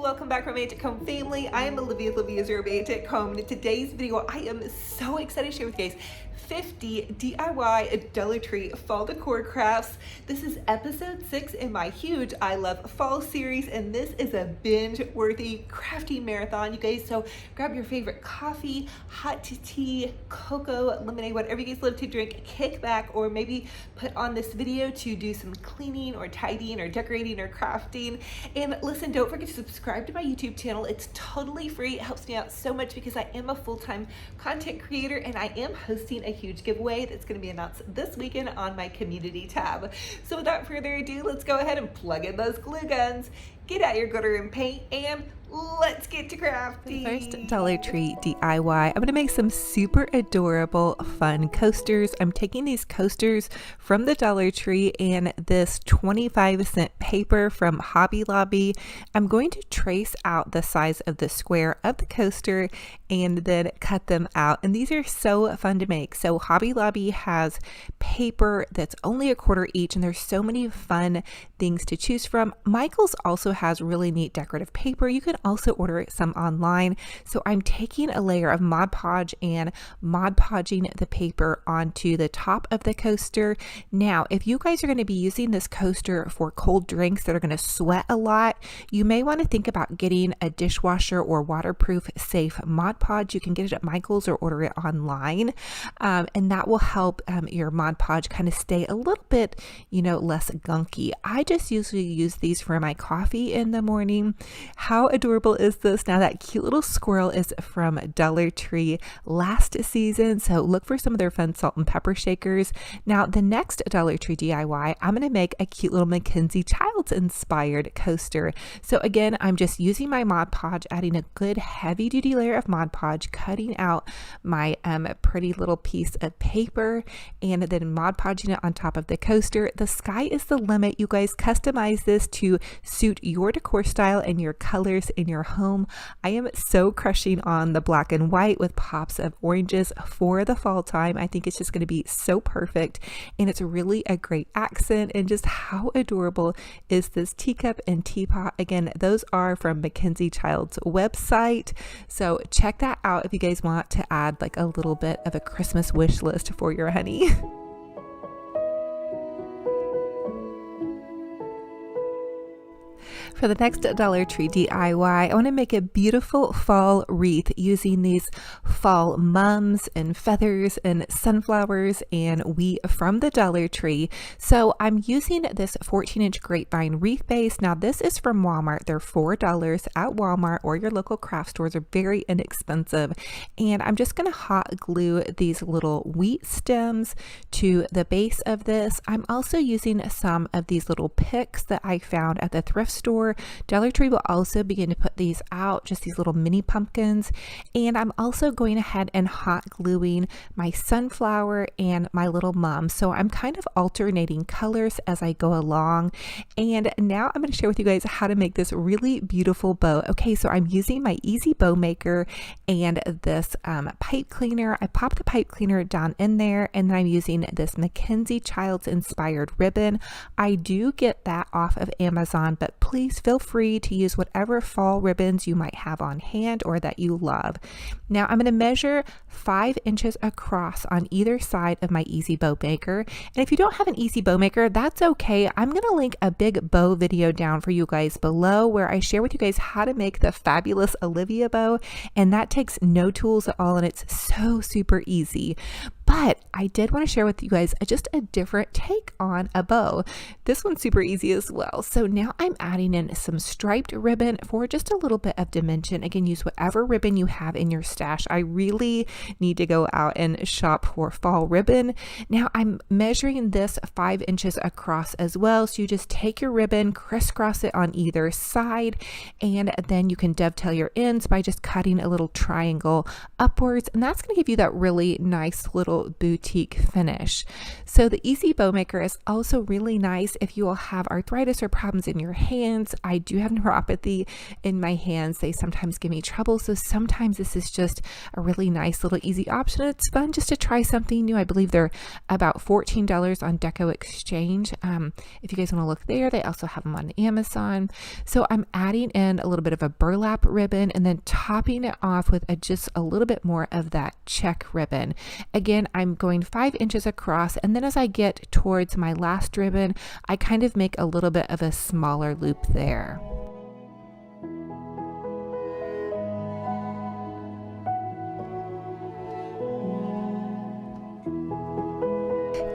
welcome back Romantic Home family. I am Olivia, Olivia's Romantic Home, and in today's video I am so excited to share with you guys 50 DIY Dollar Tree fall decor crafts. This is episode 6 in my huge I Love Fall series, and this is a binge-worthy crafty marathon, you guys. So grab your favorite coffee, hot tea, cocoa, lemonade, whatever you guys love to drink, kick back, or maybe put on this video to do some cleaning or tidying or decorating or crafting. And listen, don't forget to subscribe to my YouTube channel. It's totally free. It helps me out so much because I am a full-time content creator and I am hosting a huge giveaway that's going to be announced this weekend on my community tab. So without further ado, let's go ahead and plug in those glue guns, get out your glitter and paint, and let's get to crafting. First Dollar Tree DIY, I'm going to make some super adorable fun coasters. I'm taking these coasters from the Dollar Tree and this 25-cent paper from Hobby Lobby. I'm going to trace out the size of the square of the coaster and then cut them out. And these are so fun to make. So Hobby Lobby has paper that's only $1 each, and there's so many fun things to choose from. Michael's also has really neat decorative paper. You can also order some online. So I'm taking a layer of Mod Podge and Mod Podging the paper onto the top of the coaster. Now, if you guys are going to be using this coaster for cold drinks that are going to sweat a lot, you may want to think about getting a dishwasher or waterproof safe Mod Podge. You can get it at Michael's or order it online, and that will help your Mod Podge kind of stay a little bit, less gunky. I just usually use these for my coffee in the morning. How adorable is this? Now, that cute little squirrel is from Dollar Tree last season, so look for some of their fun salt and pepper shakers. Now, the next Dollar Tree DIY, I'm going to make a cute little Mackenzie Childs inspired coaster. So again, I'm just using my Mod Podge, adding a good heavy duty layer of Mod Podge, cutting out my pretty little piece of paper, and then Mod Podging it on top of the coaster. The sky is the limit. You guys customize this to suit your decor style and your colors in your home. I am so crushing on the black and white with pops of oranges for the fall time. I think it's just going to be so perfect, and it's really a great accent. And just how adorable is this teacup and teapot? Again, those are from Mackenzie Child's website, so check that out if you guys want to add like a little bit of a Christmas wish list for your honey. For the next Dollar Tree DIY, I want to make a beautiful fall wreath using these fall mums and feathers and sunflowers and wheat from the Dollar Tree. So I'm using this 14-inch grapevine wreath base. Now, this is from Walmart. They're $4 at Walmart or your local craft stores. Are very inexpensive. And I'm just going to hot glue these little wheat stems to the base of this. I'm also using some of these little picks that I found at the thrift store. Dollar Tree will also begin to put these out, just these little mini pumpkins. And I'm also going ahead and hot gluing my sunflower and my little mum. So I'm kind of alternating colors as I go along. And now I'm going to share with you guys how to make this really beautiful bow. Okay, so I'm using my Easy Bow Maker and this pipe cleaner. I pop the pipe cleaner down in there, and then I'm using this Mackenzie Child's inspired ribbon. I do get that off of Amazon, but please feel free to use whatever fall ribbons you might have on hand or that you love. Now I'm going to measure 5 inches across on either side of my Easy Bow Maker. And if you don't have an Easy Bow Maker, that's okay. I'm going to link a big bow video down for you guys below where I share with you guys how to make the fabulous Olivia bow. And that takes no tools at all, and it's so super easy. But I did want to share with you guys just a different take on a bow. This one's super easy as well. So now I'm adding in some striped ribbon for just a little bit of dimension. Again, use whatever ribbon you have in your stash. I really need to go out and shop for fall ribbon. Now I'm measuring this 5 inches across as well. So you just take your ribbon, crisscross it on either side, and then you can dovetail your ends by just cutting a little triangle upwards. And that's going to give you that really nice little little boutique finish. So the Easy Bow Maker is also really nice if you will have arthritis or problems in your hands. I do have neuropathy in my hands. They sometimes give me trouble. So sometimes this is just a really nice little easy option. It's fun just to try something new. I believe they're about $14 on Deco Exchange. If you guys want to look there, they also have them on Amazon. So I'm adding in a little bit of a burlap ribbon and then topping it off with just a little bit more of that check ribbon. Again, I'm going 5 inches across, and then as I get towards my last ribbon, I kind of make a little bit of a smaller loop there.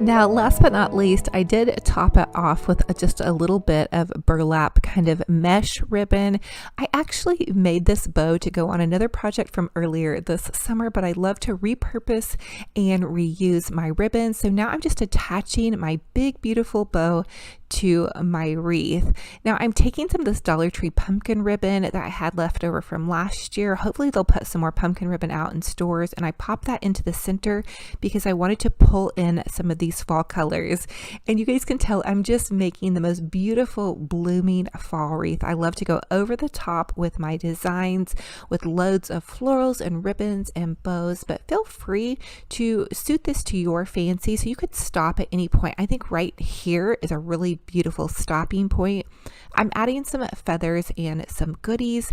Now, last but not least, I did top it off with just a little bit of burlap kind of mesh ribbon. I actually made this bow to go on another project from earlier this summer, but I love to repurpose and reuse my ribbon. So now I'm just attaching my big, beautiful bow to my wreath. Now I'm taking some of this Dollar Tree pumpkin ribbon that I had left over from last year. Hopefully they'll put some more pumpkin ribbon out in stores, and I popped that into the center because I wanted to pull in some of these fall colors. And you guys can tell I'm just making the most beautiful blooming fall wreath. I love to go over the top with my designs with loads of florals and ribbons and bows, but feel free to suit this to your fancy. So you could stop at any point. I think right here is a really beautiful stopping point. I'm adding some feathers and some goodies,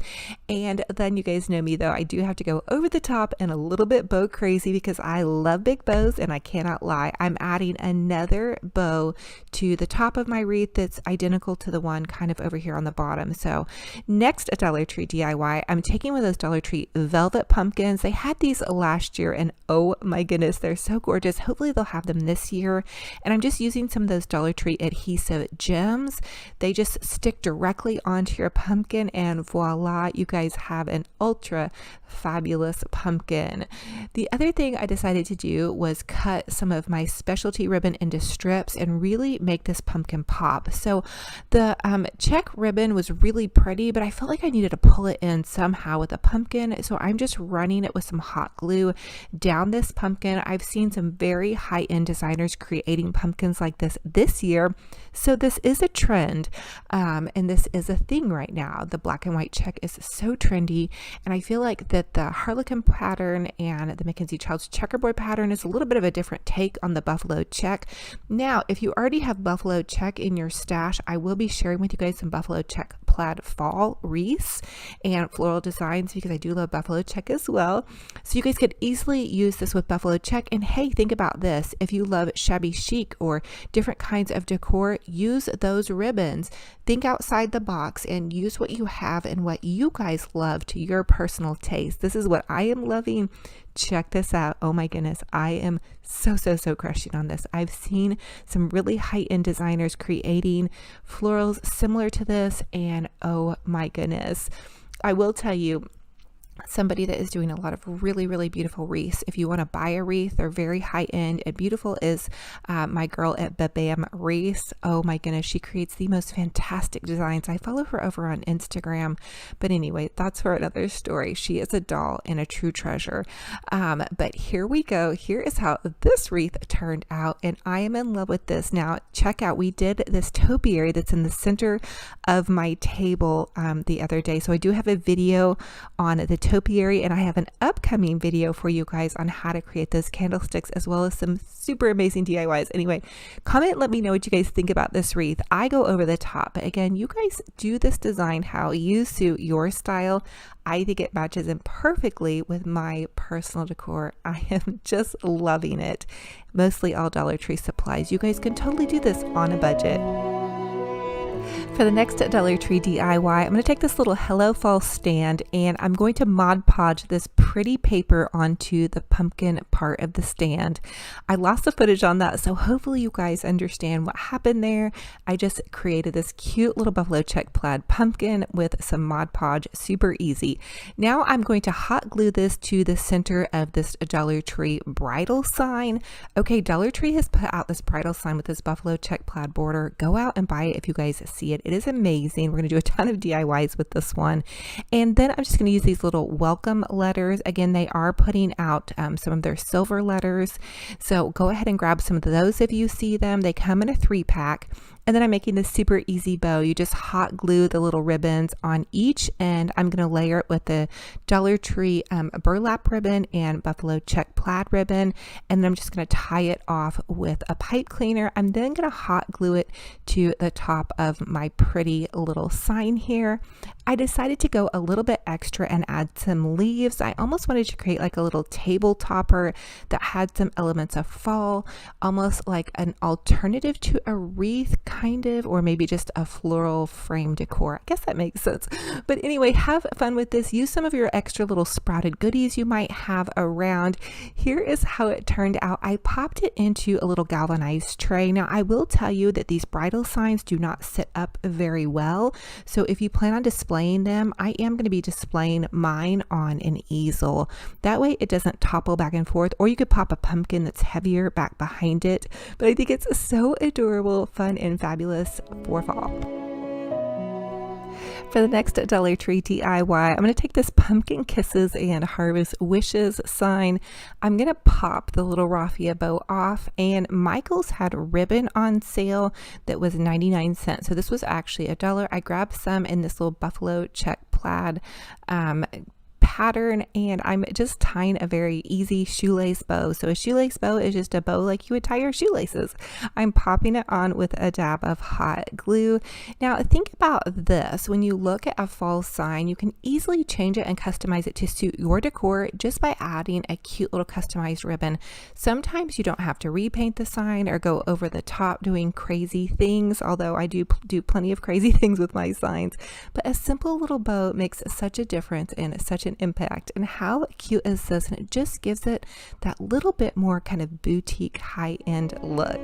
and then you guys know me though, I do have to go over the top and a little bit bow crazy because I love big bows, and I cannot lie. I'm adding another bow to the top of my wreath that's identical to the one kind of over here on the bottom. So next, a Dollar Tree DIY, I'm taking one of those Dollar Tree velvet pumpkins. They had these last year, and oh my goodness, they're so gorgeous. Hopefully they'll have them this year. And I'm just using some of those Dollar Tree adhesive gems. They just stick directly onto your pumpkin, and voila, you guys have an ultra fabulous pumpkin. The other thing I decided to do was cut some of my specialty ribbon into strips and really make this pumpkin pop. So the check ribbon was really pretty, but I felt like I needed to pull it in somehow with a pumpkin. So I'm just running it with some hot glue down this pumpkin. I've seen some very high-end designers creating pumpkins like this year. So this is a trend, and this is a thing right now. The black and white check is so trendy, and I feel like that the Harlequin pattern and the Mackenzie Child's checkerboard pattern is a little bit of a different take on the buffalo check. Now, if you already have buffalo check in your stash, I will be sharing with you guys some buffalo check plaid fall wreaths and floral designs because I do love buffalo check as well. So you guys could easily use this with buffalo check. And hey, think about this. If you love shabby chic or different kinds of decor, use those ribbons. Think outside the box and use what you have and what you guys love to your personal taste. This is what I am loving. Check this out. Oh my goodness. I am so crushing on this. I've seen some really high-end designers creating florals similar to this, and oh my goodness. I will tell you, somebody that is doing a lot of really beautiful wreaths. If you want to buy a wreath, they're very high end and beautiful, is my girl at Bam Wreaths. Oh my goodness, she creates the most fantastic designs. I follow her over on Instagram, but anyway, that's for another story. She is a doll and a true treasure. But here we go. Here is how this wreath turned out, and I am in love with this. Now check out, we did this topiary that's in the center of my table the other day. So I do have a video on the topiary, and I have an upcoming video for you guys on how to create those candlesticks, as well as some super amazing DIYs. Anyway, comment, let me know what you guys think about this wreath. I go over the top, but again, you guys do this design how you suit your style. I think it matches in perfectly with my personal decor. I am just loving it. Mostly all Dollar Tree supplies. You guys can totally do this on a budget. For the next Dollar Tree DIY, I'm going to take this little Hello Fall stand, and I'm going to Mod Podge this pretty paper onto the pumpkin part of the stand. I lost the footage on that, so hopefully you guys understand what happened there. I just created this cute little buffalo check plaid pumpkin with some Mod Podge, super easy. Now I'm going to hot glue this to the center of this Dollar Tree bridal sign. Okay, Dollar Tree has put out this bridal sign with this buffalo check plaid border. Go out and buy it if you guys see it. It is amazing. We're going to do a ton of DIYs with this one. And then I'm just going to use these little welcome letters. Again, they are putting out some of their silver letters. So go ahead and grab some of those if you see them. They come in a 3-pack. And then I'm making this super easy bow. You just hot glue the little ribbons on each end. I'm going to layer it with the Dollar Tree burlap ribbon and buffalo check plaid ribbon. And then I'm just going to tie it off with a pipe cleaner. I'm then going to hot glue it to the top of my pretty little sign here. I decided to go a little bit extra and add some leaves. I almost wanted to create like a little table topper that had some elements of fall, almost like an alternative to a wreath kind of, or maybe just a floral frame decor. I guess that makes sense. But anyway, have fun with this. Use some of your extra little sprouted goodies you might have around. Here is how it turned out. I popped it into a little galvanized tray. Now I will tell you that these bridal signs do not sit up very well. So if you plan on displaying them, I am going to be displaying mine on an easel. That way it doesn't topple back and forth, or you could pop a pumpkin that's heavier back behind it. But I think it's so adorable, fun, and fabulous for fall. For the next Dollar Tree DIY, I'm going to take this Pumpkin Kisses and Harvest Wishes sign. I'm going to pop the little raffia bow off, and Michael's had ribbon on sale that was 99 cents. So this was actually $1. I grabbed some in this little buffalo check plaid pattern, and I'm just tying a very easy shoelace bow. So a shoelace bow is just a bow like you would tie your shoelaces. I'm popping it on with a dab of hot glue. Now think about this. When you look at a fall sign, you can easily change it and customize it to suit your decor just by adding a cute little customized ribbon. Sometimes you don't have to repaint the sign or go over the top doing crazy things, although I do plenty of crazy things with my signs. But a simple little bow makes such a difference and such an impact. And how cute is this? And it just gives it that little bit more kind of boutique high-end look.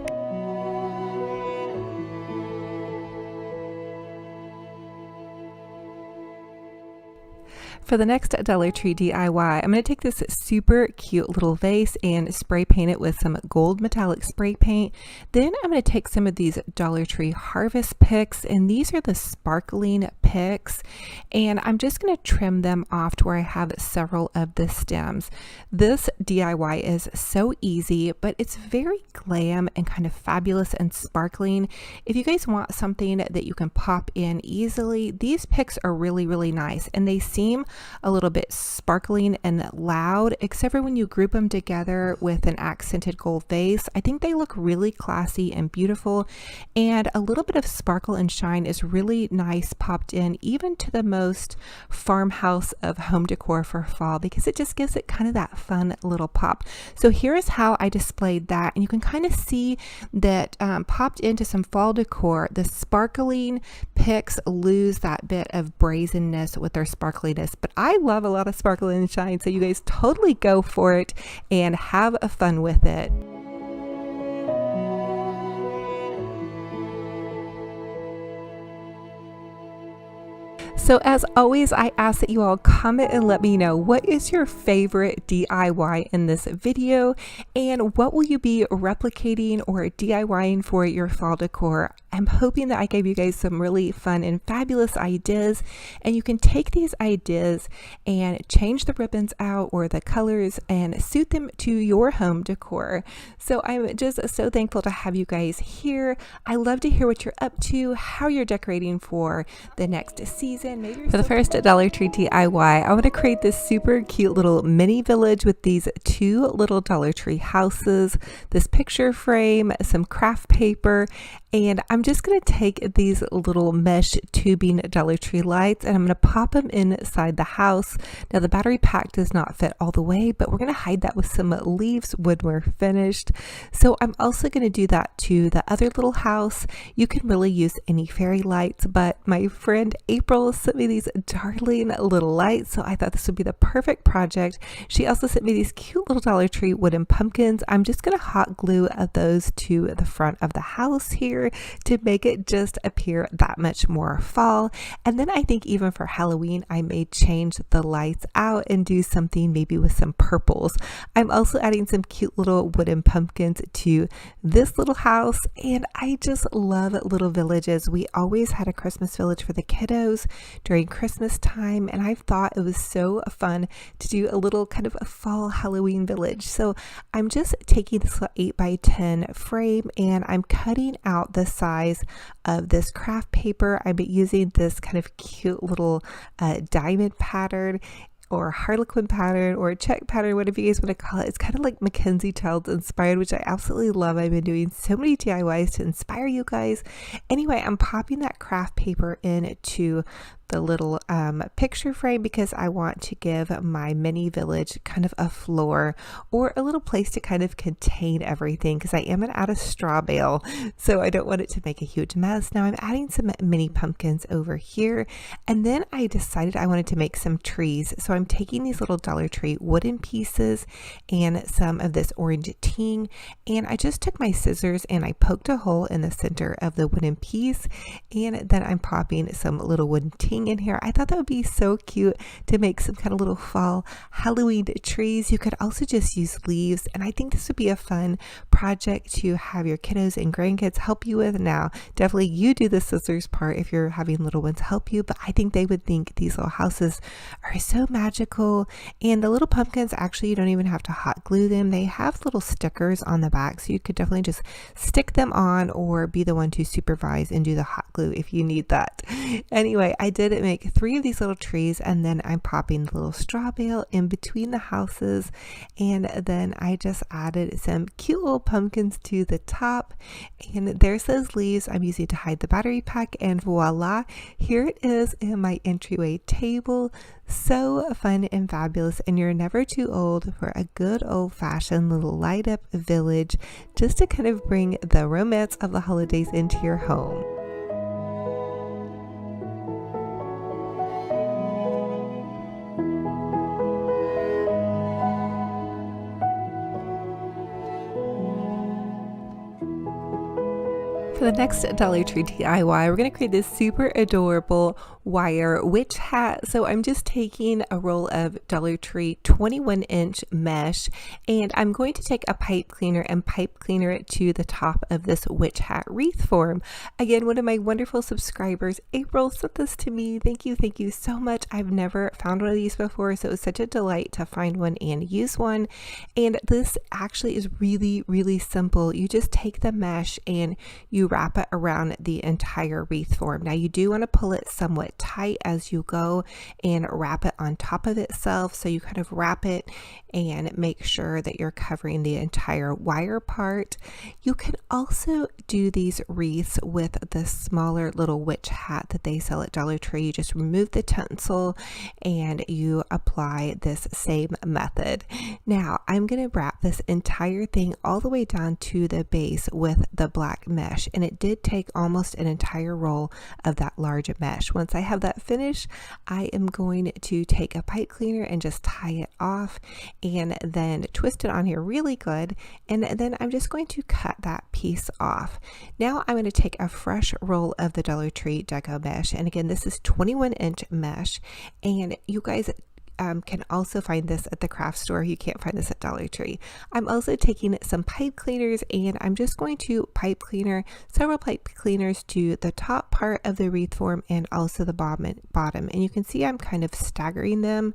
For the next Dollar Tree DIY, I'm going to take this super cute little vase and spray paint it with some gold metallic spray paint. Then I'm going to take some of these Dollar Tree Harvest picks, and these are the sparkling picks, and I'm just going to trim them off to where I have several of the stems. This DIY is so easy, but it's very glam and kind of fabulous and sparkling. If you guys want something that you can pop in easily, these picks are really, really nice, and they seem a little bit sparkling and loud, except for when you group them together with an accented gold vase. I think they look really classy and beautiful, and a little bit of sparkle and shine is really nice popped in even to the most farmhouse of home decor for fall, because it just gives it kind of that fun little pop. So here is how I displayed that, and you can kind of see that popped into some fall decor. The sparkling picks lose that bit of brazenness with their sparkliness, but I love a lot of sparkle and shine, so you guys totally go for it and have fun with it. So as always, I ask that you all comment and let me know, what is your favorite DIY in this video, and what will you be replicating or DIYing for your fall decor? I'm hoping that I gave you guys some really fun and fabulous ideas, and you can take these ideas and change the ribbons out or the colors and suit them to your home decor. So I'm just so thankful to have you guys here. I love to hear what you're up to, how you're decorating for the next season. For the first Dollar Tree DIY, I want to create this super cute little mini village with these two little Dollar Tree houses, this picture frame, some craft paper, and I'm just going to take these little mesh tubing Dollar Tree lights and I'm going to pop them inside the house. Now the battery pack does not fit all the way, but we're going to hide that with some leaves when we're finished. So I'm also going to do that to the other little house. You can really use any fairy lights, but my friend April sent me these darling little lights, so I thought this would be the perfect project. She also sent me these cute little Dollar Tree wooden pumpkins. I'm just going to hot glue those to the front of the house here. paper to make it just appear that much more fall. And then I think even for Halloween, I may change the lights out and do something maybe with some purples. I'm also adding some cute little wooden pumpkins to this little house, and I just love little villages. We always had a Christmas village for the kiddos during Christmas time, and I thought it was so fun to do a little kind of a fall Halloween village. So I'm just taking this 8x10 frame and I'm cutting out the size of this craft paper. I'm using this kind of cute little diamond pattern or harlequin pattern or check pattern, whatever you guys want to call it. It's kind of like Mackenzie Childs inspired, which I absolutely love. I've been doing so many DIYs to inspire you guys. Anyway, I'm popping that craft paper into the little picture frame because I want to give my mini village kind of a floor or a little place to kind of contain everything, because I am out of straw bale, so I don't want it to make a huge mess. Now I'm adding some mini pumpkins over here, and then I decided I wanted to make some trees. So I'm taking these little Dollar Tree wooden pieces and some of this orange ting, and I just took my scissors and I poked a hole in the center of the wooden piece, and then I'm popping some little wooden ting in here. I thought that would be so cute to make some kind of little fall Halloween trees. You could also just use leaves, and I think this would be a fun project to have your kiddos and grandkids help you with. Now, definitely you do the scissors part if you're having little ones help you, but I think they would think these little houses are so magical. And the little pumpkins, actually, you don't even have to hot glue them. They have little stickers on the back, so you could definitely just stick them on or be the one to supervise and do the hot glue if you need that. Anyway, I did make 3 of these little trees, and then I'm popping the little straw bale in between the houses, and then I just added some cute little pumpkins to the top, and there's those leaves I'm using to hide the battery pack, and voila, here it is in my entryway table. So fun and fabulous, and you're never too old for a good old-fashioned little light up village, just to kind of bring the romance of the holidays into your home. For the next Dollar Tree DIY, we're going to create this super adorable wire witch hat. So I'm just taking a roll of Dollar Tree 21-inch mesh, and I'm going to take a pipe cleaner and pipe cleaner it to the top of this witch hat wreath form. Again, one of my wonderful subscribers, April, sent this to me. Thank you so much. I've never found one of these before, so it was such a delight to find one and use one. And this actually is really simple. You just take the mesh and you wrap it around the entire wreath form. Now you do want to pull it somewhat tight as you go and wrap it on top of itself. So you kind of wrap it and make sure that you're covering the entire wire part. You can also do these wreaths with the smaller little witch hat that they sell at Dollar Tree. You just remove the tinsel and you apply this same method. Now I'm going to wrap this entire thing all the way down to the base with the black mesh, and it did take almost an entire roll of that large mesh. Once I have that finished, I am going to take a pipe cleaner and just tie it off and then twist it on here really good, and then I'm just going to cut that piece off. Now I'm going to take a fresh roll of the Dollar Tree Deco mesh, and again this is 21-inch mesh, and you guys can also find this at the craft store. You can't find this at Dollar Tree. I'm also taking some pipe cleaners, and I'm just going to pipe cleaner several pipe cleaners to the top part of the wreath form and also the bottom. And you can see I'm kind of staggering them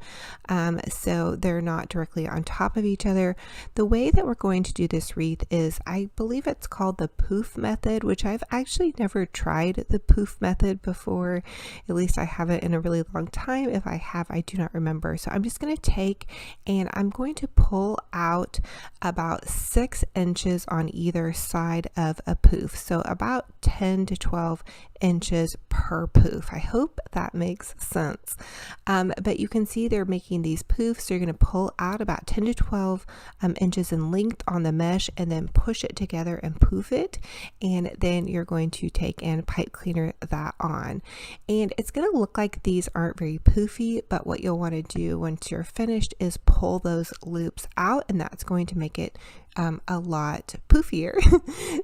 so they're not directly on top of each other. The way that we're going to do this wreath is, I believe it's called the poof method, which I've actually never tried the poof method before. At least I haven't in a really long time. If I have, I do not remember. So I'm just going to take and I'm going to pull out about 6 inches on either side of a poof. So about 10 to 12 inches per poof. I hope that makes sense. But you can see they're making these poofs. So you're going to pull out about 10 to 12 inches in length on the mesh and then push it together and poof it. And then you're going to take and pipe cleaner that on. And it's going to look like these aren't very poofy, but what you'll want to do once you're finished is pull those loops out, and that's going to make it a lot poofier.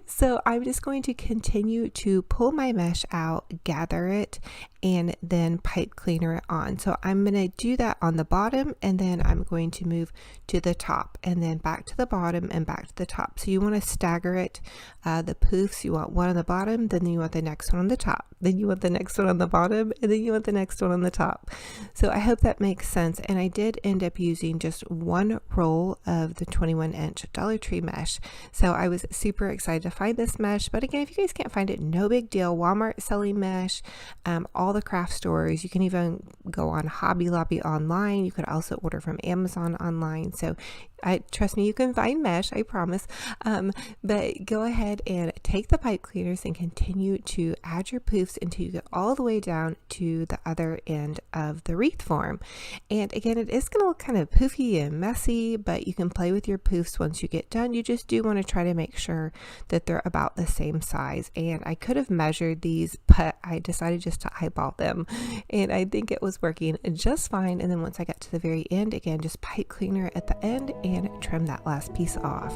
So I'm just going to continue to pull my mesh out, gather it, and then pipe cleaner it on. So I'm going to do that on the bottom, and then I'm going to move to the top and then back to the bottom and back to the top. So you want to stagger it, the poofs. You want one on the bottom, then you want the next one on the top, then you want the next one on the bottom, and then you want the next one on the top. So I hope that makes sense. And I did end up using just one roll of the 21-inch Dollar Tree mesh. So I was super excited to find this mesh. But again, if you guys can't find it, no big deal. Walmart selling mesh, all the craft stores. You can even go on Hobby Lobby online. You could also order from Amazon online. So trust me, you can find mesh, I promise. But go ahead and take the pipe cleaners and continue to add your poofs until you get all the way down to the other end of the wreath form. And again, it is going to look kind of poofy and messy, but you can play with your poofs once you get done. You just do want to try to make sure that they're about the same size. And I could have measured these, but I decided just to eyeball them. And I think it was working just fine. And then once I got to the very end, again, just pipe cleaner at the end and trim that last piece off.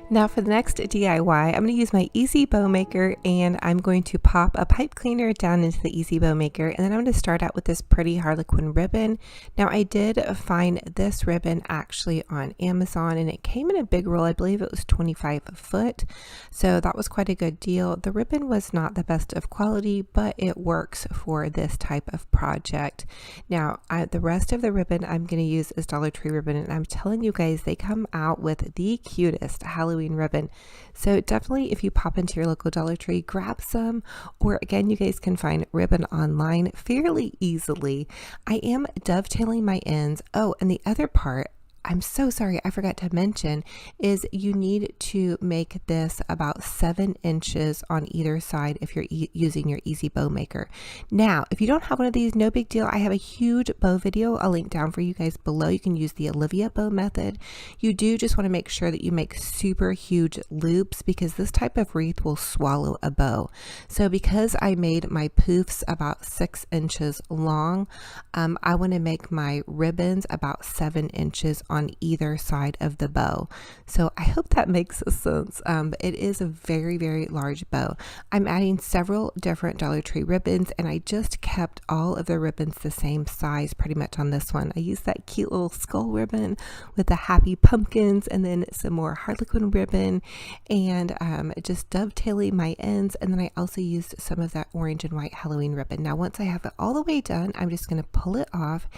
Now for the next DIY, I'm going to use my Easy Bow Maker, and I'm going to pop a pipe cleaner down into the Easy Bow Maker, and then I'm going to start out with this pretty Harlequin ribbon. Now I did find this ribbon actually on Amazon, and it came in a big roll. I believe it was 25 foot, so that was quite a good deal. The ribbon was not the best of quality, but it works for this type of project. Now the rest of the ribbon I'm going to use is Dollar Tree ribbon, and I'm telling you guys, they come out with the cutest Halloween ribbon. So definitely, if you pop into your local Dollar Tree, grab some, or again, you guys can find ribbon online fairly easily. I am dovetailing my ends. Oh, and the other part, I'm so sorry, I forgot to mention, is you need to make this about 7 inches on either side if you're using your Easy Bow Maker. Now, if you don't have one of these, no big deal. I have a huge bow video I'll link down for you guys below. You can use the Olivia bow method. You do just want to make sure that you make super huge loops, because this type of wreath will swallow a bow. So because I made my poofs about 6 inches long, I want to make my ribbons about 7 inches on either side of the bow. So I hope that makes sense. It is a very, very large bow. I'm adding several different Dollar Tree ribbons, and I just kept all of the ribbons the same size pretty much on this one. I used that cute little skull ribbon with the happy pumpkins, and then some more Harlequin ribbon, and just dovetailing my ends. And then I also used some of that orange and white Halloween ribbon. Now once I have it all the way done, I'm just going to pull it off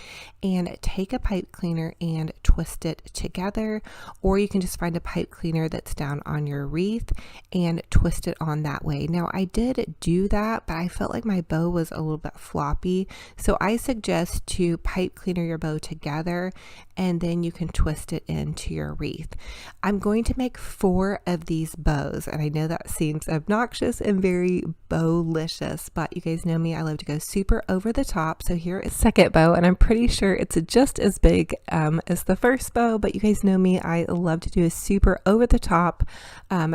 and take a pipe cleaner and twist it together, or you can just find a pipe cleaner that's down on your wreath and twist it on that way. Now I did do that, but I felt like my bow was a little bit floppy, so I suggest to pipe cleaner your bow together, and then you can twist it into your wreath. I'm going to make 4 of these bows, and I know that seems obnoxious and very bow-licious, but you guys know me, I love to go super over the top. So here is the second bow, and I'm pretty sure it's just as big as the first bow, but you guys know me, I love to do a super over the top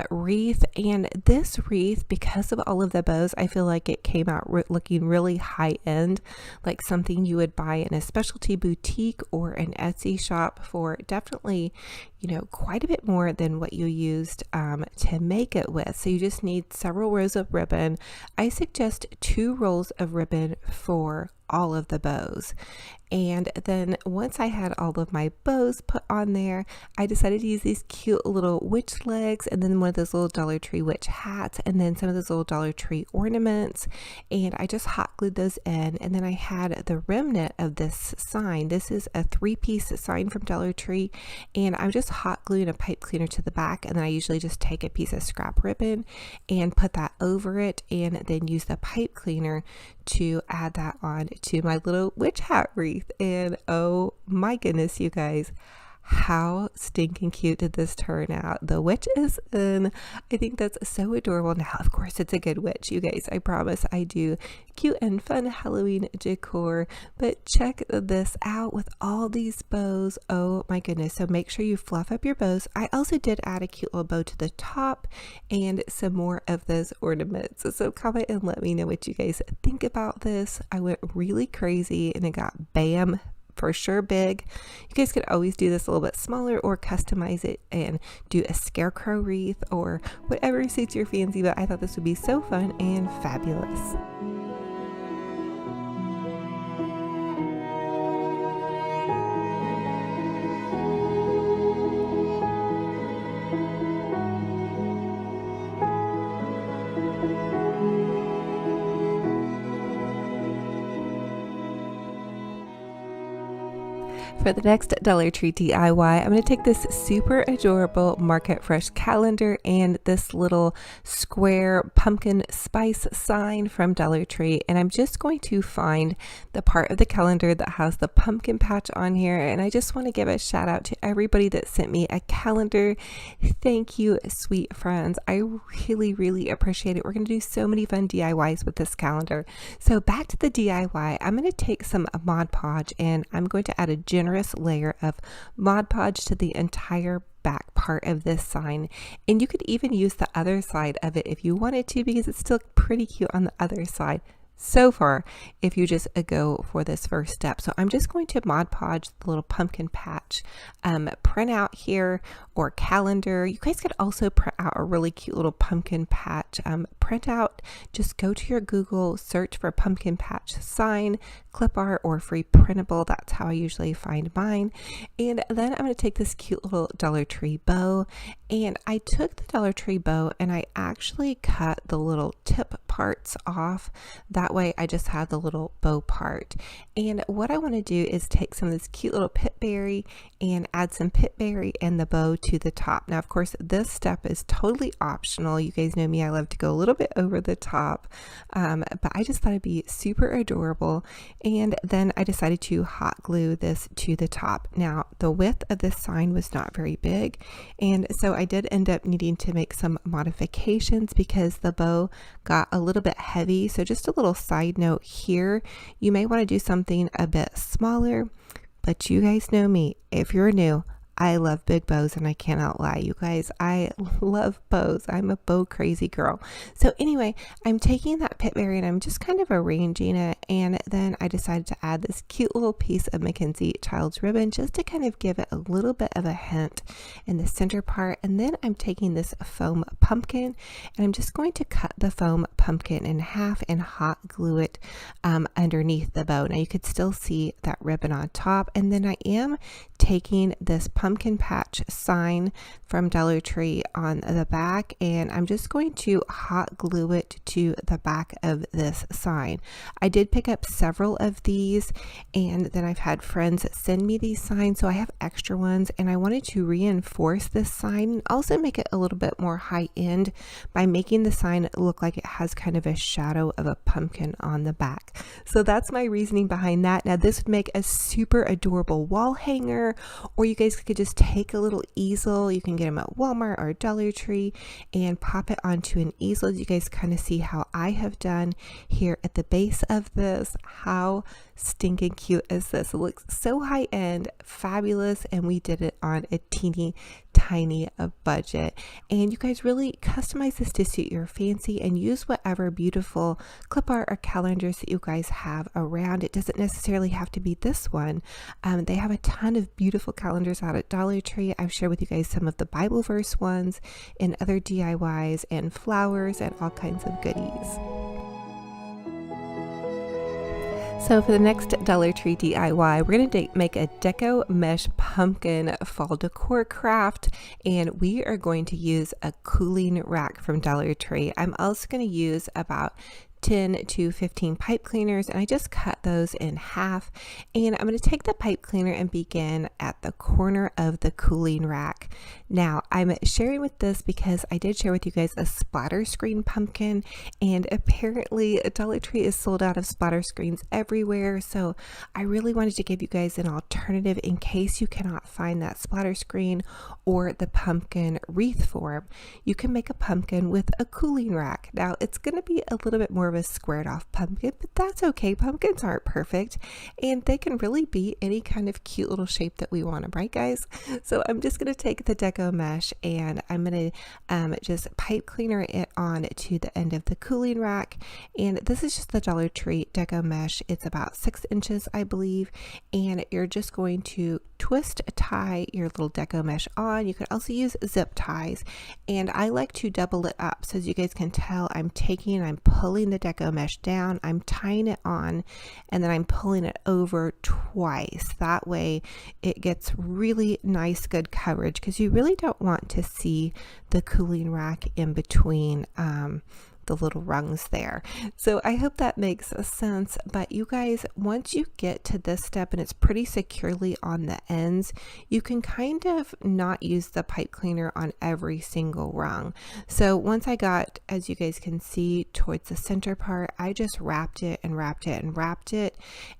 wreath. And this wreath, because of all of the bows, I feel like it came out looking really high end, like something you would buy in a specialty boutique or an Etsy shop for definitely, you know, quite a bit more than what you used to make it with. So you just need several rows of ribbon. I suggest 2 rolls of ribbon for all of the bows. And then once I had all of my bows put on there, I decided to use these cute little witch legs, and then one of those little Dollar Tree witch hats, and then some of those little Dollar Tree ornaments, and I just hot glued those in. And then I had the remnant of this sign. This is a 3-piece sign from Dollar Tree, and I'm just hot gluing a pipe cleaner to the back, and then I usually just take a piece of scrap ribbon and put that over it, and then use the pipe cleaner to add that on to my little witch hat wreath. And oh my goodness, you guys, How stinking cute did this turn out? The witch is in. I think that's so adorable. Now, of course, it's a good witch, you guys. I promise I do cute and fun Halloween decor, but check this out with all these bows. Oh my goodness. So make sure you fluff up your bows. I also did add a cute little bow to the top and some more of those ornaments. So comment and let me know what you guys think about this. I went really crazy and it got bam, for sure big. You guys could always do this a little bit smaller or customize it and do a scarecrow wreath or whatever suits your fancy, but I thought this would be so fun and fabulous. For the next Dollar Tree DIY, I'm going to take this super adorable Market Fresh calendar and this little square pumpkin spice sign from Dollar Tree, and I'm just going to find the part of the calendar that has the pumpkin patch on here, and I just want to give a shout out to everybody that sent me a calendar. Thank you, sweet friends. I really appreciate it. We're going to do so many fun DIYs with this calendar. So back to the DIY, I'm going to take some Mod Podge and I'm going to add a generous layer of Mod Podge to the entire back part of this sign, and you could even use the other side of it if you wanted to, because it's still pretty cute on the other side so far if you just go for this first step. So I'm just going to Mod Podge the little pumpkin patch print out here, or calendar. You guys could also print out a really cute little pumpkin patch print out. Just go to your Google, search for pumpkin patch sign, clip art, or free printable. That's how I usually find mine. And then I'm going to take this cute little Dollar Tree bow, and I took the Dollar Tree bow and I actually cut the little tip parts off. That way I just had the little bow part. And what I want to do is take some of this cute little pitberry and add some pitberry and the bow to the top. Now, of course, this step is totally optional. You guys know me, I love to go a little bit over the top, but I just thought it'd be super adorable. And then I decided to hot glue this to the top. Now, the width of this sign was not very big, and so I did end up needing to make some modifications because the bow got a little bit heavy. So just a little side note here, you may want to do something a bit smaller, but you guys know me, if you're new, I love big bows, and I cannot lie, you guys, I love bows. I'm a bow crazy girl. So anyway, I'm taking that pitberry and I'm just kind of arranging it, and then I decided to add this cute little piece of Mackenzie child's ribbon just to kind of give it a little bit of a hint in the center part. And then I'm taking this foam pumpkin and I'm just going to cut the foam pumpkin in half and hot glue it underneath the bow. Now you could still see that ribbon on top, and then I am taking this pumpkin patch sign from Dollar Tree on the back, and I'm just going to hot glue it to the back of this sign. I did pick up several of these, and then I've had friends send me these signs, so I have extra ones, and I wanted to reinforce this sign and also make it a little bit more high end by making the sign look like it has kind of a shadow of a pumpkin on the back. So that's my reasoning behind that. Now this would make a super adorable wall hanger, or you guys could just take a little easel. You can get them at Walmart or Dollar Tree and pop it onto an easel. You guys kind of see how I have done here at the base of this. How stinking cute is this? It looks so high end, fabulous, and we did it on a teeny tiny budget. And you guys really customize this to suit your fancy and use whatever beautiful clip art or calendars that you guys have around. It doesn't necessarily have to be this one. They have a ton of beautiful calendars out at Dollar Tree. I've shared with you guys some of the Bible verse ones and other DIYs and flowers and all kinds of goodies. So for the next Dollar Tree DIY, we're going to make a Deco mesh pumpkin fall decor craft, and we are going to use a cooling rack from Dollar Tree. I'm also going to use about 10 to 15 pipe cleaners, and I just cut those in half. And I'm going to take the pipe cleaner and begin at the corner of the cooling rack. Now I'm sharing with this because I did share with you guys a splatter screen pumpkin, and apparently Dollar Tree is sold out of splatter screens everywhere. So I really wanted to give you guys an alternative in case you cannot find that splatter screen or the pumpkin wreath form. You can make a pumpkin with a cooling rack. Now it's going to be a little bit more of a squared off pumpkin, but that's okay. Pumpkins aren't perfect, and they can really be any kind of cute little shape that we want them, right guys? So I'm just going to take the Deco mesh and I'm going to just pipe cleaner it on to the end of the cooling rack. And this is just the Dollar Tree Deco mesh. It's about 6 inches, I believe, and you're just going to twist tie your little Deco mesh on. You could also use zip ties, and I like to double it up. So as you guys can tell, I'm pulling the Deco mesh down, I'm tying it on, and then I'm pulling it over twice. That way it gets really nice, good coverage, because you really don't want to see the cooling rack in between the little rungs there. So I hope that makes sense. But you guys, once you get to this step and it's pretty securely on the ends, you can kind of not use the pipe cleaner on every single rung. So once I got, as you guys can see, towards the center part, I just wrapped it and wrapped it and wrapped it.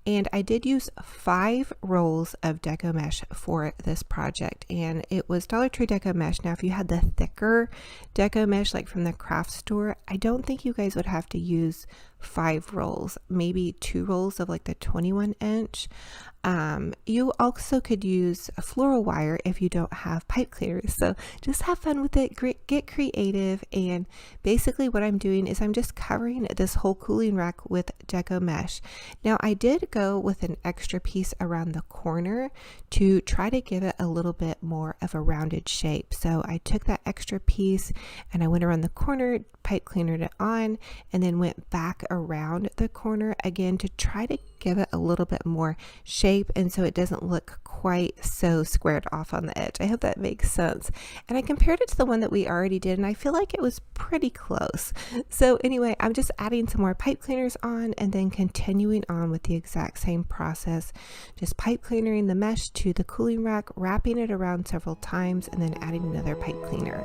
And I did use 5 rolls of Deco mesh for this project, and it was Dollar Tree Deco mesh. Now if you had the thicker Deco mesh like from the craft store, I don't think you guys would have to use 5 rolls, maybe 2 rolls of like the 21 inch. You also could use a floral wire if you don't have pipe cleaners. So just have fun with it, get creative. And basically what I'm doing is I'm just covering this whole cooling rack with Deco mesh. Now I did go with an extra piece around the corner to try to give it a little bit more of a rounded shape. So I took that extra piece and I went around the corner, pipe cleanered it on, and then went back around the corner again to try to give it a little bit more shape, and so it doesn't look quite so squared off on the edge. I hope that makes sense. And I compared it to the one that we already did, and I feel like it was pretty close. So anyway, I'm just adding some more pipe cleaners on and then continuing on with the exact same process, just pipe cleanering the mesh to the cooling rack, wrapping it around several times, and then adding another pipe cleaner.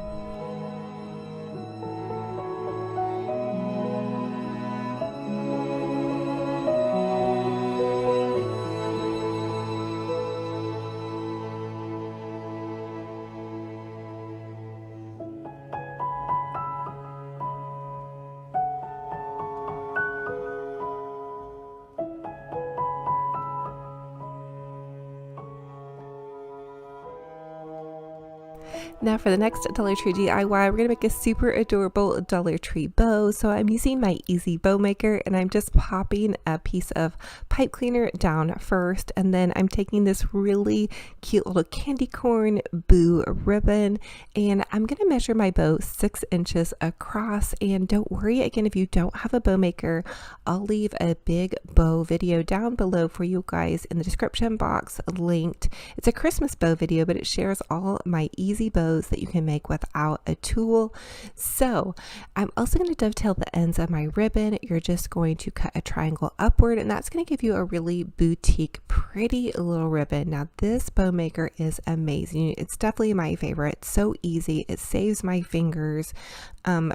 Now for the next Dollar Tree DIY, we're going to make a super adorable Dollar Tree bow. So I'm using my Easy Bow Maker, and I'm just popping a piece of pipe cleaner down first, and then I'm taking this really cute little candy corn boo ribbon, and I'm going to measure my bow 6 inches across. And don't worry, again, if you don't have a bow maker, I'll leave a big bow video down below for you guys in the description box linked. It's a Christmas bow video, but it shares all my easy bows that you can make without a tool. So I'm also going to dovetail the ends of my ribbon. You're just going to cut a triangle upward, and that's going to give you a really boutique, pretty little ribbon. Now this bow maker is amazing. It's definitely my favorite. It's so easy. It saves my fingers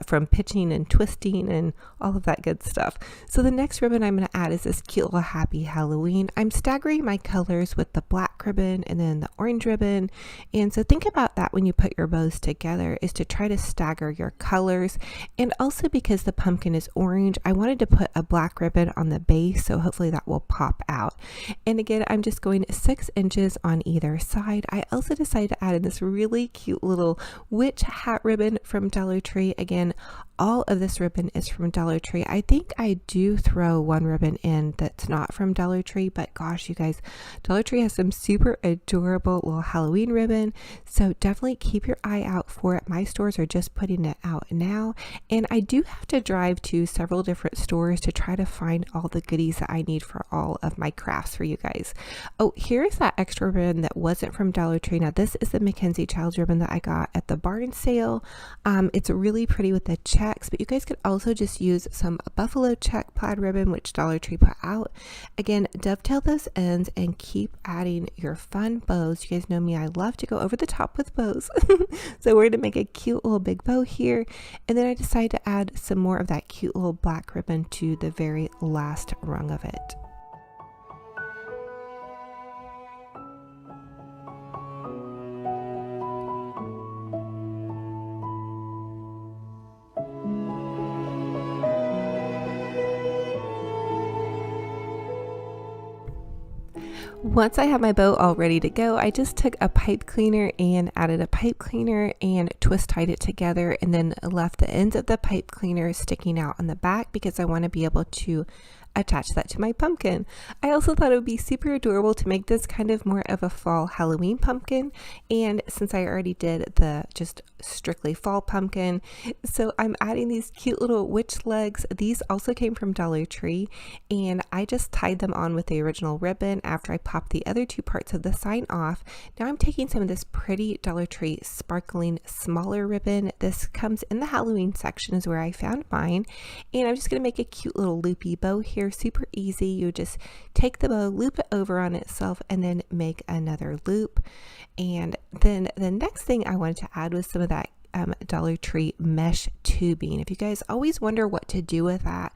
from pitching and twisting and all of that good stuff. So the next ribbon I'm going to add is this cute little Happy Halloween. I'm staggering my colors with the black ribbon and then the orange ribbon. And so think about that when you put your bows together, is to try to stagger your colors. And also because the pumpkin is orange, I wanted to put a black ribbon on the base, so hopefully that will pop out. And again, I'm just going 6 inches on either side. I also decided to add in this really cute little witch hat ribbon from Dollar Tree. Again, all of this ribbon is from Dollar Tree. I think I do throw one ribbon in that's not from Dollar Tree, but gosh, you guys, Dollar Tree has some super adorable little Halloween ribbon, so definitely keep your eye out for it. My stores are just putting it out now, and I do have to drive to several different stores to try to find all the goodies that I need for all of my crafts for you guys. Oh, here's that extra ribbon that wasn't from Dollar Tree. Now this is the Mackenzie Child's ribbon that I got at the barn sale. It's really really pretty with the checks, but you guys could also just use some buffalo check plaid ribbon, which Dollar Tree put out. Again, dovetail those ends and keep adding your fun bows. You guys know me, I love to go over the top with bows. So we're going to make a cute little big bow here. And then I decided to add some more of that cute little black ribbon to the very last rung of it. Once I have my bow all ready to go, I just took a pipe cleaner and added a pipe cleaner and twist tied it together, and then left the ends of the pipe cleaner sticking out on the back because I want to be able to attach that to my pumpkin. I also thought it would be super adorable to make this kind of more of a fall Halloween pumpkin, and since I already did the just strictly fall pumpkin, so I'm adding these cute little witch legs. These also came from Dollar Tree, and I just tied them on with the original ribbon after I popped the other two parts of the sign off. Now I'm taking some of this pretty Dollar Tree sparkling smaller ribbon. This comes in the Halloween section is where I found mine, and I'm just going to make a cute little loopy bow here. Super easy. You just take the bow, loop it over on itself, and then make another loop. And then the next thing I wanted to add was some of that Dollar Tree mesh tubing. If you guys always wonder what to do with that,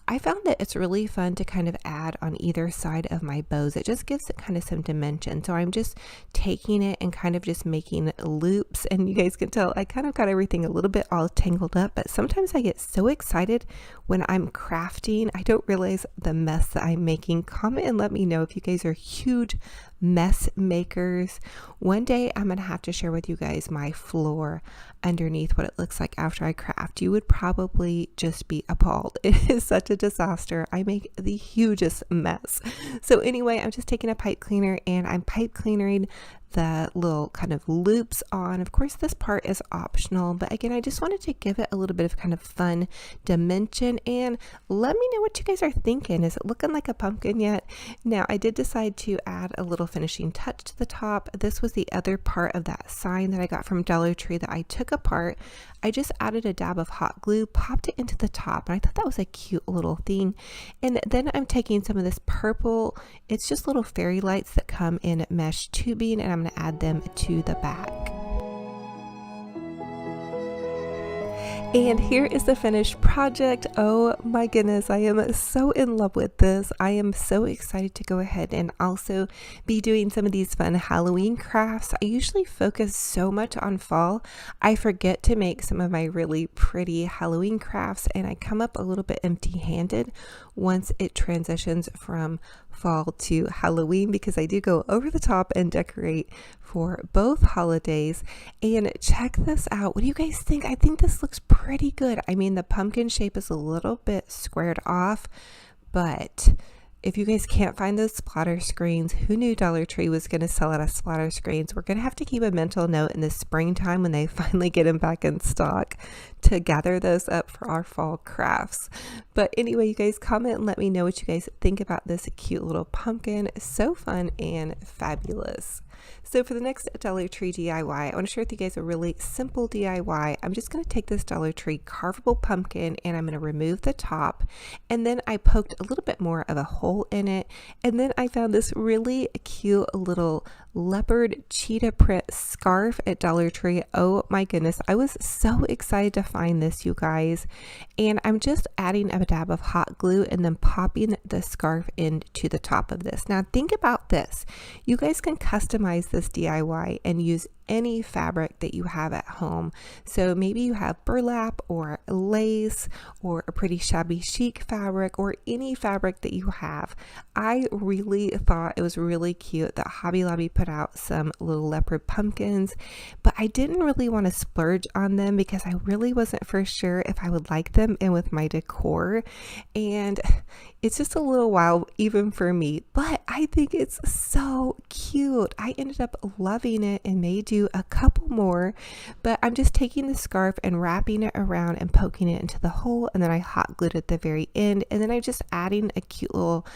I found that it's really fun to kind of add on either side of my bows. It just gives it kind of some dimension. So I'm just taking it and kind of just making loops, and you guys can tell I kind of got everything a little bit all tangled up, but sometimes I get so excited when I'm crafting, I don't realize the mess that I'm making. Comment and let me know if you guys are huge mess makers. One day I'm gonna have to share with you guys my floor underneath, what it looks like after I craft. You would probably just be appalled. It is such a disaster. I make the hugest mess. So anyway, I'm just taking a pipe cleaner and I'm pipe cleaning the little kind of loops on. Of course, this part is optional, but again, I just wanted to give it a little bit of kind of fun dimension, and let me know what you guys are thinking. Is it looking like a pumpkin yet? Now, I did decide to add a little finishing touch to the top. This was the other part of that sign that I got from Dollar Tree that I took apart. I just added a dab of hot glue, popped it into the top, and I thought that was a cute little thing. And then I'm taking some of this purple, it's just little fairy lights that come in mesh tubing, and I'm going to add them to the back. And here is the finished project. Oh my goodness, I am so in love with this. I am so excited to go ahead and also be doing some of these fun Halloween crafts. I usually focus so much on fall, I forget to make some of my really pretty Halloween crafts, and I come up a little bit empty-handed once it transitions from fall to Halloween, because I do go over the top and decorate for both holidays. And check this out. What do you guys think? I think this looks pretty good. I mean, the pumpkin shape is a little bit squared off, but if you guys can't find those splatter screens, who knew Dollar Tree was going to sell out of splatter screens? We're going to have to keep a mental note in the springtime when they finally get them back in stock to gather those up for our fall crafts. But anyway, you guys comment and let me know what you guys think about this cute little pumpkin. So fun and fabulous. So for the next Dollar Tree DIY, I want to share with you guys a really simple DIY. I'm just going to take this Dollar Tree carvable pumpkin and I'm going to remove the top, and then I poked a little bit more of a hole in it, and then I found this really cute little leopard cheetah print scarf at Dollar Tree. Oh my goodness, I was so excited to find this, you guys. And I'm just adding a dab of hot glue and then popping the scarf into the top of this. Now think about this. You guys can customize this DIY and use any fabric that you have at home. So maybe you have burlap or lace or a pretty shabby chic fabric or any fabric that you have. I really thought it was really cute that Hobby Lobby put out some little leopard pumpkins, but I didn't really want to splurge on them because I really wasn't for sure if I would like them in with my decor, and it's just a little wild even for me, but I I think it's so cute. I ended up loving it and may do a couple more, but I'm just taking the scarf and wrapping it around and poking it into the hole, and then I hot glued at the very end, and then I'm just adding a cute little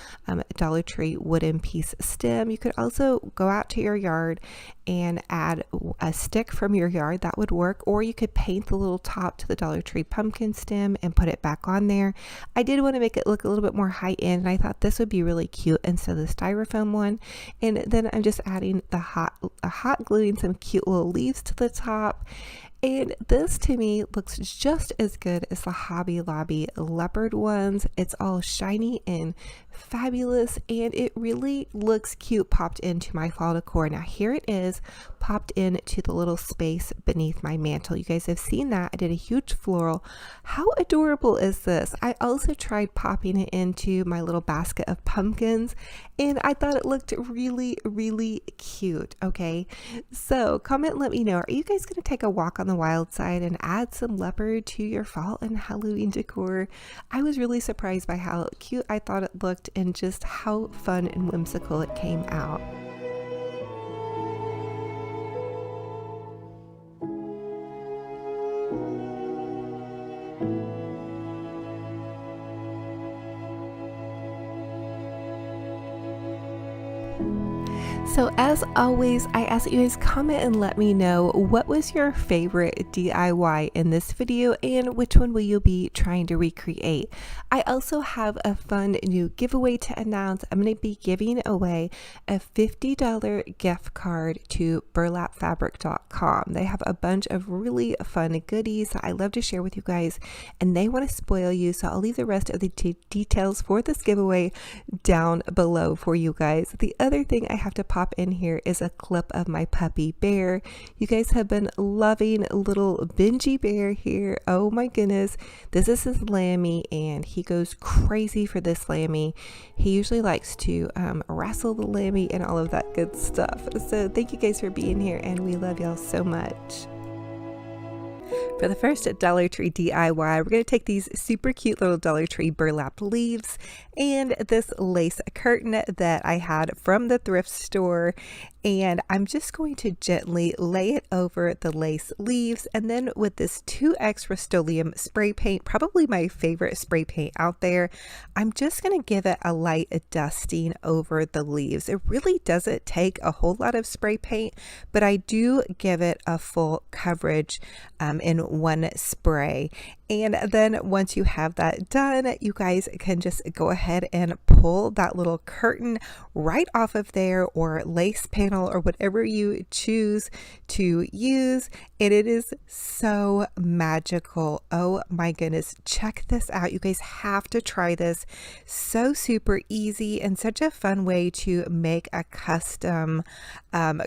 Dollar Tree wooden piece stem. You could also go out to your yard and add a stick from your yard, that would work, or you could paint the little top to the Dollar Tree pumpkin stem and put it back on there. I did want to make it look a little bit more high end, and I thought this would be really cute instead of the styrofoam one. And then I'm just adding the hot gluing some cute little leaves to the top. And this to me looks just as good as the Hobby Lobby leopard ones. It's all shiny and fabulous, and it really looks cute popped into my fall decor. Now here it is popped into the little space beneath my mantle. You guys have seen that. I did a huge floral. How adorable is this? I also tried popping it into my little basket of pumpkins, and I thought it looked really, really cute. Okay, so comment and let me know, are you guys going to take a walk on the wild side and add some leopard to your fall and Halloween decor? I was really surprised by how cute I thought it looked and just how fun and whimsical it came out. So as always, I ask that you guys comment and let me know what was your favorite DIY in this video and which one will you be trying to recreate. I also have a fun new giveaway to announce. I'm going to be giving away a $50 gift card to burlapfabric.com. They have a bunch of really fun goodies that I love to share with you guys, and they want to spoil you, so I'll leave the rest of the details for this giveaway down below for you guys. The other thing I have to pop in here is a clip of my puppy Bear. You guys have been loving little Benji Bear here. Oh my goodness, this is his Lammy, and he goes crazy for this Lammy. He usually likes to wrestle the Lammy and all of that good stuff. So thank you guys for being here, and we love y'all so much. For the first Dollar Tree DIY, we're going to take these super cute little Dollar Tree burlap leaves and this lace curtain that I had from the thrift store, and I'm just going to gently lay it over the lace leaves, and then with this 2X Rust-Oleum spray paint, probably my favorite spray paint out there, I'm just going to give it a light dusting over the leaves. It really doesn't take a whole lot of spray paint, but I do give it a full coverage in one spray. And then once you have that done, you guys can just go ahead and pull that little curtain right off of there, or lace panel, or whatever you choose to use. And it is so magical. Oh my goodness, check this out. You guys have to try this. So super easy and such a fun way to make a custom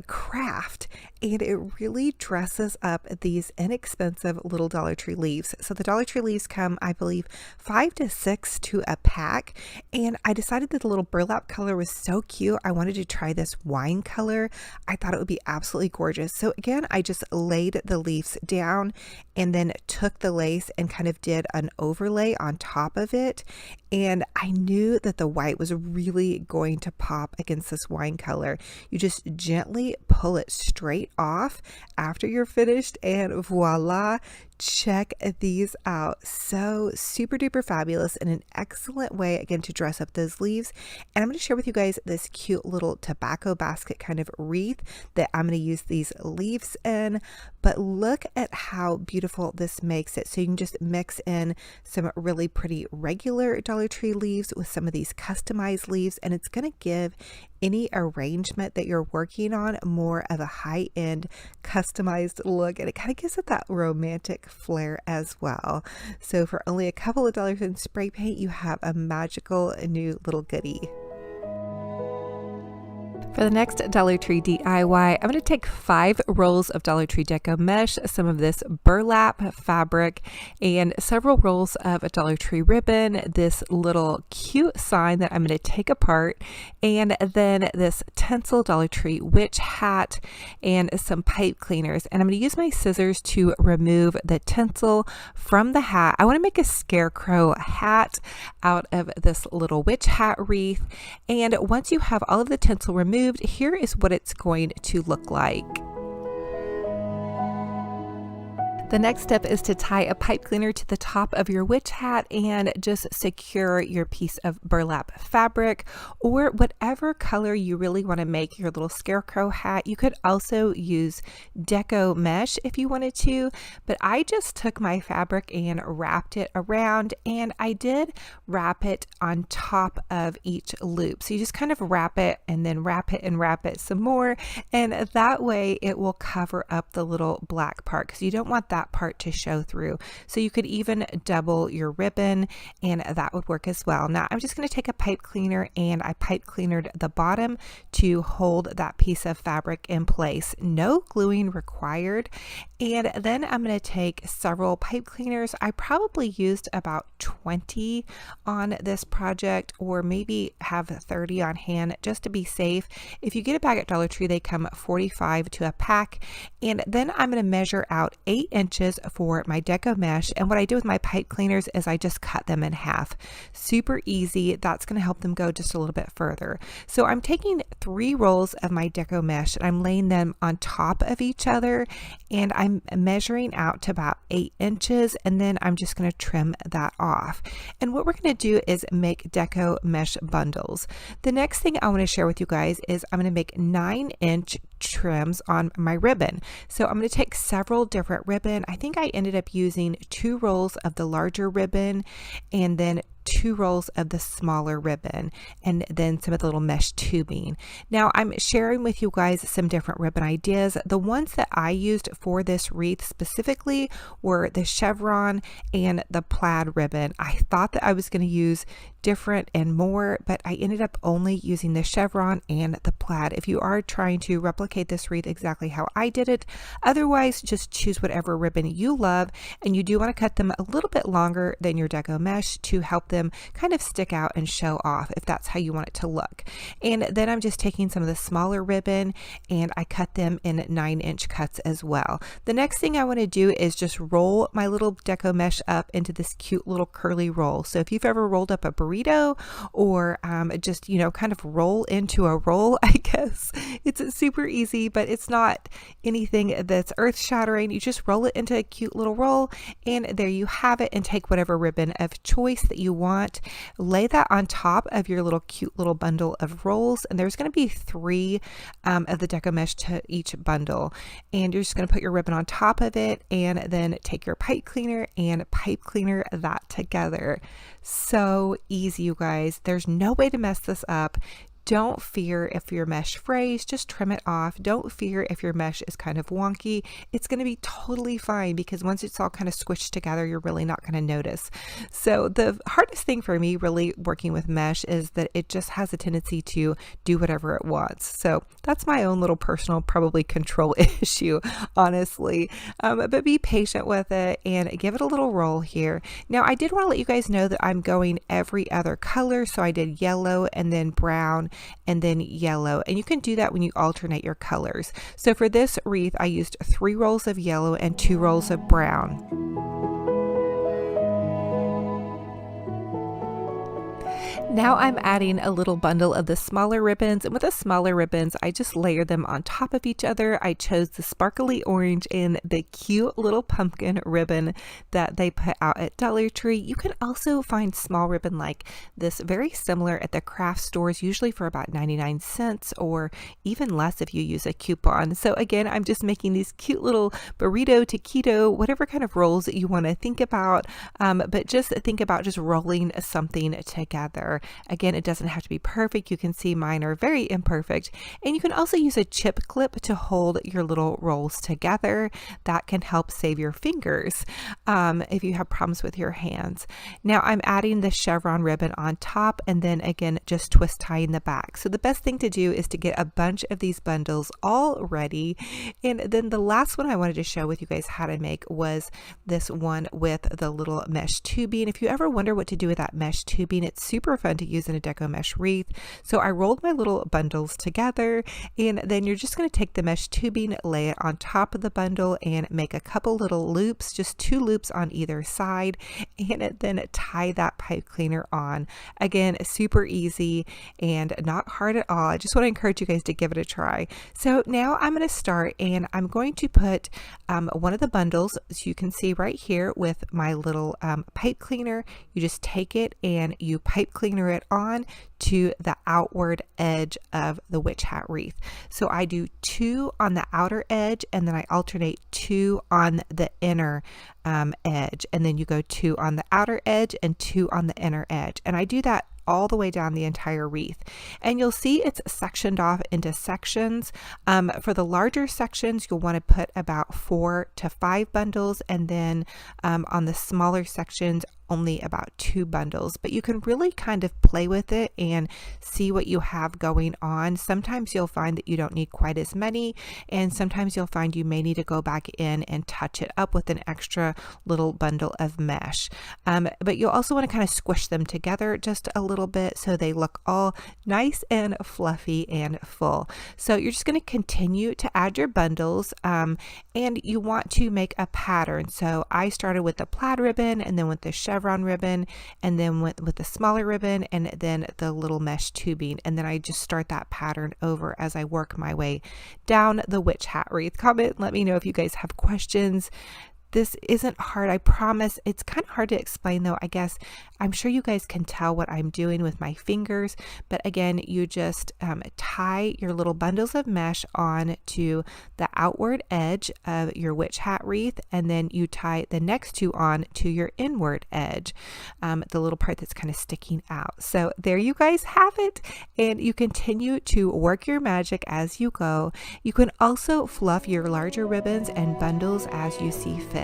craft. And it really dresses up these inexpensive little Dollar Tree leaves. So the Dollar Tree leaves come, I believe, 5 to 6 to a pack. And I decided that the little burlap color was so cute. I wanted to try this wine color. I thought it would be absolutely gorgeous. So again, I just laid the leaves down and then took the lace and kind of did an overlay on top of it. And I knew that the white was really going to pop against this wine color. You just gently pull it straight off after you're finished, and voila, check these out. So super duper fabulous and an excellent way again to dress up those leaves. And I'm going to share with you guys this cute little tobacco basket kind of wreath that I'm going to use these leaves in. But look at how beautiful this makes it. So you can just mix in some really pretty regular Dollar Tree leaves with some of these customized leaves, and it's going to give any arrangement that you're working on more of a high-end customized look, and it kind of gives it that romantic flair as well. So for only a couple of dollars in spray paint, you have a magical new little goodie. For the next Dollar Tree DIY, I'm going to take 5 rolls of Dollar Tree Deco mesh, some of this burlap fabric, and several rolls of a Dollar Tree ribbon, this little cute sign that I'm going to take apart, and then this tinsel Dollar Tree witch hat and some pipe cleaners. And I'm going to use my scissors to remove the tinsel from the hat. I want to make a scarecrow hat out of this little witch hat wreath. And once you have all of the tinsel removed, here is what it's going to look like. The next step is to tie a pipe cleaner to the top of your witch hat and just secure your piece of burlap fabric or whatever color you really want to make your little scarecrow hat. You could also use Deco mesh if you wanted to, but I just took my fabric and wrapped it around, and I did wrap it on top of each loop. So you just kind of wrap it and then wrap it and wrap it some more, and that way it will cover up the little black part because you don't want that part to show through. So you could even double your ribbon and that would work as well. Now I'm just going to take a pipe cleaner and I pipe cleanered the bottom to hold that piece of fabric in place. No gluing required. And then I'm going to take several pipe cleaners. I probably used about 20 on this project, or maybe have 30 on hand just to be safe. If you get a bag at Dollar Tree, they come 45 to a pack. And then I'm going to measure out 8 inches for my Deco mesh. And what I do with my pipe cleaners is I just cut them in half. Super easy. That's going to help them go just a little bit further. So I'm taking 3 rolls of my Deco mesh and I'm laying them on top of each other, and I'm measuring out to about 8 inches, and then I'm just going to trim that off. And what we're going to do is make Deco mesh bundles. The next thing I want to share with you guys is I'm going to make 9-inch trims on my ribbon. So I'm going to take several different ribbon. I think I ended up using 2 rolls of the larger ribbon and then 2 rolls of the smaller ribbon, and then some of the little mesh tubing. Now I'm sharing with you guys some different ribbon ideas. The ones that I used for this wreath specifically were the chevron and the plaid ribbon. I thought that I was going to use different and more, but I ended up only using the chevron and the plaid. If you are trying to replicate this wreath exactly how I did it, otherwise just choose whatever ribbon you love, and you do want to cut them a little bit longer than your Deco mesh to help them kind of stick out and show off if that's how you want it to look. And then I'm just taking some of the smaller ribbon and I cut them in 9-inch cuts as well. The next thing I want to do is just roll my little Deco mesh up into this cute little curly roll. So if you've ever rolled up a burrito or just, you know, kind of roll into a roll, I guess it's super easy, but it's not anything that's earth shattering. You just roll it into a cute little roll, and there you have it. And take whatever ribbon of choice that you want, lay that on top of your little cute little bundle of rolls, and there's going to be 3 of the Deco mesh to each bundle, and you're just going to put your ribbon on top of it and then take your pipe cleaner and pipe cleaner that together. So easy, you guys. There's no way to mess this up. Don't fear if your mesh frays, just trim it off. Don't fear if your mesh is kind of wonky. It's going to be totally fine because once it's all kind of squished together, you're really not going to notice. So the hardest thing for me really working with mesh is that it just has a tendency to do whatever it wants. So that's my own little personal probably control issue, honestly. But be patient with it and give it a little roll here. Now I did want to let you guys know that I'm going every other color. So I did yellow and then brown and then yellow, and you can do that when you alternate your colors. So for this wreath I used 3 rolls of yellow and 2 rolls of brown. Now I'm adding a little bundle of the smaller ribbons, and with the smaller ribbons I just layer them on top of each other. I chose the sparkly orange and the cute little pumpkin ribbon that they put out at Dollar Tree. You can also find small ribbon like this very similar at the craft stores, usually for about 99 cents or even less if you use a coupon. So again, I'm just making these cute little burrito, taquito, whatever kind of rolls that you want to think about, but just think about just rolling something together. together. Again, it doesn't have to be perfect. You can see mine are very imperfect. And you can also use a chip clip to hold your little rolls together. That can help save your fingers if you have problems with your hands. Now I'm adding the chevron ribbon on top, and then again just twist tying the back. So the best thing to do is to get a bunch of these bundles all ready. And then the last one I wanted to show with you guys how to make was this one with the little mesh tubing. If you ever wonder what to do with that mesh tubing, it's super fun to use in a deco mesh wreath. So I rolled my little bundles together, and then you're just going to take the mesh tubing, lay it on top of the bundle, and make a couple little loops, just 2 loops on either side, and then tie that pipe cleaner on. Again, super easy and not hard at all. I just want to encourage you guys to give it a try. So now I'm going to start, and I'm going to put one of the bundles, as you can see right here with my little pipe cleaner. You just take it and you pipe cleaner it on to the outward edge of the witch hat wreath. So I do 2 on the outer edge, and then I alternate 2 on the inner edge, and then you go 2 on the outer edge and 2 on the inner edge, and I do that all the way down the entire wreath. And you'll see it's sectioned off into sections. For the larger sections, you'll want to put about 4 to 5 bundles, and then on the smaller sections, only about 2 bundles, but you can really kind of play with it and see what you have going on. Sometimes you'll find that you don't need quite as many, and sometimes you'll find you may need to go back in and touch it up with an extra little bundle of mesh. But you'll also want to kind of squish them together just a little bit so they look all nice and fluffy and full. So you're just going to continue to add your bundles, and you want to make a pattern. So I started with the plaid ribbon, and then with the chevron ribbon, and then with the smaller ribbon, and then the little mesh tubing, and then I just start that pattern over as I work my way down the witch hat wreath. Comment, let me know if you guys have questions. This isn't hard, I promise. It's kind of hard to explain though, I guess. I'm sure you guys can tell what I'm doing with my fingers, but again, you just tie your little bundles of mesh on to the outward edge of your witch hat wreath, and then you tie the next 2 on to your inward edge, the little part that's kind of sticking out. So there you guys have it, and you continue to work your magic as you go. You can also fluff your larger ribbons and bundles as you see fit.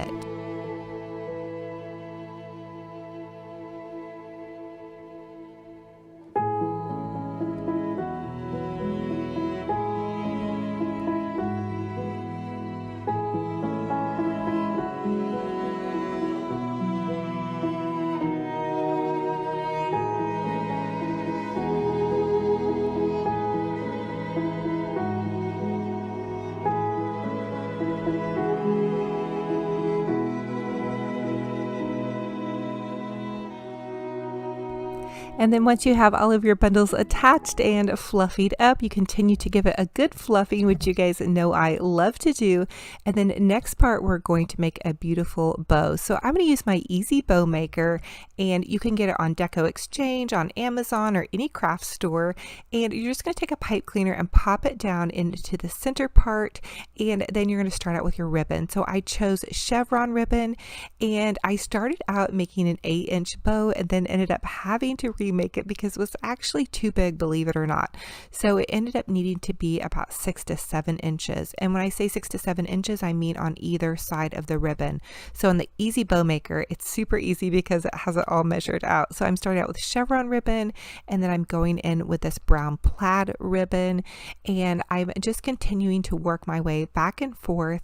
And then once you have all of your bundles attached and fluffied up, you continue to give it a good fluffing, which you guys know I love to do. And then next part, we're going to make a beautiful bow. So I'm going to use my Easy Bow Maker, and you can get it on Deco Exchange, on Amazon, or any craft store. And you're just going to take a pipe cleaner and pop it down into the center part, and then you're going to start out with your ribbon. So I chose chevron ribbon, and I started out making an 8-inch bow, and then ended up having to remake it because it was actually too big, believe it or not. So it ended up needing to be about 6 to 7 inches. And when I say 6 to 7 inches, I mean on either side of the ribbon. So in the Easy Bow Maker, it's super easy because it has it all measured out. So I'm starting out with chevron ribbon, and then I'm going in with this brown plaid ribbon, and I'm just continuing to work my way back and forth.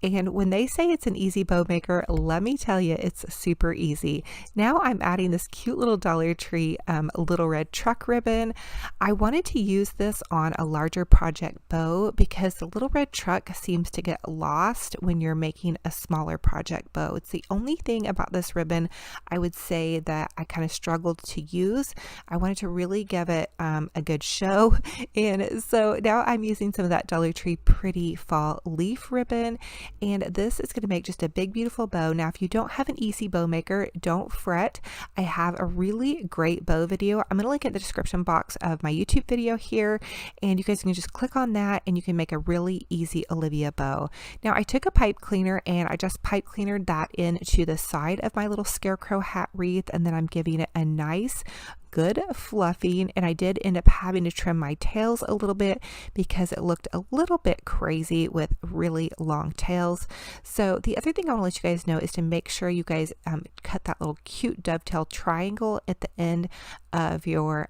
And when they say it's an easy bow maker, let me tell you, it's super easy. Now I'm adding this cute little Dollar Tree little red truck ribbon. I wanted to use this on a larger project bow because the little red truck seems to get lost when you're making a smaller project bow. It's the only thing about this ribbon I would say that I kind of struggled to use. I wanted to really give it a good show, and so now I'm using some of that Dollar Tree Pretty Fall Leaf ribbon, and this is going to make just a big beautiful bow. Now if you don't have an Easy Bow Maker, don't fret. I have a really great bow video. I'm going to link it in the description box of my YouTube video here, and you guys can just click on that and you can make a really easy Olivia bow. Now I took a pipe cleaner and I just pipe cleanered that into the side of my little Scarecrow hat wreath, and then I'm giving it a nice good fluffing, and I did end up having to trim my tails a little bit because it looked a little bit crazy with really long tails. So the other thing I want to let you guys know is to make sure you guys cut that little cute dovetail triangle at the end of your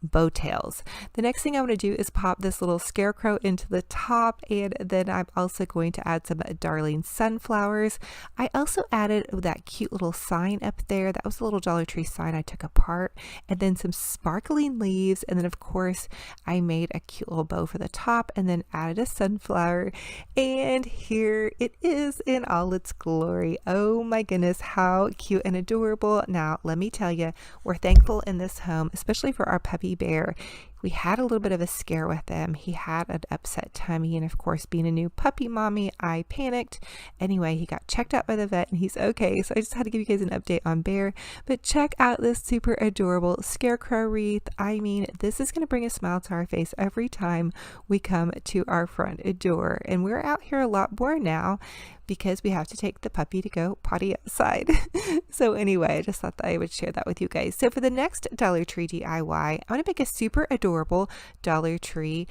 bow tails. The next thing I want to do is pop this little scarecrow into the top, and then I'm also going to add some darling sunflowers. I also added that cute little sign up there. That was a little Dollar Tree sign I took apart, and then some sparkling leaves, and then of course I made a cute little bow for the top and then added a sunflower, and here it is in all its glory. Oh my goodness, how cute and adorable. Now let me tell you, we're thankful in this home, especially for our puppy Bear. We had a little bit of a scare with him. He had an upset tummy, and of course, being a new puppy mommy, I panicked. Anyway, he got checked out by the vet and he's okay. So I just had to give you guys an update on Bear. But check out this super adorable scarecrow wreath. I mean, this is going to bring a smile to our face every time we come to our front door. And we're out here a lot more now because we have to take the puppy to go potty outside. So anyway, I just thought that I would share that with you guys. So for the next Dollar Tree DIY, I want to make a super adorable Dollar Tree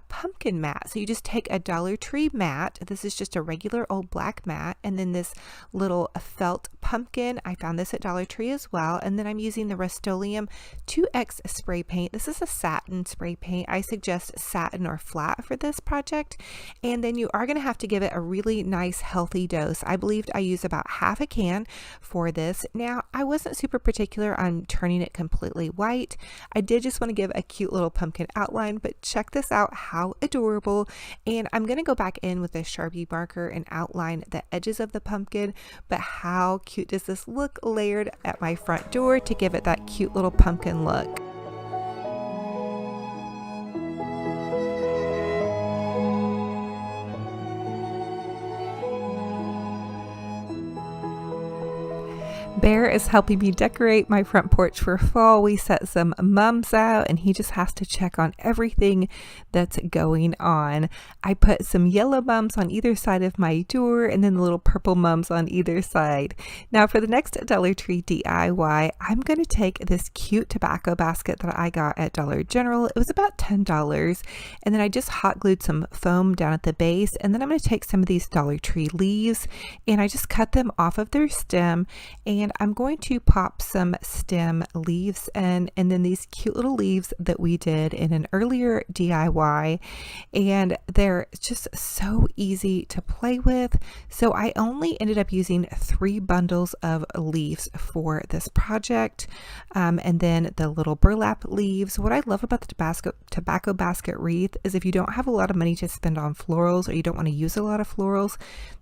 pumpkin mat. So you just take a Dollar Tree mat. This is just a regular old black mat, and then this little felt pumpkin. I found this at Dollar Tree as well. And then I'm using the Rust-Oleum 2X spray paint. This is a satin spray paint. I suggest satin or flat for this project. And then you are going to have to give it a really nice healthy dose. I believed I used about half a can for this. Now, I wasn't super particular on turning it completely white. I did just want to give a cute little pumpkin outline, but check this out, how adorable. And I'm going to go back in with a Sharpie marker and outline the edges of the pumpkin, but how cute does this look layered at my front door to give it that cute little pumpkin look. Bear is helping me decorate my front porch for fall. We set some mums out, and he just has to check on everything that's going on. I put some yellow mums on either side of my door, and then the little purple mums on either side. Now for the next Dollar Tree DIY, I'm going to take this cute tobacco basket that I got at Dollar General. It was about $10, and then I just hot glued some foam down at the base, and then I'm going to take some of these Dollar Tree leaves, and I just cut them off of their stem, and I'm going to pop some stem leaves in, and then these cute little leaves that we did in an earlier DIY, and they're just so easy to play with. So I only ended up using 3 bundles of leaves for this project, and then the little burlap leaves. What I love about the tobacco basket wreath is if you don't have a lot of money to spend on florals, or you don't want to use a lot of florals,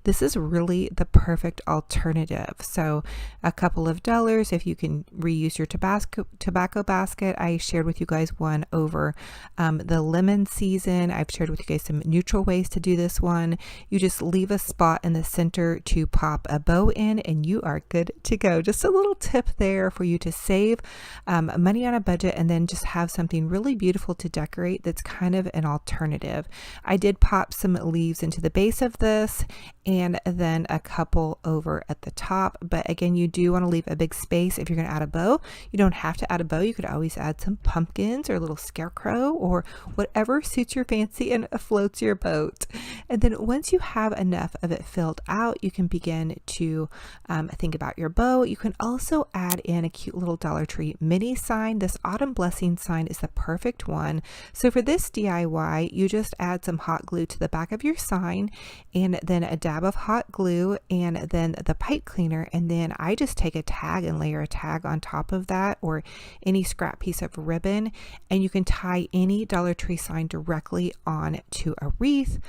this is really the perfect alternative. So a couple of dollars if you can reuse your tobacco basket. I shared with you guys one over the lemon season. I've shared with you guys some neutral ways to do this one. You just leave a spot in the center to pop a bow in, and you are good to go. Just a little tip there for you to save money on a budget, and then just have something really beautiful to decorate that's kind of an alternative. I did pop some leaves into the base of this, and then a couple over at the top, but again, you do want to leave a big space if you're going to add a bow. You don't have to add a bow. You could always add some pumpkins or a little scarecrow or whatever suits your fancy and floats your boat. And then once you have enough of it filled out, you can begin to think about your bow. You can also add in a cute little Dollar Tree mini sign. This autumn blessing sign is the perfect one. So for this DIY, you just add some hot glue to the back of your sign, and then a dab of hot glue, and then the pipe cleaner, and then I just take a tag and layer a tag on top of that, or any scrap piece of ribbon, and you can tie any Dollar Tree sign directly on to a wreath.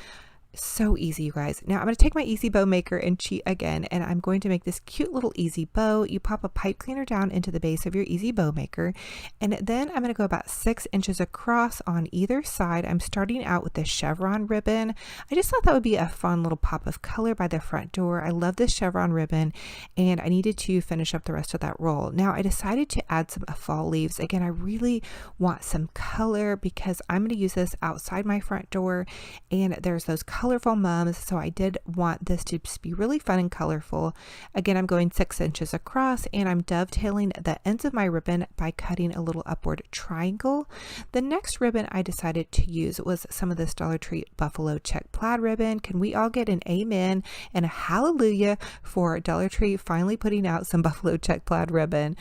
So easy, you guys. Now I'm going to take my easy bow maker and cheat again, and I'm going to make this cute little easy bow. You pop a pipe cleaner down into the base of your easy bow maker, and then I'm going to go about 6 inches across on either side. I'm starting out with this chevron ribbon. I just thought that would be a fun little pop of color by the front door. I love this chevron ribbon, and I needed to finish up the rest of that roll. Now I decided to add some fall leaves. Again, I really want some color because I'm going to use this outside my front door, and there's those colorful mums, so I did want this to just be really fun and colorful. Again, I'm going 6 inches across, and I'm dovetailing the ends of my ribbon by cutting a little upward triangle. The next ribbon I decided to use was some of this Dollar Tree buffalo check plaid ribbon. Can we all get an amen and a hallelujah for Dollar Tree finally putting out some buffalo check plaid ribbon?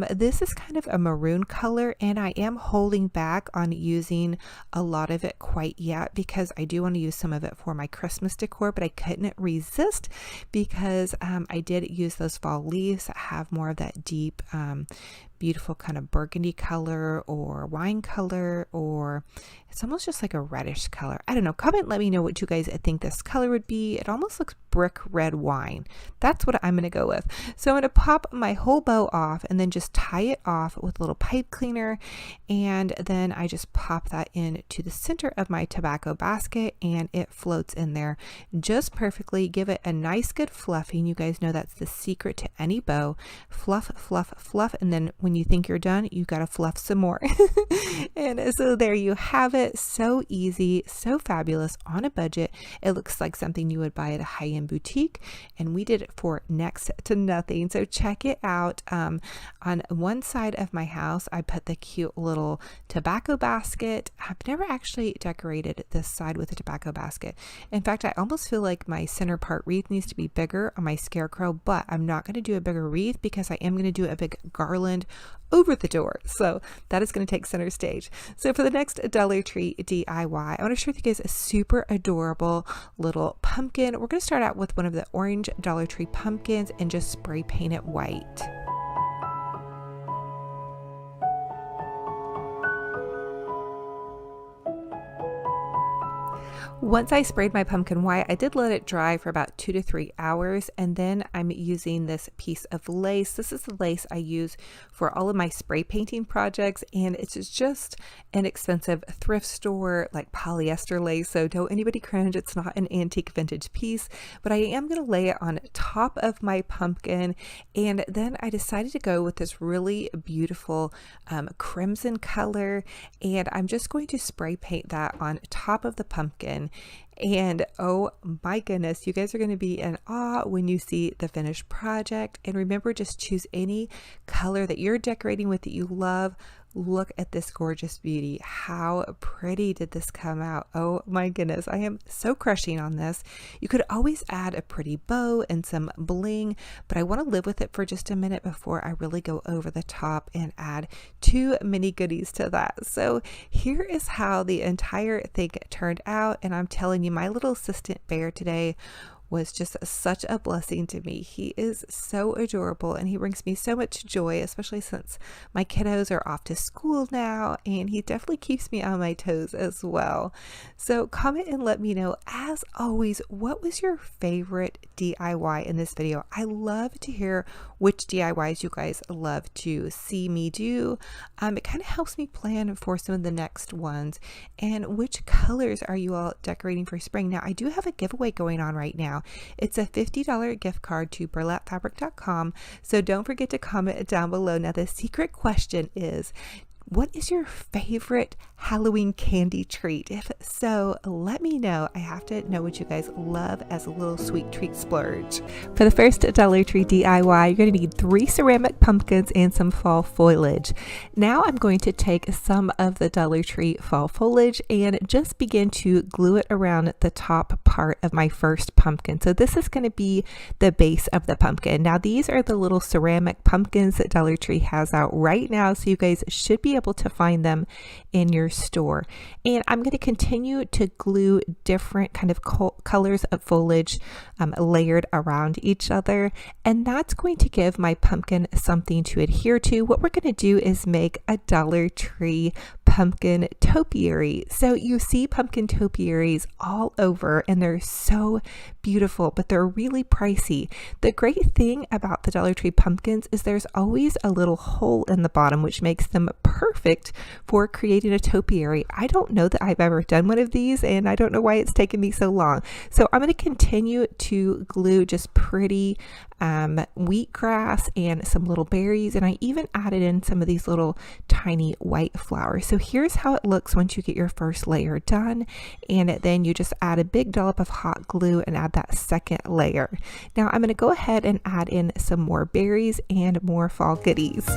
This is kind of a maroon color, and I am holding back on using a lot of it quite yet because I do want to use some of it for my Christmas decor, but I couldn't resist because I did use those fall leaves that have more of that deep beautiful kind of burgundy color or wine color, or it's almost just like a reddish color. I don't know. Comment, let me know what you guys think this color would be. It almost looks brick red wine. That's what I'm going to go with. So I'm going to pop my whole bow off and then just tie it off with a little pipe cleaner, and then I just pop that into the center of my tobacco basket, and it floats in there just perfectly. Give it a nice good fluffing. You guys know that's the secret to any bow. Fluff, fluff, fluff, and then when you think you're done, you got to fluff some more. And so there you have it. So easy, so fabulous on a budget. It looks like something you would buy at a high-end boutique, and we did it for next to nothing. So check it out. On one side of my house, I put the cute little tobacco basket. I've never actually decorated this side with a tobacco basket. In fact, I almost feel like my center part wreath needs to be bigger on my Scarecrow, but I'm not going to do a bigger wreath because I am going to do a big garland over the door. So that is going to take center stage. So for the next Dollar Tree DIY, I want to share with you guys a super adorable little pumpkin. We're going to start out with one of the orange Dollar Tree pumpkins and just spray paint it white. Once I sprayed my pumpkin white, I did let it dry for about 2 to 3 hours, and then I'm using this piece of lace. This is the lace I use for all of my spray painting projects, and it's just inexpensive thrift store like polyester lace, so don't anybody cringe. It's not an antique vintage piece, but I am going to lay it on top of my pumpkin, and then I decided to go with this really beautiful crimson color, and I'm just going to spray paint that on top of the pumpkin. And oh my goodness, you guys are going to be in awe when you see the finished project. And remember, just choose any color that you're decorating with that you love. Look at this gorgeous beauty. How pretty did this come out? Oh my goodness, I am so crushing on this. You could always add a pretty bow and some bling, but I want to live with it for just a minute before I really go over the top and add too many goodies to that. So here is how the entire thing turned out, and I'm telling you, my little assistant bear today was just such a blessing to me. He is so adorable, and he brings me so much joy, especially since my kiddos are off to school now, and he definitely keeps me on my toes as well. So comment and let me know, as always, what was your favorite DIY in this video? I love to hear which DIYs you guys love to see me do. It kind of helps me plan for some of the next ones. And which colors are you all decorating for spring? Now, I do have a giveaway going on right now. It's a $50 gift card to burlapfabric.com. So don't forget to comment down below. Now, the secret question is, what is your favorite Halloween candy treat? If so, let me know. I have to know what you guys love as a little sweet treat splurge. For the first Dollar Tree DIY, you're going to need 3 ceramic pumpkins and some fall foliage. Now I'm going to take some of the Dollar Tree fall foliage and just begin to glue it around the top part of my first pumpkin. So this is going to be the base of the pumpkin. Now these are the little ceramic pumpkins that Dollar Tree has out right now, so you guys should be able to find them in your store. And I'm going to continue to glue different kind of colors of foliage layered around each other, and that's going to give my pumpkin something to adhere to. What we're going to do is make a Dollar Tree pumpkin topiary. So you see pumpkin topiaries all over, and they're so beautiful, but they're really pricey. The great thing about the Dollar Tree pumpkins is there's always a little hole in the bottom, which makes them perfect for creating a topiary. I don't know that I've ever done one of these, and I don't know why it's taken me so long. So I'm going to continue to glue just pretty wheatgrass and some little berries, and I even added in some of these little tiny white flowers. So here's how it looks once you get your first layer done, and then you just add a big dollop of hot glue and add that second layer. Now I'm going to go ahead and add in some more berries and more fall goodies.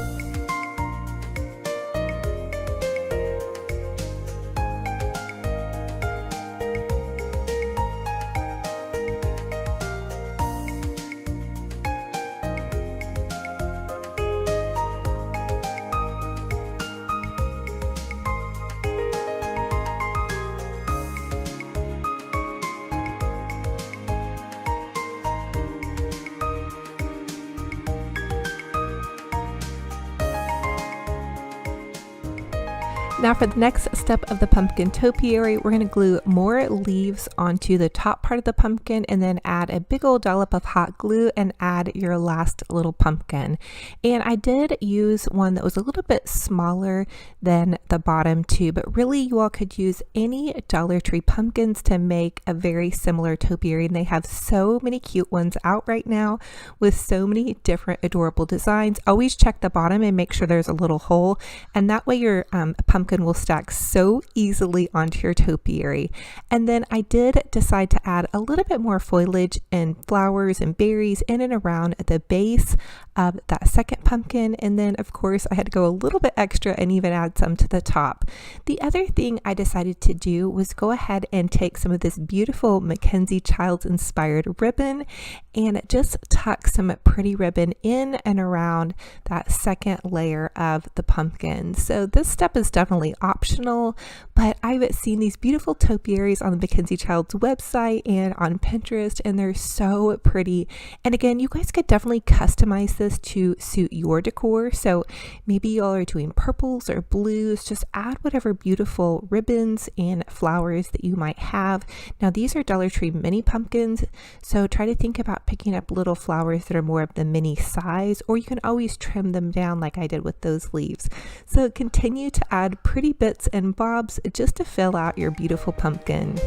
Now for the next step of the pumpkin topiary, we're going to glue more leaves onto the top part of the pumpkin and then add a big old dollop of hot glue and add your last little pumpkin. And I did use one that was a little bit smaller than the bottom two, but really you all could use any Dollar Tree pumpkins to make a very similar topiary, and they have so many cute ones out right now with so many different adorable designs. Always check the bottom and make sure there's a little hole, and that way your pumpkin will stack so easily onto your topiary. And then I did decide to add a little bit more foliage and flowers and berries in and around the base of that second pumpkin, and then of course I had to go a little bit extra and even add some to the top. The other thing I decided to do was go ahead and take some of this beautiful Mackenzie Childs inspired ribbon and just tuck some pretty ribbon in and around that second layer of the pumpkin. So this step is definitely optional, but I've seen these beautiful topiaries on the Mackenzie Childs website and on Pinterest, and they're so pretty. And again, you guys could definitely customize this to suit your decor. So maybe y'all are doing purples or blues, just add whatever beautiful ribbons and flowers that you might have. Now these are Dollar Tree mini pumpkins, so try to think about picking up little flowers that are more of the mini size, or you can always trim them down like I did with those leaves. So continue to add pretty bits and bobs just to fill out your beautiful pumpkin.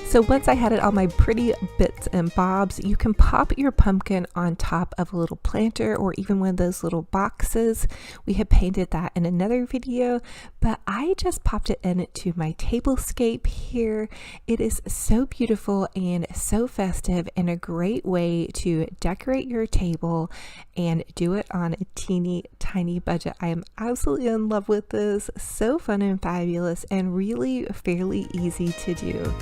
So once I had it all my pretty bits and bobs, you can pop your pumpkin on top of a little planter or even one of those little boxes. We had painted that in another video, but I just popped it into my tablescape here. It is so beautiful and so festive and a great way to decorate your table and do it on a teeny tiny budget. I am absolutely in love with this. So fun and fabulous and really fairly easy to do.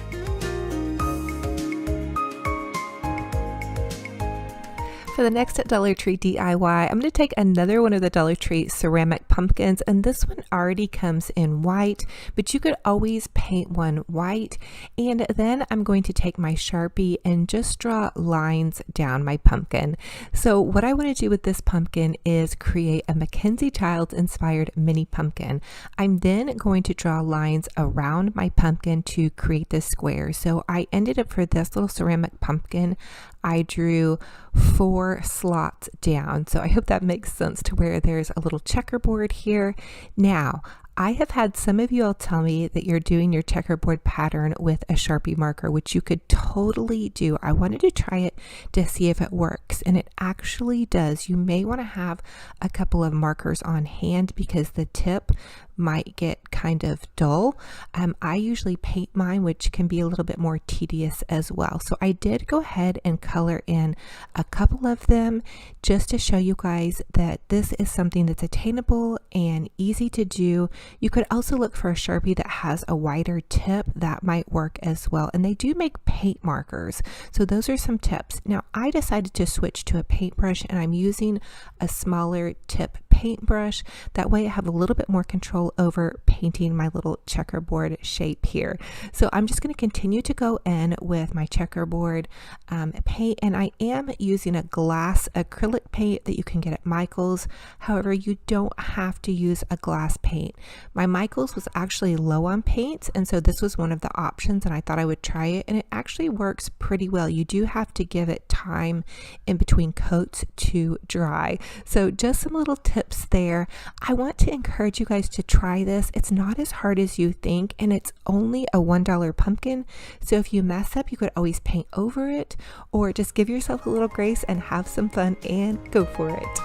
For the next Dollar Tree DIY, I'm going to take another one of the Dollar Tree ceramic pumpkins, and this one already comes in white, but you could always paint one white. And then I'm going to take my Sharpie and just draw lines down my pumpkin. So what I want to do with this pumpkin is create a Mackenzie Childs inspired mini pumpkin. I'm then going to draw lines around my pumpkin to create this square. So I ended up, for this little ceramic pumpkin, I drew 4 slots down. So I hope that makes sense to where there's a little checkerboard here. Now, I have had some of you all tell me that you're doing your checkerboard pattern with a Sharpie marker, which you could totally do. I wanted to try it to see if it works, and it actually does. You may want to have a couple of markers on hand because the tip might get kind of dull. I usually paint mine, which can be a little bit more tedious as well. So I did go ahead and color in a couple of them just to show you guys that this is something that's attainable and easy to do. You could also look for a Sharpie that has a wider tip. That might work as well. And they do make paint markers. So those are some tips. Now I decided to switch to a paintbrush, and I'm using a smaller tip paintbrush. That way I have a little bit more control over painting my little checkerboard shape here. So I'm just going to continue to go in with my checkerboard paint, and I am using a glass acrylic paint that you can get at Michael's. However, you don't have to use a glass paint. My Michael's was actually low on paints, and so this was one of the options, and I thought I would try it, and it actually works pretty well. You do have to give it time in between coats to dry. So just some little tips there. I want to encourage you guys to try this. It's not as hard as you think, and it's only a $1 pumpkin. So if you mess up, you could always paint over it, or just give yourself a little grace and have some fun and go for it.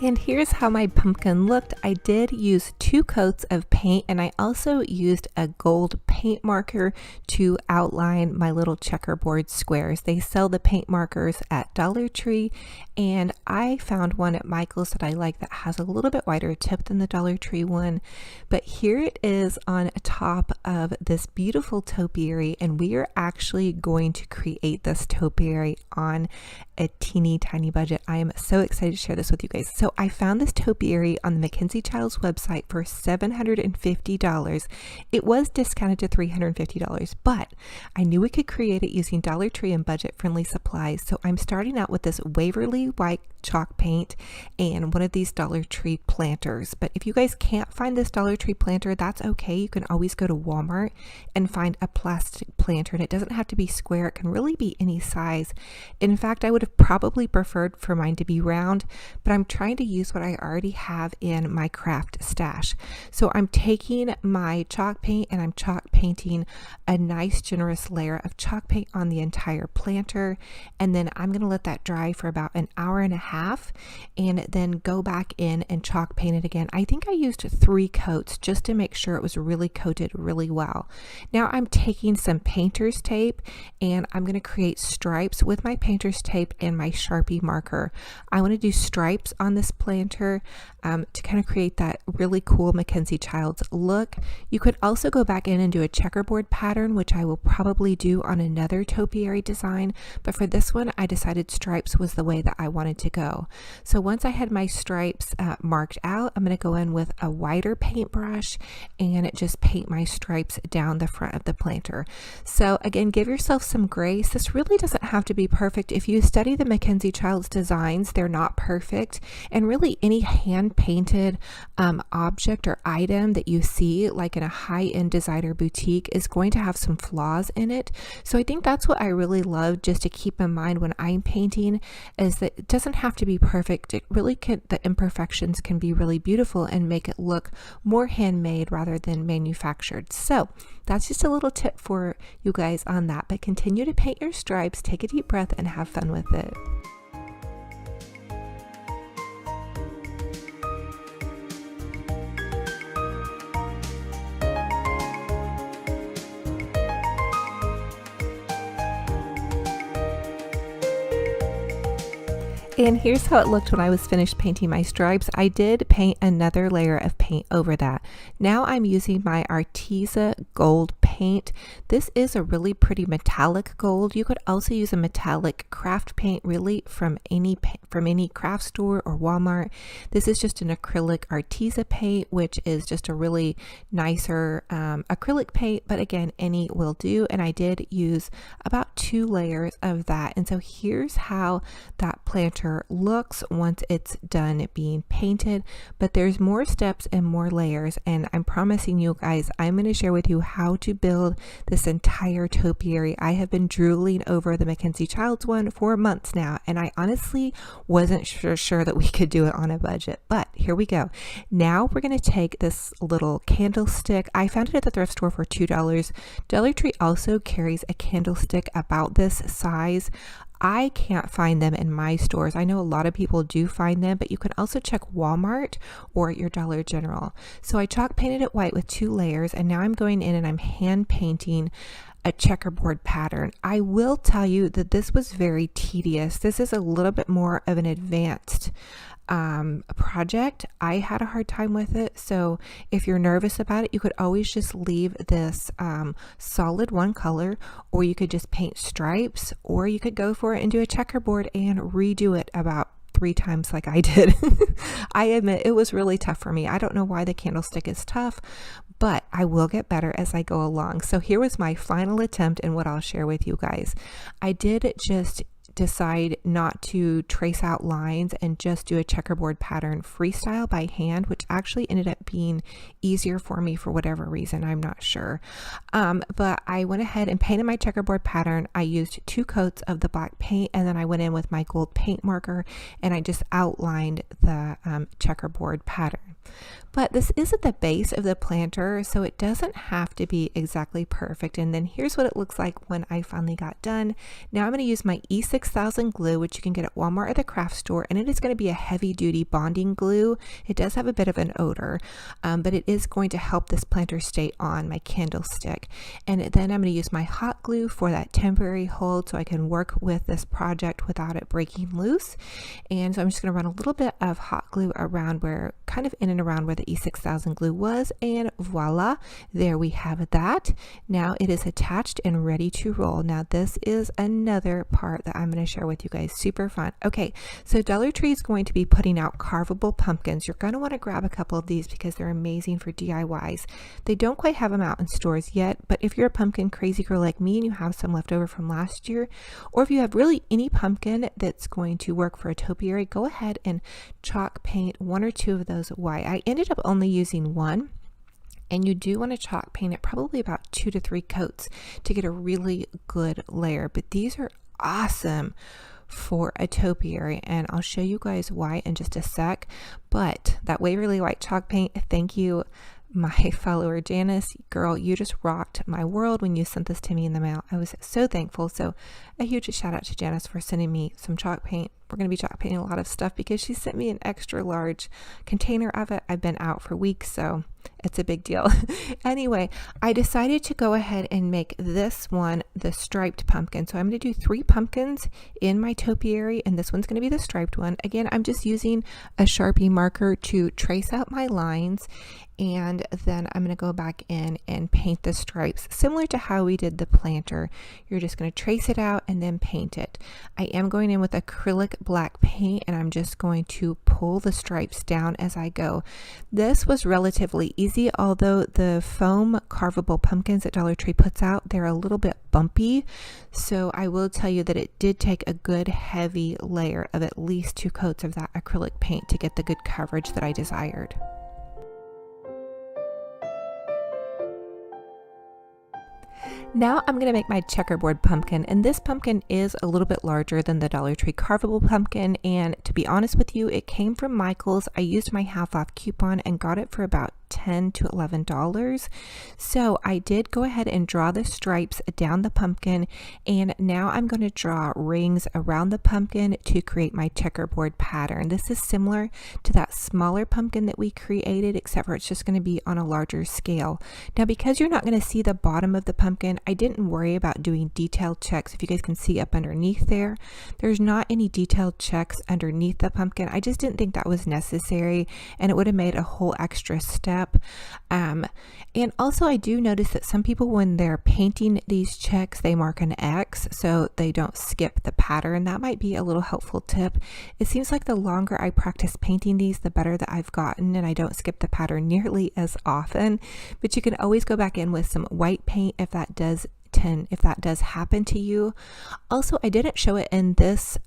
And here's how my pumpkin looked. I did use 2 coats of paint, and I also used a gold paint marker to outline my little checkerboard squares. They sell the paint markers at Dollar Tree, and I found one at Michael's that I like that has a little bit wider tip than the Dollar Tree one. But here it is on top of this beautiful topiary, and we are actually going to create this topiary on a teeny tiny budget. I am so excited to share this with you guys. So I found this topiary on the Mackenzie Child's website for $750. It was discounted to $350, but I knew we could create it using Dollar Tree and budget-friendly supplies. So I'm starting out with this Waverly white chalk paint and one of these Dollar Tree planters. But if you guys can't find this Dollar Tree planter, that's okay. You can always go to Walmart and find a plastic planter, and it doesn't have to be square. It can really be any size. In fact, I would have probably preferred for mine to be round, but I'm trying to use what I already have in my craft stash. So I'm taking my chalk paint and I'm chalk painting a nice generous layer of chalk paint on the entire planter, and then I'm going to let that dry for about an hour and a half and then go back in and chalk paint it again. I think I used 3 coats just to make sure it was really coated really well. Now I'm taking some painter's tape and I'm going to create stripes with my painter's tape and my Sharpie marker. I want to do stripes on this planter to kind of create that really cool Mackenzie Child's look. You could also go back in and do a checkerboard pattern, which I will probably do on another topiary design, but for this one I decided stripes was the way that I wanted to go. So once I had my stripes marked out, I'm going to go in with a wider paintbrush and just paint my stripes down the front of the planter. So again, give yourself some grace. This really doesn't have to be perfect. If you study the Mackenzie Child's designs, they're not perfect, and really any hand painted object or item that you see like in a high-end designer boutique is going to have some flaws in it. So I think that's what I really love just to keep in mind when I'm painting, is that it doesn't have to be perfect. It really can, the imperfections can be really beautiful and make it look more handmade rather than manufactured. So that's just a little tip for you guys on that, but continue to paint your stripes, take a deep breath, and have fun with it. And here's how it looked when I was finished painting my stripes. I did paint another layer of paint over that. Now I'm using my Arteza gold paint. This is a really pretty metallic gold. You could also use a metallic craft paint really from any craft store or Walmart. This is just an acrylic Arteza paint, which is just a really nicer acrylic paint, but again, any will do. And I did use about 2 layers of that. And so here's how that planter looks once it's done being painted, but there's more steps and more layers, and I'm promising you guys I'm going to share with you how to build this entire topiary. I have been drooling over the Mackenzie Child's one for months now, and I honestly wasn't sure that we could do it on a budget, but here we go. Now we're going to take this little candlestick. I found it at the thrift store for $2. Dollar Tree also carries a candlestick about this size. I can't find them in my stores. I know a lot of people do find them, but you can also check Walmart or your Dollar General. So I chalk painted it white with 2 layers, and now I'm going in and I'm hand painting a checkerboard pattern. I will tell you that this was very tedious. This is a little bit more of an advanced project. I had a hard time with it. So if you're nervous about it, you could always just leave this solid one color, or you could just paint stripes, or you could go for it and do a checkerboard and redo it about 3 times like I did. I admit it was really tough for me. I don't know why the candlestick is tough, but I will get better as I go along. So here was my final attempt and what I'll share with you guys. I did just decide not to trace out lines and just do a checkerboard pattern freestyle by hand, which actually ended up being easier for me for whatever reason. I'm not sure. But I went ahead and painted my checkerboard pattern. I used 2 coats of the black paint, and then I went in with my gold paint marker and I just outlined the checkerboard pattern. But this is at the base of the planter, so it doesn't have to be exactly perfect. And then here's what it looks like when I finally got done. Now I'm going to use my E6000 glue, which you can get at Walmart or the craft store, and it is going to be a heavy duty bonding glue. It does have a bit of an odor, but it is going to help this planter stay on my candlestick. And then I'm going to use my hot glue for that temporary hold so I can work with this project without it breaking loose. And so I'm just going to run a little bit of hot glue around where, kind of in and around where the E6000 glue was, and voila, there we have that. Now it is attached and ready to roll. Now this is another part that I'm going to share with you guys. Super fun. Okay, so Dollar Tree is going to be putting out carvable pumpkins. You're going to want to grab a couple of these because they're amazing for DIYs. They don't quite have them out in stores yet, but if you're a pumpkin crazy girl like me and you have some left over from last year, or if you have really any pumpkin that's going to work for a topiary, go ahead and chalk paint 1 or 2 of those white. I ended up only using 1, and you do want to chalk paint it probably about 2 to 3 coats to get a really good layer. But these are awesome for a topiary, and I'll show you guys why in just a sec. But that Waverly White chalk paint, thank you, my follower Janice. Girl, you just rocked my world when you sent this to me in the mail. I was so thankful. So a huge shout out to Janice for sending me some chalk paint. We're going to be chalk painting a lot of stuff because she sent me an extra large container of it. I've been out for weeks, so it's a big deal. Anyway, I decided to go ahead and make this one the striped pumpkin. So I'm going to do 3 pumpkins in my topiary, and this one's going to be the striped one. Again, I'm just using a Sharpie marker to trace out my lines, and then I'm going to go back in and paint the stripes similar to how we did the planter. You're just going to trace it out and then paint it. I am going in with acrylic black paint, and I'm just going to pull the stripes down as I go. This was relatively easy, although the foam carvable pumpkins that Dollar Tree puts out, they're a little bit bumpy. So I will tell you that it did take a good heavy layer of at least 2 coats of that acrylic paint to get the good coverage that I desired. Now I'm going to make my checkerboard pumpkin, and this pumpkin is a little bit larger than the Dollar Tree carvable pumpkin, and to be honest with you, it came from Michael's. I used my half off coupon and got it for about $10 to $11. So I did go ahead and draw the stripes down the pumpkin, and now I'm going to draw rings around the pumpkin to create my checkerboard pattern. This is similar to that smaller pumpkin that we created, except for it's just going to be on a larger scale. Now, because you're not going to see the bottom of the pumpkin, I didn't worry about doing detailed checks. If you guys can see up underneath there, there's not any detailed checks underneath the pumpkin. I just didn't think that was necessary, and it would have made a whole extra step. And also I do notice that some people, when they're painting these checks, they mark an X so they don't skip the pattern. That might be a little helpful tip. It seems like the longer I practice painting these, the better that I've gotten, and I don't skip the pattern nearly as often. But you can always go back in with some white paint if that does happen to you. Also, I didn't show it in this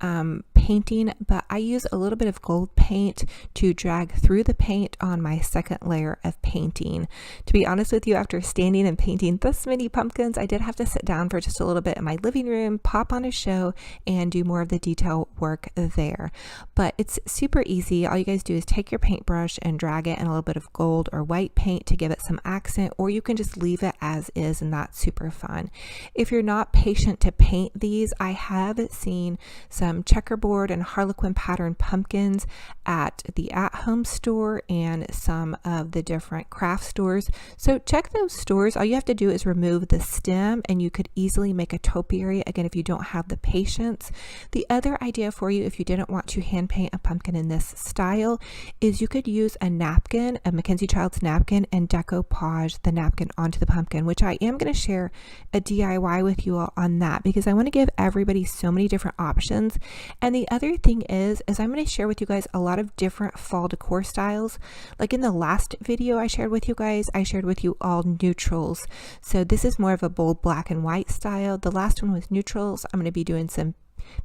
painting, but I use a little bit of gold paint to drag through the paint on my second layer of painting. To be honest with you, after standing and painting this many pumpkins, I did have to sit down for just a little bit in my living room, pop on a show, and do more of the detail work there. But it's super easy. All you guys do is take your paintbrush and drag it in a little bit of gold or white paint to give it some accent, or you can just leave it as is, and that's super fun. If you're not patient to paint these, I have seen some checkerboard and harlequin pattern pumpkins at the at-home store and some of the different craft stores. So check those stores. All you have to do is remove the stem, and you could easily make a topiary, again, if you don't have the patience. The other idea for you, if you didn't want to hand paint a pumpkin in this style, is you could use a napkin, a Mackenzie Child's napkin, and decoupage the napkin onto the pumpkin, which I am going to share a DIY with you all on that, because I want to give everybody so many different options. And the other thing is I'm going to share with you guys a lot of different fall decor styles. Like in the last video I shared with you guys, I shared with you all neutrals. So this is more of a bold black and white style. The last one was neutrals. I'm going to be doing some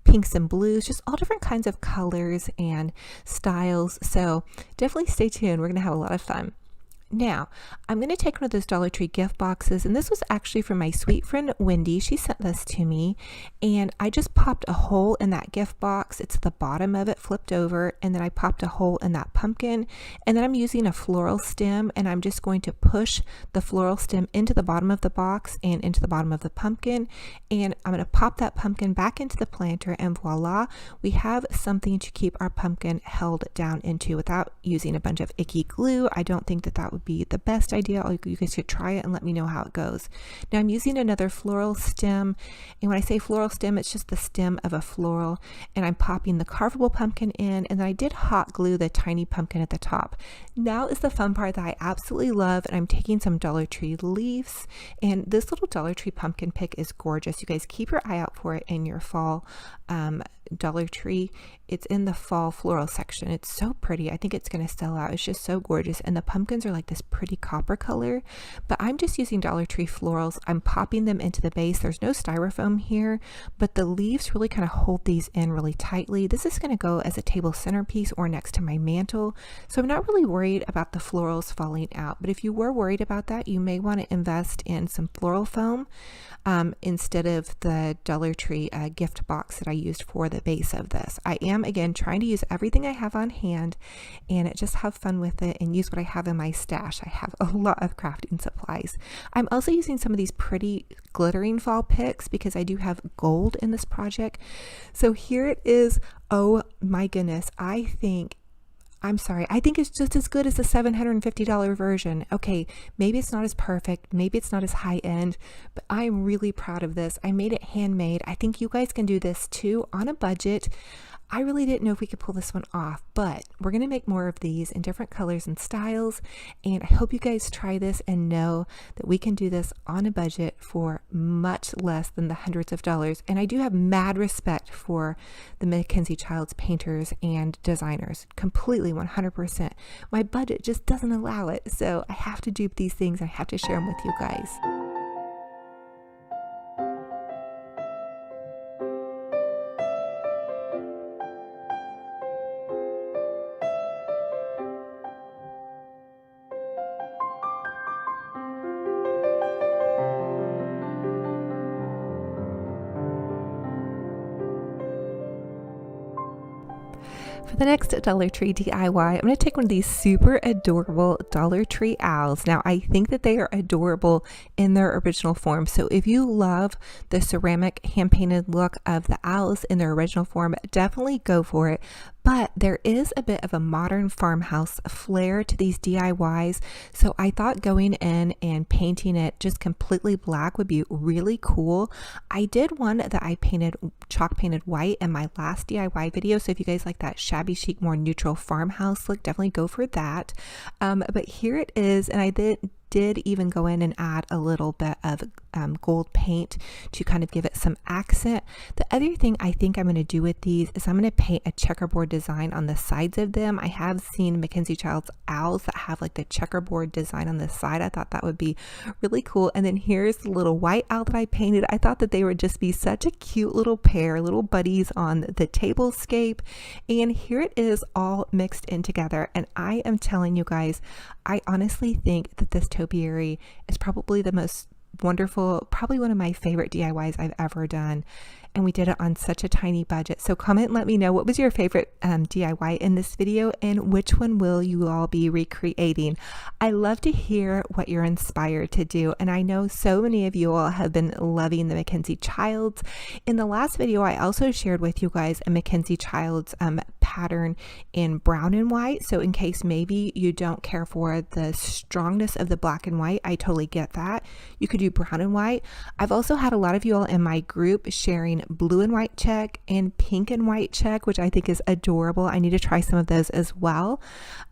pinks and blues, just all different kinds of colors and styles. So definitely stay tuned. We're going to have a lot of fun. Now, I'm going to take one of those Dollar Tree gift boxes, and this was actually from my sweet friend Wendy. She sent this to me, and I just popped a hole in that gift box. It's the bottom of it flipped over, and then I popped a hole in that pumpkin, and then I'm using a floral stem, and I'm just going to push the floral stem into the bottom of the box and into the bottom of the pumpkin, and I'm going to pop that pumpkin back into the planter, and voila, we have something to keep our pumpkin held down into without using a bunch of icky glue. I don't think that that would be the best idea. You guys should try it and let me know how it goes. Now I'm using another floral stem, and when I say floral stem, it's just the stem of a floral, and I'm popping the carvable pumpkin in, and then I did hot glue the tiny pumpkin at the top. Now is the fun part that I absolutely love, and I'm taking some Dollar Tree leaves, and this little Dollar Tree pumpkin pick is gorgeous. You guys keep your eye out for it in your fall Dollar Tree. It's in the fall floral section. It's so pretty. I think it's going to sell out. It's just so gorgeous, and the pumpkins are like this pretty copper color, but I'm just using Dollar Tree florals. I'm popping them into the base. There's no styrofoam here, but the leaves really kind of hold these in really tightly. This is going to go as a table centerpiece or next to my mantle, so I'm not really worried about the florals falling out. But if you were worried about that, you may want to invest in some floral foam instead of the Dollar Tree gift box that I used for the base of this. I am again trying to use everything I have on hand and just have fun with it and use what I have in my stash. I have a lot of crafting supplies. I'm also using some of these pretty glittering fall picks because I do have gold in this project. So here it is. Oh my goodness. I think it's just as good as the $750 version. Okay, maybe it's not as perfect, maybe it's not as high end, but I'm really proud of this. I made it handmade. I think you guys can do this too on a budget. I really didn't know if we could pull this one off, but we're going to make more of these in different colors and styles, and I hope you guys try this and know that we can do this on a budget for much less than the hundreds of dollars. And I do have mad respect for the Mackenzie Child's painters and designers, completely 100%. My budget just doesn't allow it, so I have to dupe these things. I have to share them with you guys. For the next Dollar Tree DIY, I'm going to take one of these super adorable Dollar Tree owls. Now, I think that they are adorable in their original form. So if you love the ceramic hand-painted look of the owls in their original form, definitely go for it. But there is a bit of a modern farmhouse flair to these DIYs. So I thought going in and painting it just completely black would be really cool. I did one that I chalk painted white in my last DIY video. So if you guys like that shabby chic, more neutral farmhouse look, definitely go for that. But here it is. And I did did even go in and add a little bit of gold paint to kind of give it some accent. The other thing I think I'm going to do with these is I'm going to paint a checkerboard design on the sides of them. I have seen Mackenzie Child's owls that have like the checkerboard design on the side. I thought that would be really cool. And then here's the little white owl that I painted. I thought that they would just be such a cute little pair, little buddies on the tablescape. And here it is all mixed in together. And I am telling you guys, I honestly think that this topiary is probably the most wonderful, probably one of my favorite DIYs I've ever done. And we did it on such a tiny budget. So comment and let me know, what was your favorite DIY in this video, and which one will you all be recreating? I love to hear what you're inspired to do. And I know so many of you all have been loving the Mackenzie Childs. In the last video, I also shared with you guys a Mackenzie Childs pattern in brown and white. So in case maybe you don't care for the strongness of the black and white, I totally get that. You could do brown and white. I've also had a lot of you all in my group sharing blue and white check and pink and white check, which I think is adorable. I need to try some of those as well.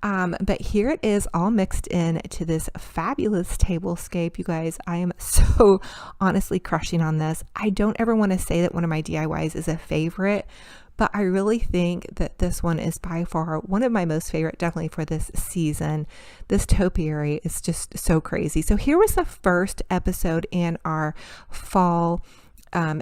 But here it is all mixed in to this fabulous tablescape. You guys, I am so honestly crushing on this. I don't ever want to say that one of my DIYs is a favorite, but I really think that this one is by far one of my most favorite, definitely for this season. This topiary is just so crazy. So here was the first episode in our fall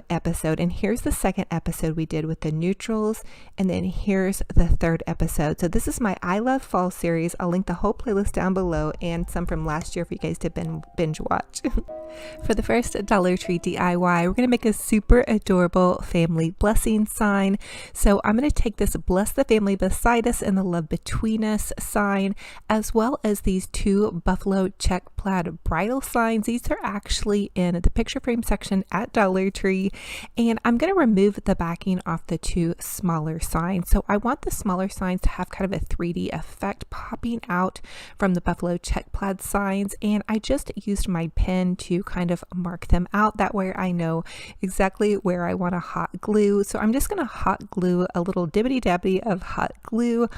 episode, and here's the second episode we did with the neutrals, and then here's the third episode. So this is my I Love Fall series. I'll link the whole playlist down below and some from last year for you guys to binge watch. For the first Dollar Tree DIY, we're going to make a super adorable family blessing sign. So I'm going to take this Bless the Family Beside Us and the Love Between Us sign, as well as these two buffalo check plaid bridal signs. These are actually in the picture frame section at Dollar Tree, and I'm going to remove the backing off the two smaller signs. So I want the smaller signs to have kind of a 3D effect popping out from the buffalo check plaid signs, and I just used my pen to kind of mark them out. That way I know exactly where I want to hot glue. So I'm just going to hot glue a little dibbity dabbity of hot glue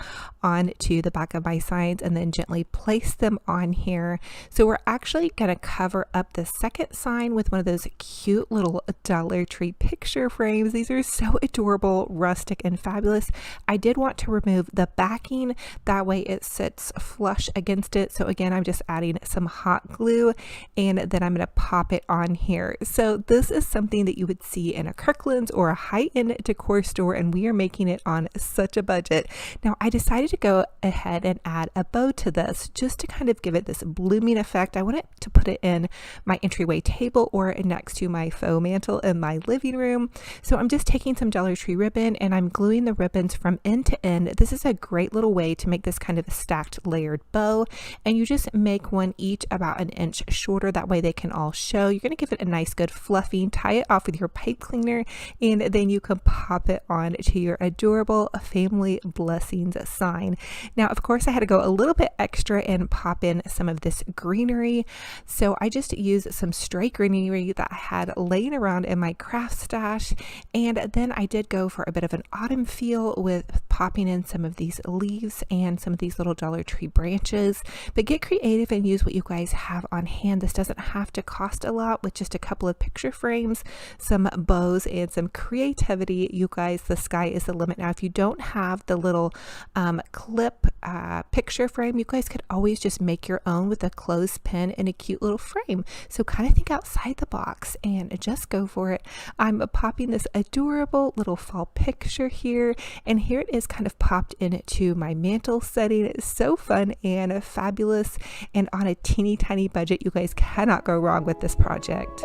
onto the back of my signs and then gently place them on here. So we're actually going to cover up the second sign with one of those cute little Dollar Tree picture frames. These are so adorable, rustic, and fabulous. I did want to remove the backing, that way it sits flush against it. So again, I'm just adding some hot glue, and then I'm going to pop it on here. So this is something that you would see in a Kirkland's or a high-end decor store, and we are making it on such a budget. Now I decided to go ahead and add a bow to this just to kind of give it this blooming effect. I wanted to put it in my entryway table or next to my faux mantle in my living room. So I'm just taking some Dollar Tree ribbon and I'm gluing the ribbons from end to end. This is a great little way to make this kind of a stacked layered bow, and you just make one each about an inch shorter. That way they can all show. You're going to give it a nice good fluffing, tie it off with your pipe cleaner, and then you can pop it on to your adorable family blessings sign. Now of course I had to go a little bit extra and pop in some of this greenery. So I just used some stray greenery that I had laying around in my craft stash, and then I did go for a bit of an autumn feel with popping in some of these leaves and some of these little Dollar Tree branches. But get creative and use what you guys have on hand. This doesn't have to cost a lot. With just a couple of picture frames, some bows, and some creativity, you guys, the sky is the limit. Now if you don't have the little clip picture frame, you guys could always just make your own with a clothespin and a cute little frame. So kind of think outside the box and just go for it. I'm popping this adorable little fall picture here, and here it is kind of popped into my mantle setting. It's so fun and fabulous, and on a teeny tiny budget, you guys cannot go wrong with this project.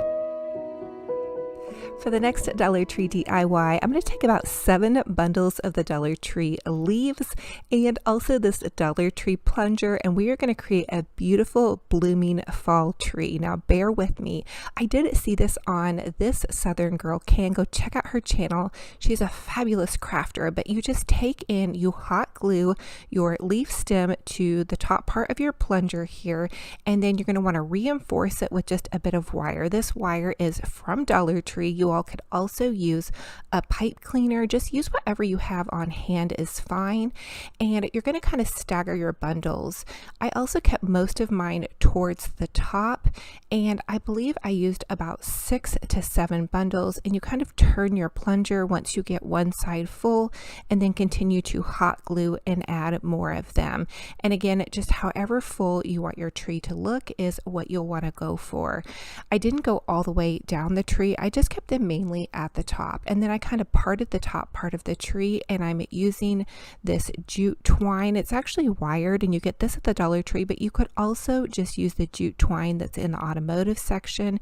For the next Dollar Tree DIY, I'm going to take about 7 bundles of the Dollar Tree leaves and also this Dollar Tree plunger, and we are going to create a beautiful blooming fall tree. Now bear with me. I did see this on This Southern Girl Can. Go check out her channel. She's a fabulous crafter, but you just take in, you hot glue your leaf stem to the top part of your plunger here, and then you're going to want to reinforce it with just a bit of wire. This wire is from Dollar Tree. You all could also use a pipe cleaner. Just use whatever you have on hand is fine, and you're going to kind of stagger your bundles. I also kept most of mine towards the top, and I believe I used about 6 to 7 bundles, and you kind of turn your plunger once you get one side full and then continue to hot glue and add more of them. And again, just however full you want your tree to look is what you'll want to go for. I didn't go all the way down the tree, I just kept them mainly at the top, and then I kind of parted the top part of the tree, and I'm using this jute twine. It's actually wired, and you get this at the Dollar Tree, but you could also just use the jute twine that's in the automotive section,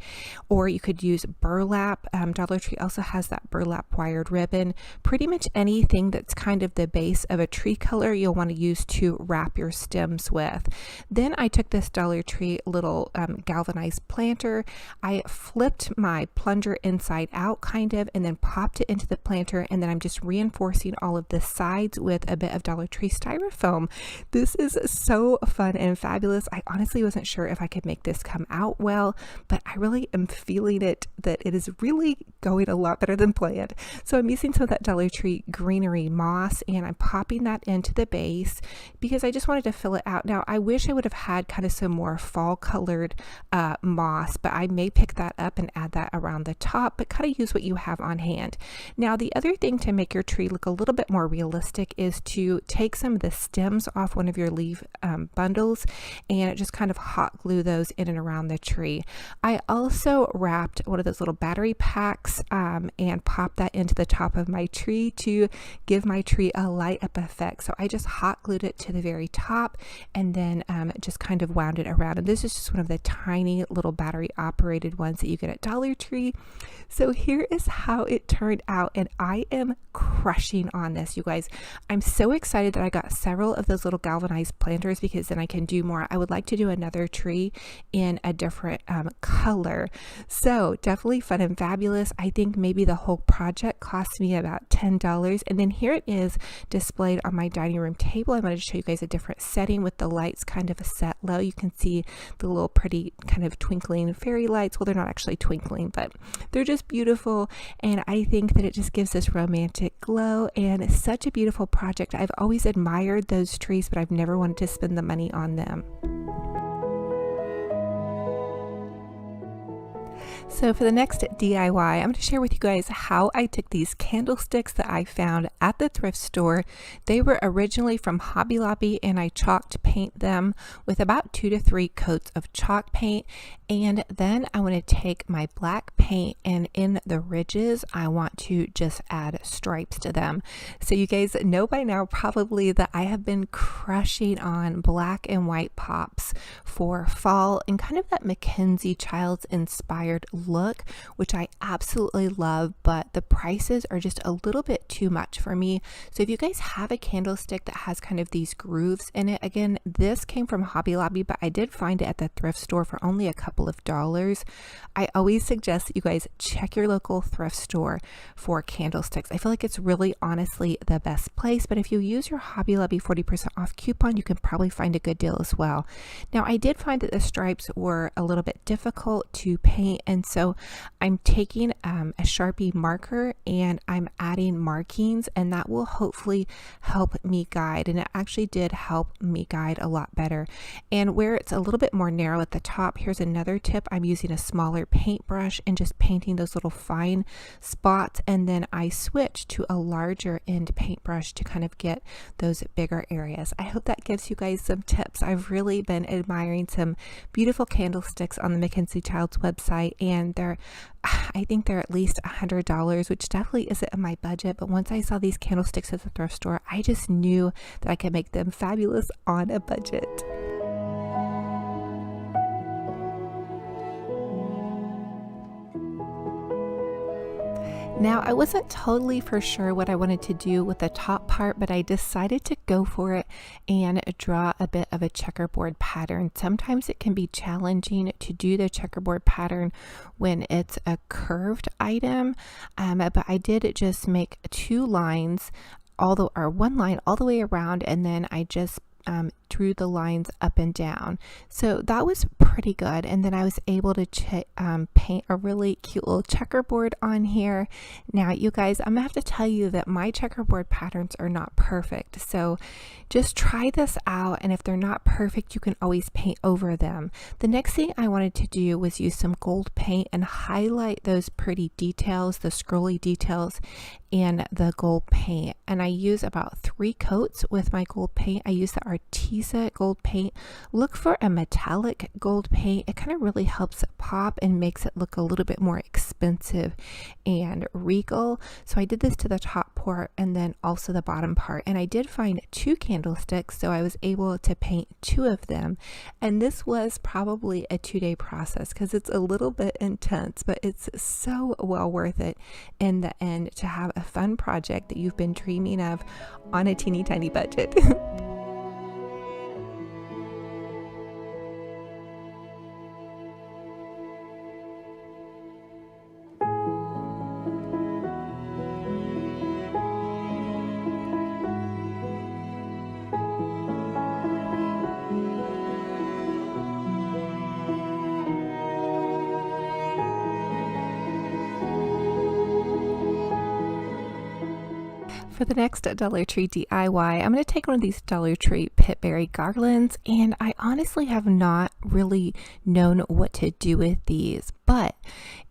or you could use burlap. Dollar Tree also has that burlap wired ribbon. Pretty much anything that's kind of the base of a tree color you'll want to use to wrap your stems with. Then I took this Dollar Tree little galvanized planter. I flipped my plunger inside out kind of, and then popped it into the planter, and then I'm just reinforcing all of the sides with a bit of Dollar Tree styrofoam. This is so fun and fabulous. I honestly wasn't sure if I could make this come out well, but I really am feeling it, that it is really going a lot better than planned. So I'm using some of that Dollar Tree greenery moss, and I'm popping that into the base because I just wanted to fill it out. Now I wish I would have had kind of some more fall colored moss, but I may pick that up and add that around the top, but kind of use what you have on hand. Now the other thing to make your tree look a little bit more realistic is to take some of the stems off one of your leaf bundles and just kind of hot glue those in and around the tree. I also wrapped one of those little battery packs and popped that into the top of my tree to give my tree a light up effect. So I just hot glued it to the very top and then just kind of wound it around. And this is just one of the tiny little battery operated ones that you get at Dollar Tree. So here is how it turned out, and I am crushing on this, you guys. I'm so excited that I got several of those little galvanized planters because then I can do more. I would like to do another tree in a different color. So definitely fun and fabulous. I think maybe the whole project cost me about $10, and then here it is displayed on my dining room table. I wanted to show you guys a different setting with the lights kind of set low. You can see the little pretty kind of twinkling fairy lights. Well, they're not actually twinkling, but they're just beautiful, and I think that it just gives this romantic glow, and it's such a beautiful project. I've always admired those trees, but I've never wanted to spend the money on them. So for the next DIY, I'm going to share with you guys how I took these candlesticks that I found at the thrift store. They were originally from Hobby Lobby, and I chalked paint them with about 2 to 3 coats of chalk paint. And then I want to take my black paint, and in the ridges, I want to just add stripes to them. So you guys know by now probably that I have been crushing on black and white pops for fall and kind of that Mackenzie Childs inspired look, which I absolutely love, but the prices are just a little bit too much for me. So if you guys have a candlestick that has kind of these grooves in it, again, this came from Hobby Lobby, but I did find it at the thrift store for only a couple of dollars. I always suggest that you guys check your local thrift store for candlesticks. I feel like it's really honestly the best place, but if you use your Hobby Lobby 40% off coupon, you can probably find a good deal as well. Now I did find that the stripes were a little bit difficult to paint, and so I'm taking a Sharpie marker and I'm adding markings, and that will hopefully help me guide, and it actually did help me guide a lot better. And where it's a little bit more narrow at the top, here's another tip. I'm using a smaller paintbrush and just painting those little fine spots, and then I switch to a larger end paintbrush to kind of get those bigger areas. I hope that gives you guys some tips. I've really been admiring some beautiful candlesticks on the Mackenzie Childs website, and I think they're at least $100, which definitely isn't in my budget, but once I saw these candlesticks at the thrift store, I just knew that I could make them fabulous on a budget. Now, I wasn't totally for sure what I wanted to do with the top part, but I decided to go for it and draw a bit of a checkerboard pattern. Sometimes it can be challenging to do the checkerboard pattern when it's a curved item, but I did just make 2 lines, one line all the way around, and then I just drew the lines up and down. So that was pretty good. And then I was able to paint a really cute little checkerboard on here. Now, you guys, I'm gonna have to tell you that my checkerboard patterns are not perfect. So just try this out, and if they're not perfect, you can always paint over them. The next thing I wanted to do was use some gold paint and highlight those pretty details, the scrolly details, and the gold paint. And I use about 3 coats with my gold paint. I use the Arteza gold paint. Look for a metallic gold paint. It kind of really helps it pop and makes it look a little bit more expensive and regal. So I did this to the top part and then also the bottom part. And I did find 2 candlesticks, so I was able to paint 2 of them. And this was probably a 2-day process because it's a little bit intense, but it's so well worth it in the end to have a fun project that you've been dreaming of on a teeny tiny budget. For the next Dollar Tree DIY, I'm going to take one of these Dollar Tree pitberry garlands, and I honestly have not really known what to do with these. But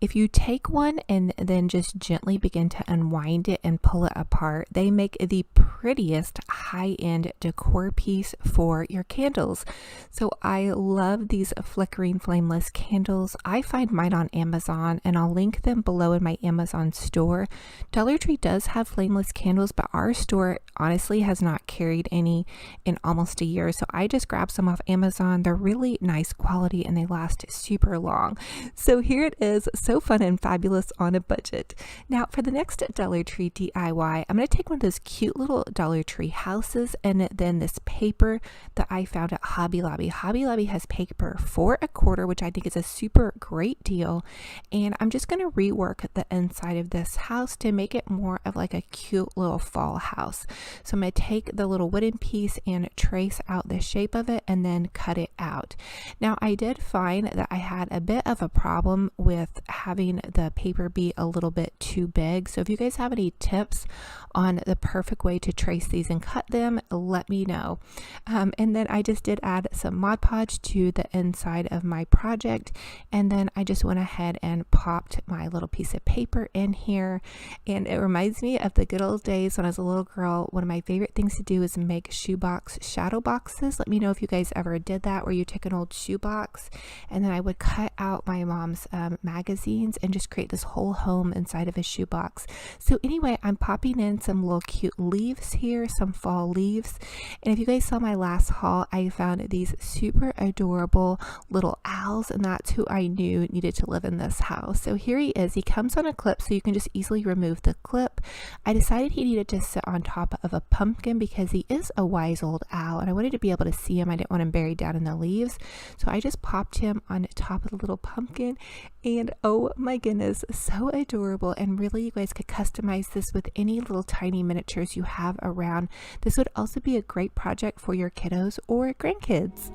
if you take one and then just gently begin to unwind it and pull it apart, they make the prettiest high-end decor piece for your candles. So I love these flickering flameless candles. I find mine on Amazon, and I'll link them below in my Amazon store. Dollar Tree does have flameless candles, but our store honestly has not carried any in almost a year. So I just grabbed some off Amazon. They're really nice quality and they last super long. So here it is, so fun and fabulous on a budget. Now for the next Dollar Tree DIY, I'm going to take one of those cute little Dollar Tree houses and then this paper that I found at Hobby Lobby. Hobby Lobby has paper for $1.25, which I think is a super great deal. And I'm just going to rework the inside of this house to make it more of like a cute little fall house. So I'm going to take the little wooden piece and trace out the shape of it and then cut it out. Now I did find that I had a bit of a problem with having the paper be a little bit too big. So if you guys have any tips on the perfect way to trace these and cut them, let me know. And then I just did add some Mod Podge to the inside of my project, and then I just went ahead and popped my little piece of paper in here. And it reminds me of the good old days when I was a little girl. One of my favorite things to do is make shoebox shadow boxes. Let me know if you guys ever did that, where you take an old shoebox and then I would cut out my mom's magazines and just create this whole home inside of a shoebox. So anyway, I'm popping in some little cute leaves here, some fall leaves. And if you guys saw my last haul, I found these super adorable little owls, and that's who I knew needed to live in this house. So here he is. He comes on a clip, so you can just easily remove the clip. I decided he needed to sit on top of a pumpkin because he is a wise old owl, and I wanted to be able to see him. I didn't want him buried down in the leaves, so I just popped him on top of the little pumpkin. And oh my goodness, so adorable. And really, you guys could customize this with any little tiny miniatures you have around. This would also be a great project for your kiddos or grandkids.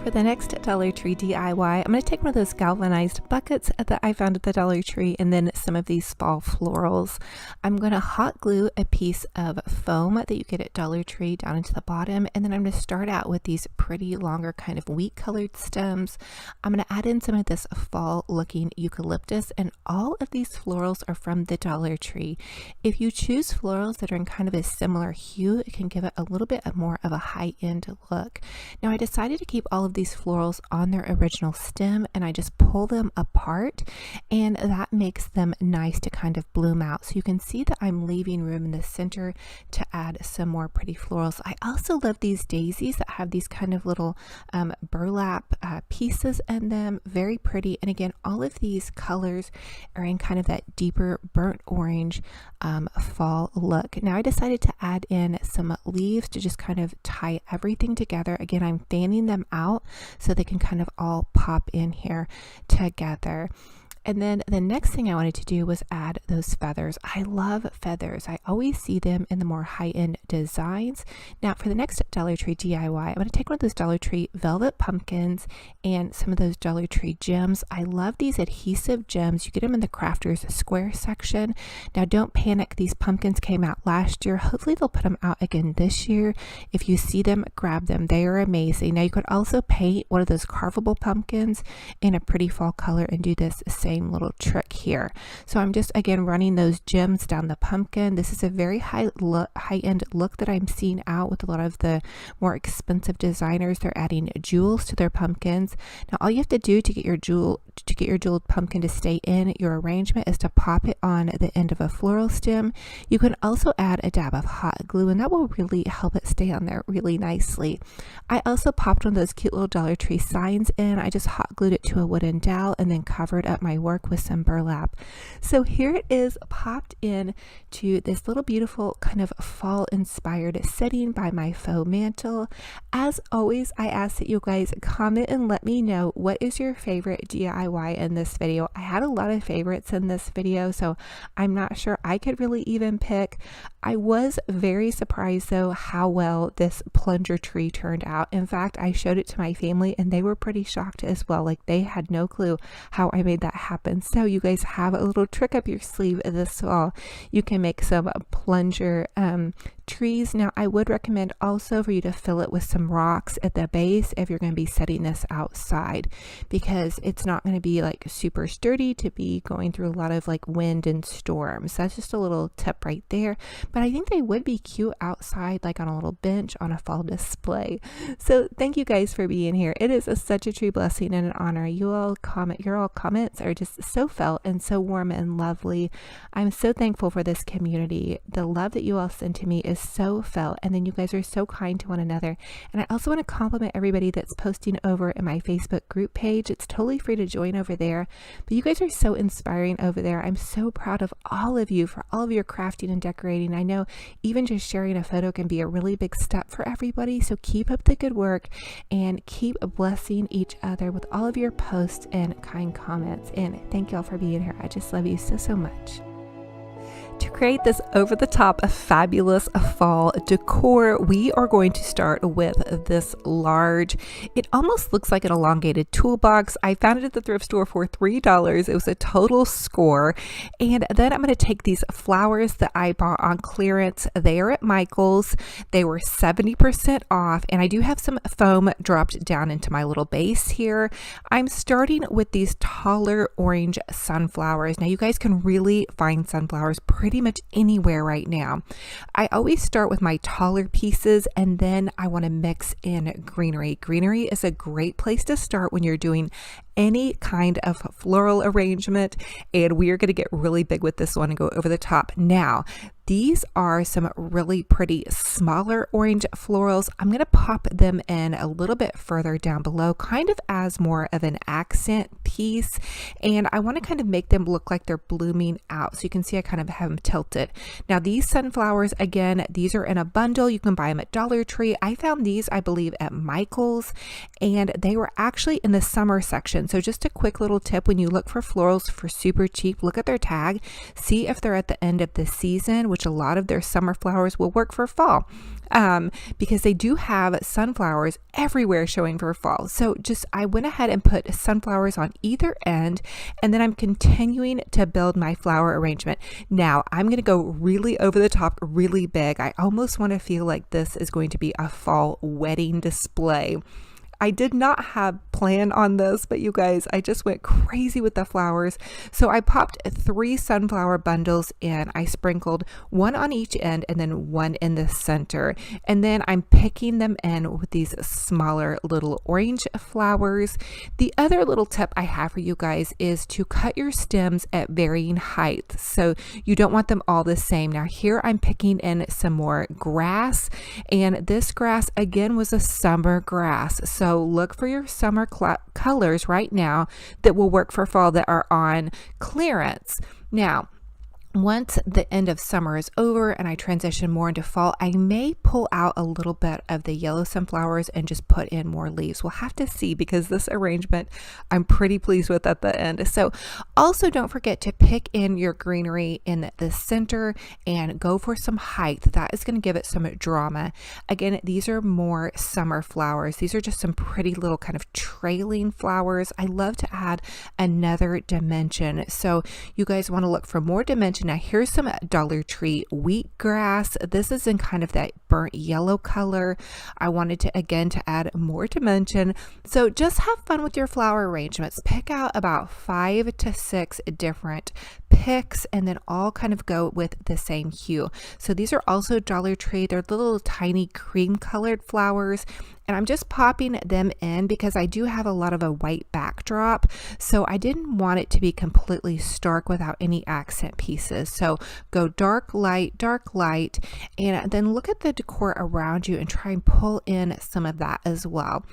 For the next Dollar Tree DIY, I'm going to take one of those galvanized buckets that I found at the Dollar Tree and then some of these fall florals. I'm going to hot glue a piece of foam that you get at Dollar Tree down into the bottom, and then I'm going to start out with these pretty longer kind of wheat colored stems. I'm going to add in some of this fall looking eucalyptus, and all of these florals are from the Dollar Tree. If you choose florals that are in kind of a similar hue, it can give it a little bit more of a high-end look. Now I decided to keep all of these florals on their original stem, and I just pull them apart, and that makes them nice to kind of bloom out. So you can see that I'm leaving room in the center to add some more pretty florals. I also love these daisies that have these kind of little burlap pieces in them. Very pretty. And again, all of these colors are in kind of that deeper burnt orange fall look. Now I decided to add in some leaves to just kind of tie everything together. Again, I'm fanning them out so they can kind of all pop in here together. And then the next thing I wanted to do was add those feathers. I love feathers. I always see them in the more high-end designs. Now for the next Dollar Tree DIY, I'm going to take one of those Dollar Tree velvet pumpkins and some of those Dollar Tree gems. I love these adhesive gems. You get them in the Crafters Square section. Now don't panic. These pumpkins came out last year. Hopefully they'll put them out again this year. If you see them, grab them. They are amazing. Now you could also paint one of those carvable pumpkins in a pretty fall color and do this same little trick here. So I'm just again running those gems down the pumpkin. This is a very high-end look that I'm seeing out with a lot of the more expensive designers. They're adding jewels to their pumpkins. Now all you have to do to get your jeweled pumpkin to stay in your arrangement is to pop it on the end of a floral stem. You can also add a dab of hot glue, and that will really help it stay on there really nicely. I also popped one of those cute little Dollar Tree signs in. I just hot glued it to a wooden dowel and then covered up my work with some burlap. So here it is popped in to this little beautiful kind of fall inspired setting by my faux mantle. As always, I ask that you guys comment and let me know what is your favorite DIY in this video. I had a lot of favorites in this video, so I'm not sure I could really even pick. I was very surprised though how well this plunger tree turned out. In fact, I showed it to my family and they were pretty shocked as well. Like they had no clue how I made that happen. So you guys have a little trick up your sleeve this fall. You can make some plunger trees. Now I would recommend also for you to fill it with some rocks at the base if you're going to be setting this outside, because it's not going to be like super sturdy to be going through a lot of like wind and storms. That's just a little tip right there, but I think they would be cute outside, like on a little bench on a fall display. So thank you guys for being here. It is such a true blessing and an honor. Your all comments are just so felt and so warm and lovely. I'm so thankful for this community. The love that you all send to me is so felt, and then you guys are so kind to one another. And I also want to compliment everybody that's posting over in my Facebook group page. It's totally free to join over there, but you guys are so inspiring over there. I'm so proud of all of you for all of your crafting and decorating. I know even just sharing a photo can be a really big step for everybody, so keep up the good work and keep blessing each other with all of your posts and kind comments. And thank y'all for being here. I just love you so much. To create this over-the-top fabulous fall decor, we are going to start with this large, it almost looks like an elongated toolbox. I found it at the thrift store for $3. It was a total score. And then I'm going to take these flowers that I bought on clearance. They are at Michael's. They were 70% off, and I do have some foam dropped down into my little base here. I'm starting with these taller orange sunflowers. Now you guys can really find sunflowers pretty much anywhere right now. I always start with my taller pieces, and then I want to mix in greenery. Greenery is a great place to start when you're doing any kind of floral arrangement, and we are going to get really big with this one and go over the top. Now, these are some really pretty smaller orange florals. I'm going to pop them in a little bit further down below, kind of as more of an accent piece, and I want to kind of make them look like they're blooming out. So you can see I kind of have them tilted. Now these sunflowers, again, these are in a bundle. You can buy them at Dollar Tree. I found these, I believe, at Michael's, and they were actually in the summer section. So just a quick little tip: when you look for florals for super cheap, look at their tag, see if they're at the end of the season, which a lot of their summer flowers will work for fall, because they do have sunflowers everywhere showing for fall. So I went ahead and put sunflowers on either end, and then I'm continuing to build my flower arrangement. Now I'm going to go really over the top, really big. I almost want to feel like this is going to be a fall wedding display. I did not have plan on this, but you guys, I just went crazy with the flowers. So I popped 3 sunflower bundles in. I sprinkled one on each end and then one in the center. And then I'm picking them in with these smaller little orange flowers. The other little tip I have for you guys is to cut your stems at varying heights. So you don't want them all the same. Now here I'm picking in some more grass, and this grass again was a summer grass. So look for your summer colors right now that will work for fall that are on clearance. Now, once the end of summer is over and I transition more into fall, I may pull out a little bit of the yellow sunflowers and just put in more leaves. We'll have to see, because this arrangement I'm pretty pleased with at the end. So also don't forget to pick in your greenery in the center and go for some height. That is going to give it some drama. Again, these are more summer flowers. These are just some pretty little kind of trailing flowers. I love to add another dimension. So you guys want to look for more dimension. Now here's some Dollar Tree wheatgrass. This is in kind of that burnt yellow color. I wanted to add more dimension. So just have fun with your flower arrangements. Pick out about 5 to 6 different picks and then all kind of go with the same hue. So these are also Dollar Tree. They're little tiny cream colored flowers. And I'm just popping them in because I do have a lot of a white backdrop. So I didn't want it to be completely stark without any accent pieces. So go dark, light, and then look at the decor around you and try and pull in some of that as well.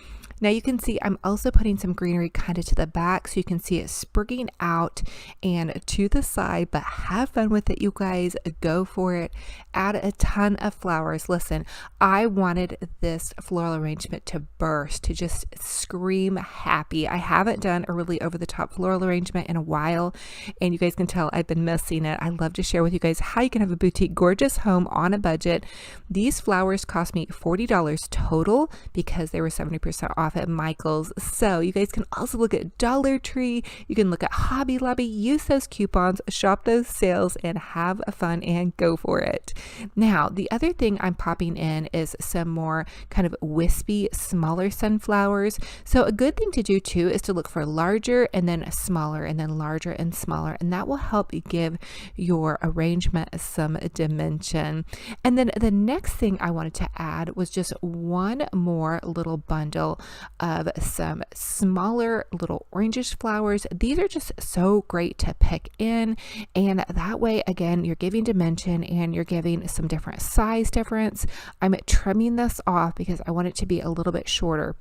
Now you can see I'm also putting some greenery kind of to the back so you can see it sprigging out and to the side, but have fun with it, you guys. Go for it. Add a ton of flowers. Listen, I wanted this floral arrangement to burst, to just scream happy. I haven't done a really over the top floral arrangement in a while, and you guys can tell I've been missing it. I love to share with you guys how you can have a boutique gorgeous home on a budget. These flowers cost me $40 total because they were 70% off at Michael's. So you guys can also look at Dollar Tree. You can look at Hobby Lobby, use those coupons, shop those sales, and have fun and go for it. Now, the other thing I'm popping in is some more kind of wispy, smaller sunflowers. So a good thing to do too is to look for larger and then smaller and then larger and smaller, and that will help give your arrangement some dimension. And then the next thing I wanted to add was just one more little bundle of some smaller little orangish flowers. These are just so great to pick in, and that way again you're giving dimension and you're giving some different size difference. I'm trimming this off because I want it to be a little bit shorter.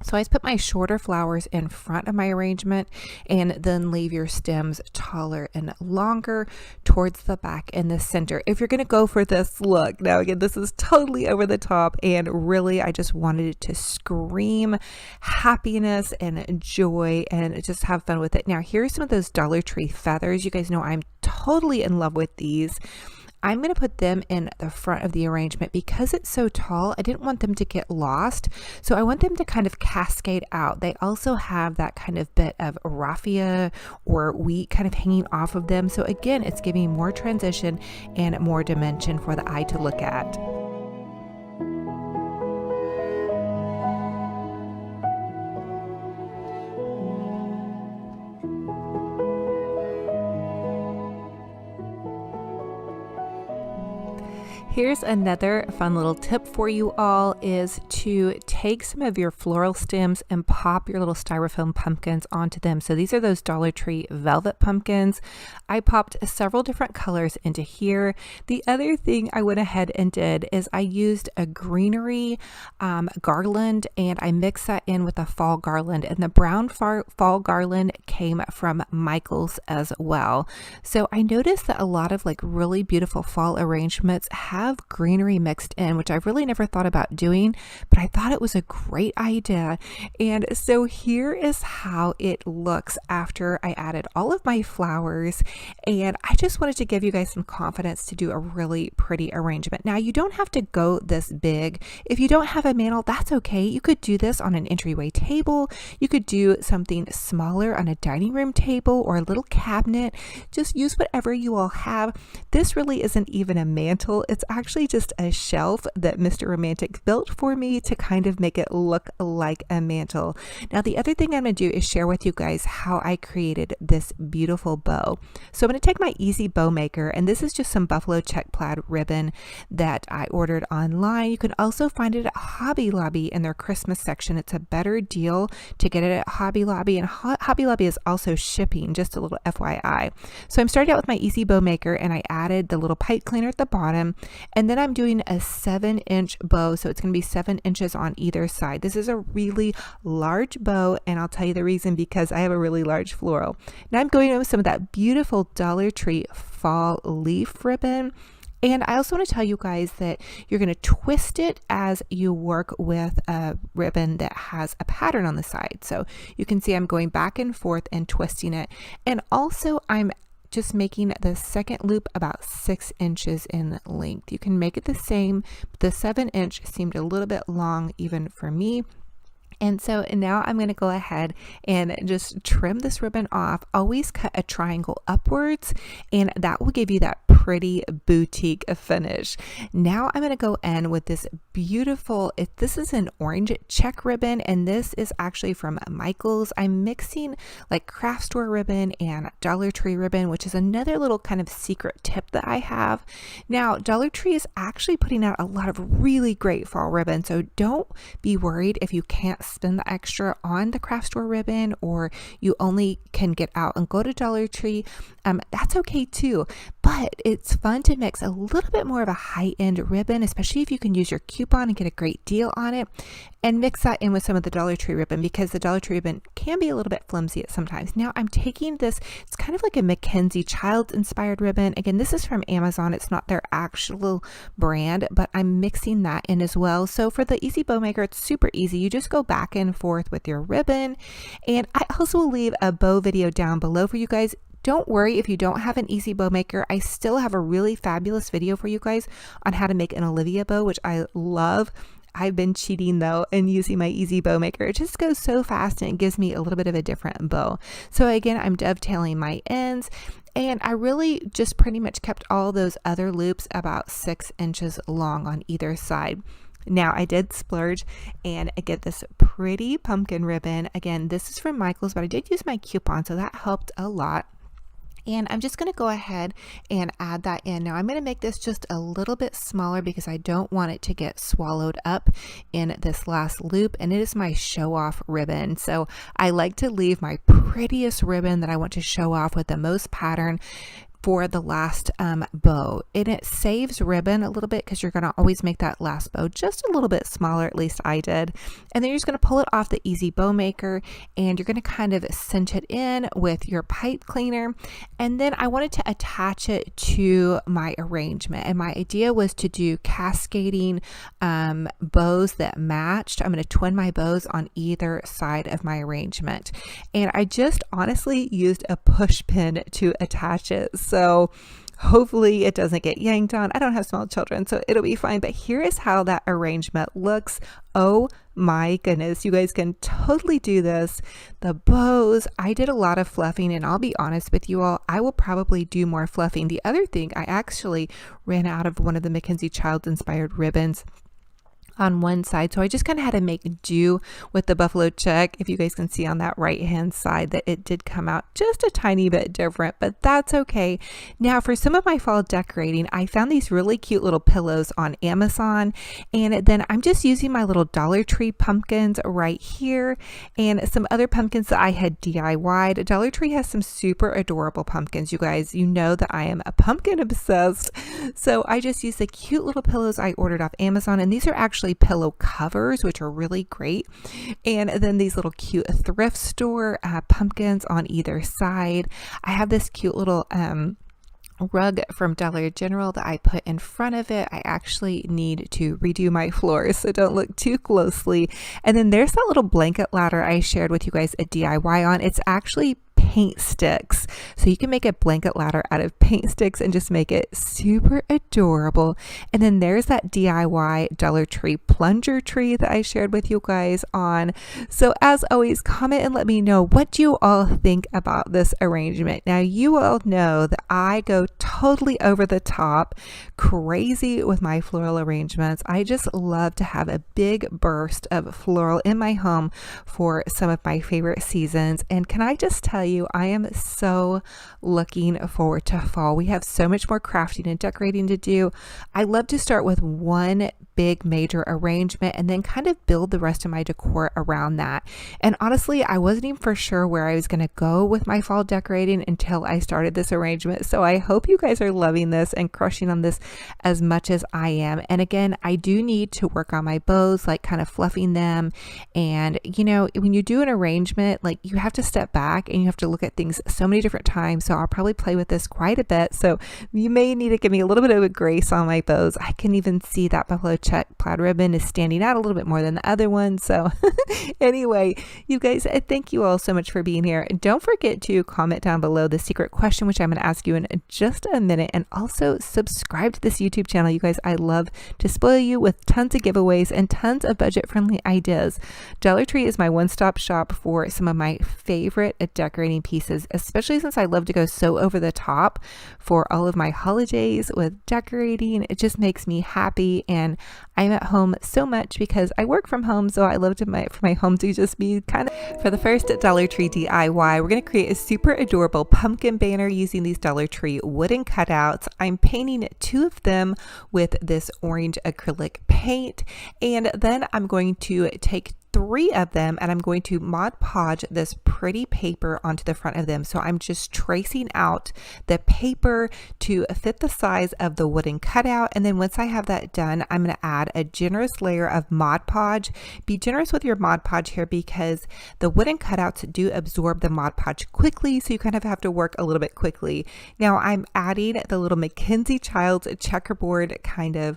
So I just put my shorter flowers in front of my arrangement and then leave your stems taller and longer towards the back and the center. If you're going to go for this look, now again, this is totally over the top, and really I just wanted it to scream happiness and joy and just have fun with it. Now here's some of those Dollar Tree feathers. You guys know I'm totally in love with these. I'm going to put them in the front of the arrangement because it's so tall. I didn't want them to get lost. So I want them to kind of cascade out. They also have that kind of bit of raffia or wheat kind of hanging off of them. So again, it's giving more transition and more dimension for the eye to look at. Here's another fun little tip for you all, is to take some of your floral stems and pop your little styrofoam pumpkins onto them. So these are those Dollar Tree velvet pumpkins. I popped several different colors into here. The other thing I went ahead and did is I used a greenery garland, and I mixed that in with a fall garland, and the brown fall garland came from Michael's as well. So I noticed that a lot of like really beautiful fall arrangements have greenery mixed in, which I've really never thought about doing, but I thought it was a great idea. And so here is how it looks after I added all of my flowers, and I just wanted to give you guys some confidence to do a really pretty arrangement. Now you don't have to go this big. If you don't have a mantle, that's okay. You could do this on an entryway table. You could do something smaller on a dining room table or a little cabinet. Just use whatever you all have. This really isn't even a mantle. It's actually just a shelf that Mr. Romantic built for me to kind of make it look like a mantle. Now the other thing I'm going to do is share with you guys how I created this beautiful bow. So I'm going to take my easy bow maker, and this is just some buffalo check plaid ribbon that I ordered online. You can also find it at Hobby Lobby in their Christmas section. It's a better deal to get it at Hobby Lobby, and Hobby Lobby is also shipping, just a little FYI. So I'm starting out with my easy bow maker, and I added the little pipe cleaner at the bottom, And then I'm doing a 7-inch bow, so it's going to be 7 inches on either side. This is a really large bow, and I'll tell you the reason, because I have a really large floral. Now I'm going in with some of that beautiful Dollar Tree fall leaf ribbon. And I also want to tell you guys that you're going to twist it as you work with a ribbon that has a pattern on the side. So you can see I'm going back and forth and twisting it. And also I'm just making the second loop about 6 inches in length. You can make it the same, but the 7-inch seemed a little bit long even for me. And so now I'm going to go ahead and just trim this ribbon off. Always cut a triangle upwards, and that will give you that pretty boutique finish. Now I'm going to go in with this beautiful, this is an orange check ribbon, and this is actually from Michaels. I'm mixing like craft store ribbon and Dollar Tree ribbon, which is another little kind of secret tip that I have. Now Dollar Tree is actually putting out a lot of really great fall ribbon, so don't be worried if you can't spend the extra on the craft store ribbon, or you only can get out and go to Dollar Tree. That's okay too, but it's fun to mix a little bit more of a high-end ribbon, especially if you can use your coupon and get a great deal on it, and mix that in with some of the Dollar Tree ribbon, because the Dollar Tree ribbon can be a little bit flimsy at sometimes. Now I'm taking this, it's kind of like a Mackenzie child inspired ribbon. Again, this is from Amazon. It's not their actual brand, but I'm mixing that in as well. So for the easy bow maker, it's super easy. You just go back and forth with your ribbon. And I also will leave a bow video down below for you guys. Don't worry if you don't have an easy bow maker. I still have a really fabulous video for you guys on how to make an Olivia bow, which I love. I've been cheating though and using my easy bow maker. It just goes so fast and it gives me a little bit of a different bow. So again, I'm dovetailing my ends, and I really just pretty much kept all those other loops about 6 inches long on either side. Now I did splurge and I get this pretty pumpkin ribbon. Again, this is from Michaels, but I did use my coupon, so that helped a lot. And I'm just going to go ahead and add that in. Now I'm going to make this just a little bit smaller because I don't want it to get swallowed up in this last loop. And it is my show off ribbon. So I like to leave my prettiest ribbon that I want to show off with the most pattern for the last bow. And it saves ribbon a little bit because you're going to always make that last bow just a little bit smaller, at least I did. And then you're just going to pull it off the easy bow maker, and you're going to kind of cinch it in with your pipe cleaner. And then I wanted to attach it to my arrangement, and my idea was to do cascading bows that matched. I'm going to twin my bows on either side of my arrangement, and I just honestly used a push pin to attach it. So hopefully it doesn't get yanked on. I don't have small children, so it'll be fine. But here is how that arrangement looks. Oh my goodness, you guys can totally do this. The bows, I did a lot of fluffing, and I'll be honest with you all, I will probably do more fluffing. The other thing, I actually ran out of one of the Mackenzie child inspired ribbons on one side, so I just kind of had to make do with the buffalo check. If you guys can see on that right hand side that it did come out just a tiny bit different, but that's okay. Now for some of my fall decorating, I found these really cute little pillows on Amazon, and then I'm just using my little Dollar Tree pumpkins right here and some other pumpkins that I had DIY'd. Dollar Tree has some super adorable pumpkins. You guys, you know that I am a pumpkin obsessed, so I just used the cute little pillows I ordered off Amazon, and these are actually pillow covers, which are really great. And then these little cute thrift store pumpkins on either side. I have this cute little rug from Dollar General that I put in front of it. I actually need to redo my floors, so don't look too closely. And then there's that little blanket ladder I shared with you guys a DIY on. It's actually paint sticks, so you can make a blanket ladder out of paint sticks and just make it super adorable. And then there's that DIY Dollar Tree plunger tree that I shared with you guys on. So as always, comment and let me know what you all think about this arrangement. Now you all know that I go totally over the top crazy with my floral arrangements. I just love to have a big burst of floral in my home for some of my favorite seasons. And can I just tell you, I am so looking forward to fall. We have so much more crafting and decorating to do. I love to start with one big major arrangement and then kind of build the rest of my decor around that. And honestly, I wasn't even for sure where I was going to go with my fall decorating until I started this arrangement. So I hope you guys are loving this and crushing on this as much as I am. And again, I do need to work on my bows, like kind of fluffing them. And you know, when you do an arrangement, like you have to step back and you have to look at things so many different times. So I'll probably play with this quite a bit. So you may need to give me a little bit of a grace on my bows. I can even see that buffalo check plaid ribbon is standing out a little bit more than the other one. So anyway, you guys, thank you all so much for being here. Don't forget to comment down below the secret question, which I'm going to ask you in just a minute, and also subscribe to this YouTube channel. You guys, I love to spoil you with tons of giveaways and tons of budget-friendly ideas. Dollar Tree is my one-stop shop for some of my favorite decorating pieces, especially since I love to go so over the top for all of my holidays with decorating. It just makes me happy, and I'm at home so much because I work from home, so I love for my home to just be kind of. For the first Dollar Tree DIY, we're going to create a super adorable pumpkin banner using these Dollar Tree wooden cutouts. I'm painting 2 of them with this orange acrylic paint, and then I'm going to take 3 of them and I'm going to Mod Podge this pretty paper onto the front of them. So I'm just tracing out the paper to fit the size of the wooden cutout, and then once I have that done, I'm going to add a generous layer of Mod Podge. Be generous with your Mod Podge here because the wooden cutouts do absorb the Mod Podge quickly, so you kind of have to work a little bit quickly. Now I'm adding the little Mackenzie Child's checkerboard kind of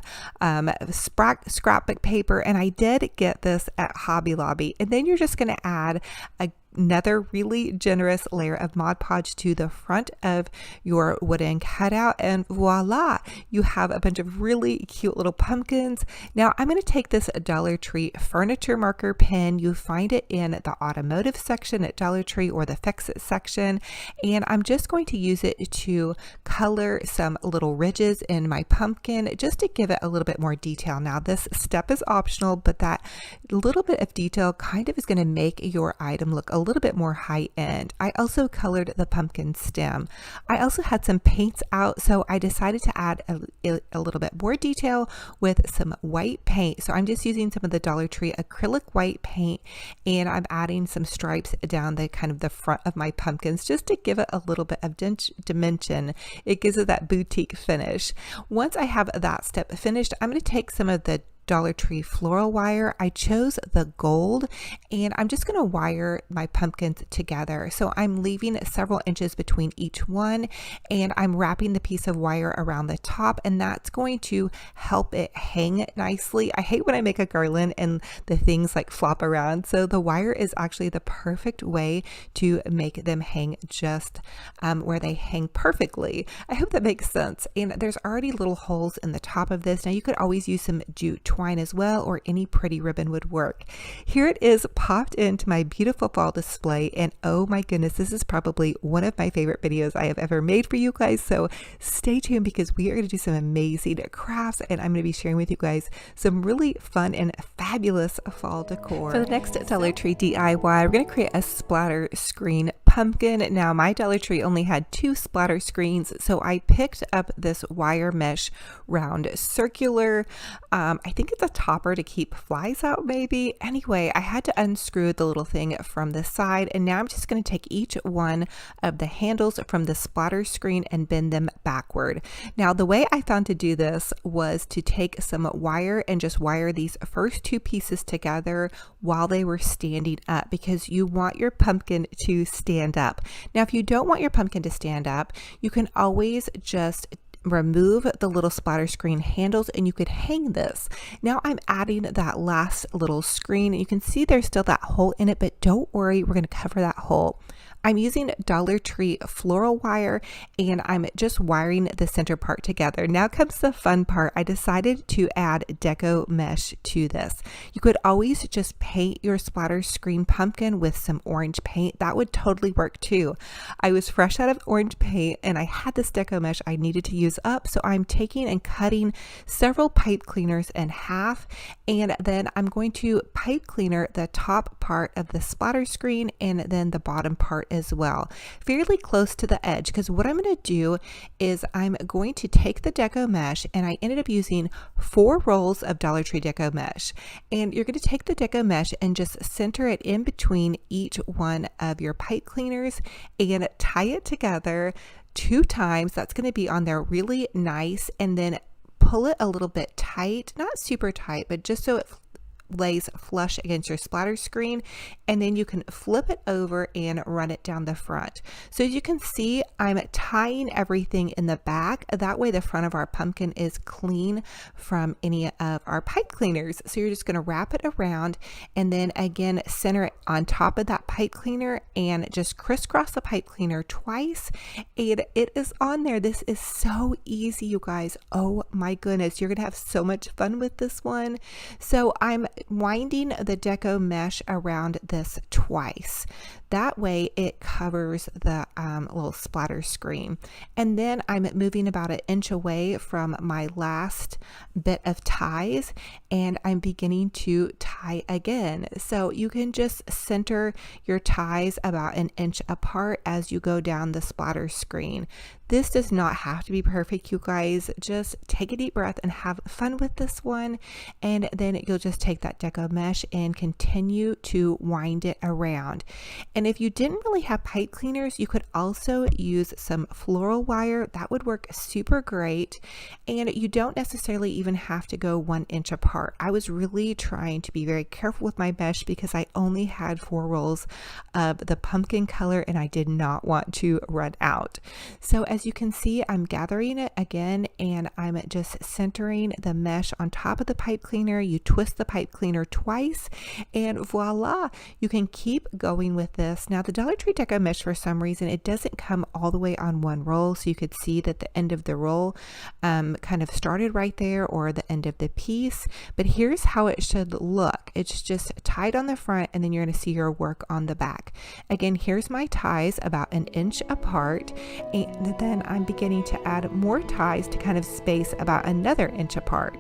scrapbook paper, and I did get this at Hobby Lobby. And then you're just going to add another really generous layer of Mod Podge to the front of your wooden cutout, and voila, you have a bunch of really cute little pumpkins. Now I'm going to take this Dollar Tree furniture marker pen. You find it in the automotive section at Dollar Tree or the Fix It section, and I'm just going to use it to color some little ridges in my pumpkin just to give it a little bit more detail. Now this step is optional, but that little bit of detail kind of is going to make your item look a little bit more high end. I also colored the pumpkin stem. I also had some paints out, so I decided to add a little bit more detail with some white paint. So I'm just using some of the Dollar Tree acrylic white paint, and I'm adding some stripes down the kind of the front of my pumpkins just to give it a little bit of dimension. It gives it that boutique finish. Once I have that step finished, I'm going to take some of the Dollar Tree floral wire. I chose the gold, and I'm just going to wire my pumpkins together. So I'm leaving several inches between each one, and I'm wrapping the piece of wire around the top, and that's going to help it hang nicely. I hate when I make a garland and the things like flop around, so the wire is actually the perfect way to make them hang just where they hang perfectly. I hope that makes sense. And there's already little holes in the top of this. Now you could always use some jute twine as well, or any pretty ribbon would work. Here it is popped into my beautiful fall display, and oh my goodness, this is probably one of my favorite videos I have ever made for you guys, so stay tuned because we are going to do some amazing crafts, and I'm going to be sharing with you guys some really fun and fabulous fall decor. For the next Dollar Tree DIY, we're going to create a splatter screen pumpkin. Now my Dollar Tree only had 2 splatter screens, so I picked up this wire mesh round circular, I think it's a topper to keep flies out maybe. Anyway, I had to unscrew the little thing from the side, and now I'm just going to take each one of the handles from the splatter screen and bend them backward. Now the way I found to do this was to take some wire and just wire these first 2 pieces together while they were standing up, because you want your pumpkin to stand up. Now if you don't want your pumpkin to stand up, you can always just remove the little splatter screen handles and you could hang this. Now I'm adding that last little screen. You can see there's still that hole in it, but don't worry, we're going to cover that hole. I'm using Dollar Tree floral wire, and I'm just wiring the center part together. Now comes the fun part. I decided to add Deco mesh to this. You could always just paint your splatter screen pumpkin with some orange paint. That would totally work too. I was fresh out of orange paint and I had this Deco mesh I needed to use up, so I'm taking and cutting several pipe cleaners in half, and then I'm going to pipe cleaner the top part of the splatter screen and then the bottom part as well, fairly close to the edge, because what I'm going to do is I'm going to take the Deco mesh, and I ended up using 4 rolls of Dollar Tree Deco mesh. And you're going to take the Deco mesh and just center it in between each one of your pipe cleaners and tie it together 2 times. That's going to be on there really nice, and then pull it a little bit tight, not super tight, but just so it lays flush against your splatter screen, and then you can flip it over and run it down the front. So as you can see, I'm tying everything in the back. That way the front of our pumpkin is clean from any of our pipe cleaners. So you're just going to wrap it around, and then again center it on top of that pipe cleaner and just crisscross the pipe cleaner twice, and it is on there. This is so easy, you guys. Oh my goodness, you're gonna have so much fun with this one. So I'm winding the Deco mesh around this twice. That way it covers the little splatter screen. And then I'm moving about 1 inch away from my last bit of ties, and I'm beginning to tie again. So you can just center your ties about 1 inch apart as you go down the splatter screen. This does not have to be perfect, you guys. Just take a deep breath and have fun with this one, and then you'll just take that Deco mesh and continue to wind it around. And if you didn't really have pipe cleaners, you could also use some floral wire. That would work super great, and you don't necessarily even have to go 1 inch apart. I was really trying to be very careful with my mesh because I only had 4 rolls of the pumpkin color, and I did not want to run out. So as you can see, I'm gathering it again, and I'm just centering the mesh on top of the pipe cleaner. You twist the pipe cleaner twice, and voila, you can keep going with this. Now the Dollar Tree Deco mesh, for some reason, it doesn't come all the way on one roll, so you could see that the end of the roll kind of started right there, or the end of the piece. But here's how it should look. It's just tied on the front, and then you're going to see your work on the back. Again, here's my ties about 1 inch apart, and then I'm beginning to add more ties to kind of space about another inch apart.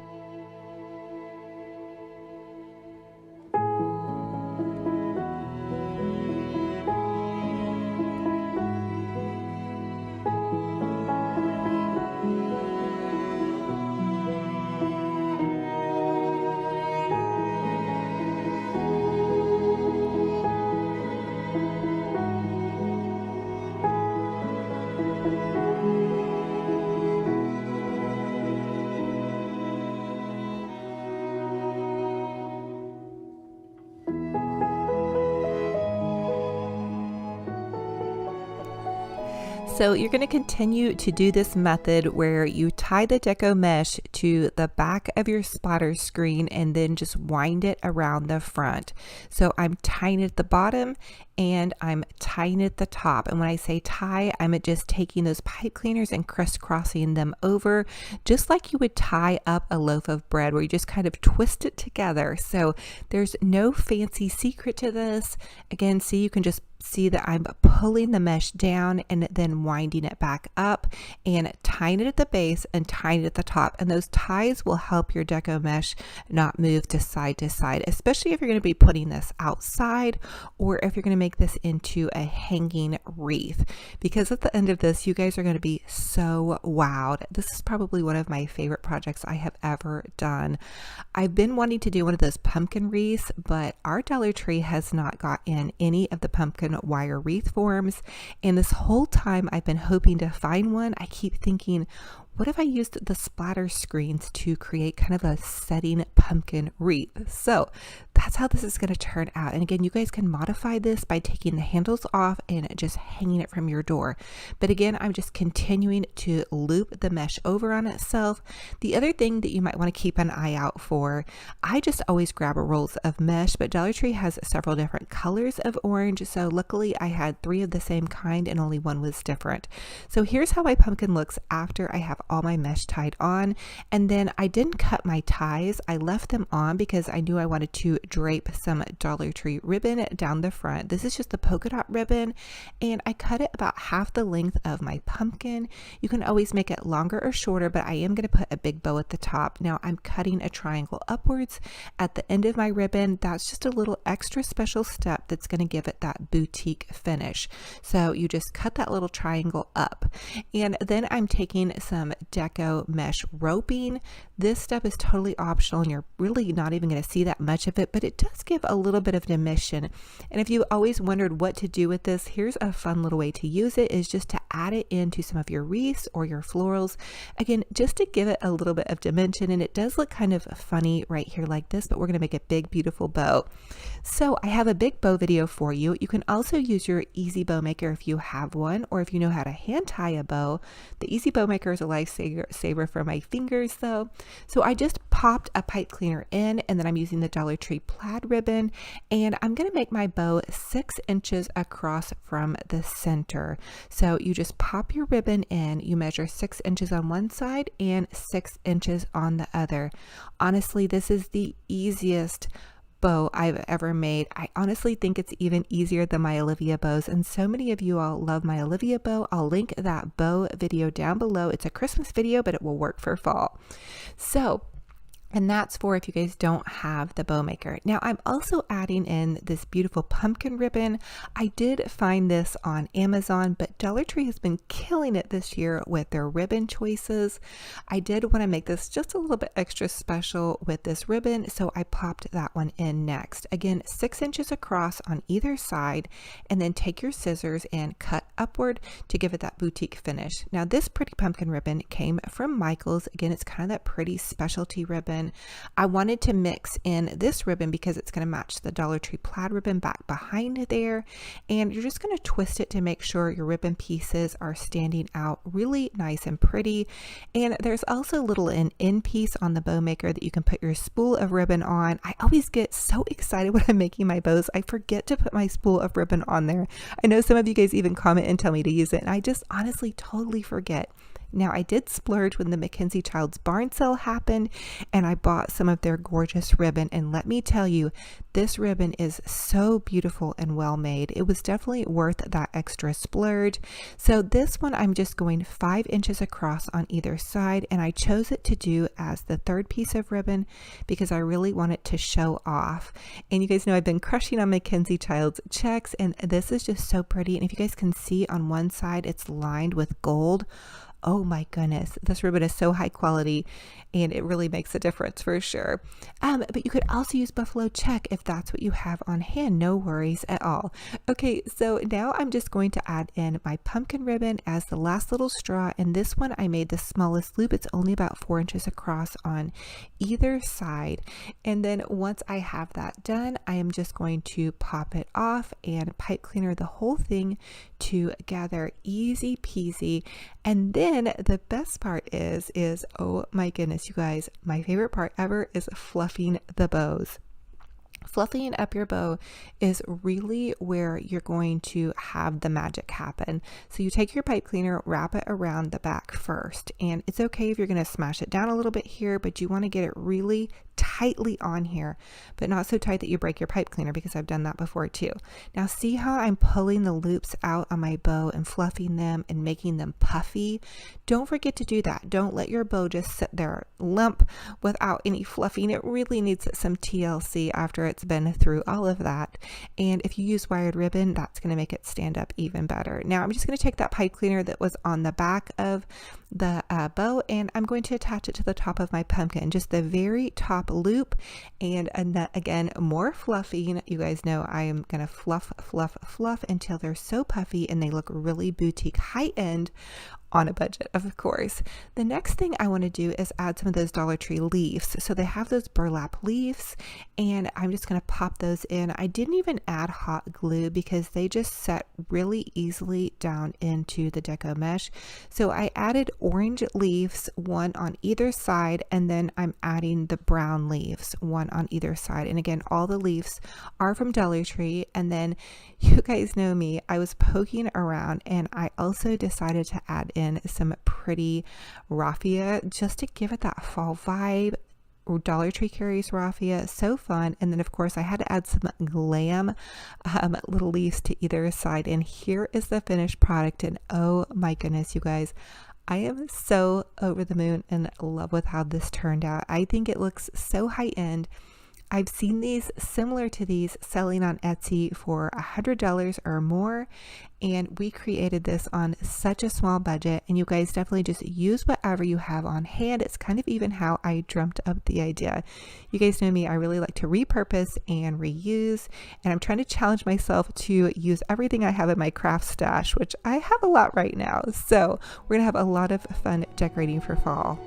So you're going to continue to do this method where you tie the Deco mesh to the back of your splatter screen and then just wind it around the front. So I'm tying it at the bottom and I'm tying it at the top. And when I say tie, I'm just taking those pipe cleaners and crisscrossing them over, just like you would tie up a loaf of bread, where you just kind of twist it together. So there's no fancy secret to this. Again, see, you can just see that I'm pulling the mesh down and then winding it back up and tying it at the base and tying it at the top. And those ties will help your Deco mesh not move to side, especially if you're going to be putting this outside, or if you're going to make this into a hanging wreath, because at the end of this, you guys are going to be so wowed. This is probably one of my favorite projects I have ever done. I've been wanting to do one of those pumpkin wreaths, but our Dollar Tree has not got in any of the pumpkin wire wreath forms, and this whole time I've been hoping to find one. I keep thinking, what if I used the splatter screens to create kind of a setting pumpkin wreath? So that's how this is going to turn out. And again, you guys can modify this by taking the handles off and just hanging it from your door. But again, I'm just continuing to loop the mesh over on itself. The other thing that you might want to keep an eye out for, I just always grab rolls of mesh, but Dollar Tree has several different colors of orange. So luckily I had 3 of the same kind and only one was different. So here's how my pumpkin looks after I have all my mesh tied on. And then I didn't cut my ties. I left them on because I knew I wanted to drape some Dollar Tree ribbon down the front. This is just the polka dot ribbon, and I cut it about half the length of my pumpkin. You can always make it longer or shorter, but I am going to put a big bow at the top. Now I'm cutting a triangle upwards at the end of my ribbon. That's just a little extra special step that's going to give it that boutique finish. So you just cut that little triangle up, and then I'm taking some Deco mesh roping. This step is totally optional and you're really not even going to see that much of it, but it does give a little bit of dimension. And if you always wondered what to do with this, here's a fun little way to use it, is just to add it into some of your wreaths or your florals. Again, just to give it a little bit of dimension, and it does look kind of funny right here like this, but we're going to make a big, beautiful bow. So I have a big bow video for you. You can also use your easy bow maker if you have one, or if you know how to hand tie a bow. The easy bow maker is a lifesaver for my fingers though. So I just popped a pipe cleaner in, and then I'm using the Dollar Tree plaid ribbon, and I'm going to make my bow 6 inches across from the center. So you just pop your ribbon in, you measure 6 inches on one side and 6 inches on the other. Honestly, this is the easiest bow I've ever made. I honestly think it's even easier than my Olivia bows, and so many of you all love my Olivia bow. I'll link that bow video down below. It's a Christmas video, but it will work for fall. So, and that's for if you guys don't have the bow maker. Now I'm also adding in this beautiful pumpkin ribbon. I did find this on Amazon, but Dollar Tree has been killing it this year with their ribbon choices. I did want to make this just a little bit extra special with this ribbon, so I popped that one in next. Again, 6 inches across on either side, and then take your scissors and cut upward to give it that boutique finish. Now this pretty pumpkin ribbon came from Michael's. Again, it's kind of that pretty specialty ribbon. I wanted to mix in this ribbon because it's going to match the Dollar Tree plaid ribbon back behind there, and you're just going to twist it to make sure your ribbon pieces are standing out really nice and pretty. And there's also a little an end piece on the bow maker that you can put your spool of ribbon on. I always get so excited when I'm making my bows, I forget to put my spool of ribbon on there. I know some of you guys even comment and tell me to use it, and I just honestly totally forget. Now I did splurge when the Mackenzie Child's barn sale happened, and I bought some of their gorgeous ribbon, and let me tell you, this ribbon is so beautiful and well made. It was definitely worth that extra splurge. So this one I'm just going 5 inches across on either side, and I chose it to do as the third piece of ribbon because I really want it to show off. And you guys know I've been crushing on Mackenzie Child's checks, and this is just so pretty. And if you guys can see on one side, it's lined with gold. Oh my goodness, this ribbon is so high quality, and it really makes a difference for sure. But you could also use buffalo check if that's what you have on hand. No worries at all. Okay, so now I'm just going to add in my pumpkin ribbon as the last little straw, and this one I made the smallest loop. It's only about 4 inches across on either side. And then once I have that done, I am just going to pop it off and pipe cleaner the whole thing together. Easy peasy. And then the best part is oh my goodness, you guys, my favorite part ever is fluffing the bows. Fluffing up your bow is really where you're going to have the magic happen. So you take your pipe cleaner, wrap it around the back first, and it's okay if you're going to smash it down a little bit here, but you want to get it really tightly on here, but not so tight that you break your pipe cleaner, because I've done that before too. Now see how I'm pulling the loops out on my bow and fluffing them and making them puffy? Don't forget to do that. Don't let your bow just sit there limp without any fluffing. It really needs some TLC after it's been through all of that. And if you use wired ribbon, that's going to make it stand up even better. Now I'm just going to take that pipe cleaner that was on the back of the bow, and I'm going to attach it to the top of my pumpkin, just the very top loop. And again, more fluffing. You guys know I am going to fluff until they're so puffy and they look really boutique, high end, on a budget, of course. The next thing I want to do is add some of those Dollar Tree leaves. So they have those burlap leaves, and I'm just going to pop those in. I didn't even add hot glue because they just set really easily down into the Deco mesh. So I added orange leaves, one on either side, and then I'm adding the brown leaves, one on either side. And again, all the leaves are from Dollar Tree. And then you guys know me, I was poking around, and I also decided to add in some pretty raffia just to give it that fall vibe. Dollar Tree carries raffia, so fun. And then of course I had to add some Glam little leaves to either side, and here is the finished product. And oh my goodness, you guys, I am so over the moon and in love with how this turned out. I think it looks so high end. I've seen these similar to these selling on Etsy for $100 or more, and we created this on such a small budget. And you guys definitely just use whatever you have on hand. It's kind of even how I dreamt up the idea. You guys know me, I really like to repurpose and reuse, and I'm trying to challenge myself to use everything I have in my craft stash, which I have a lot right now. So we're gonna have a lot of fun decorating for fall.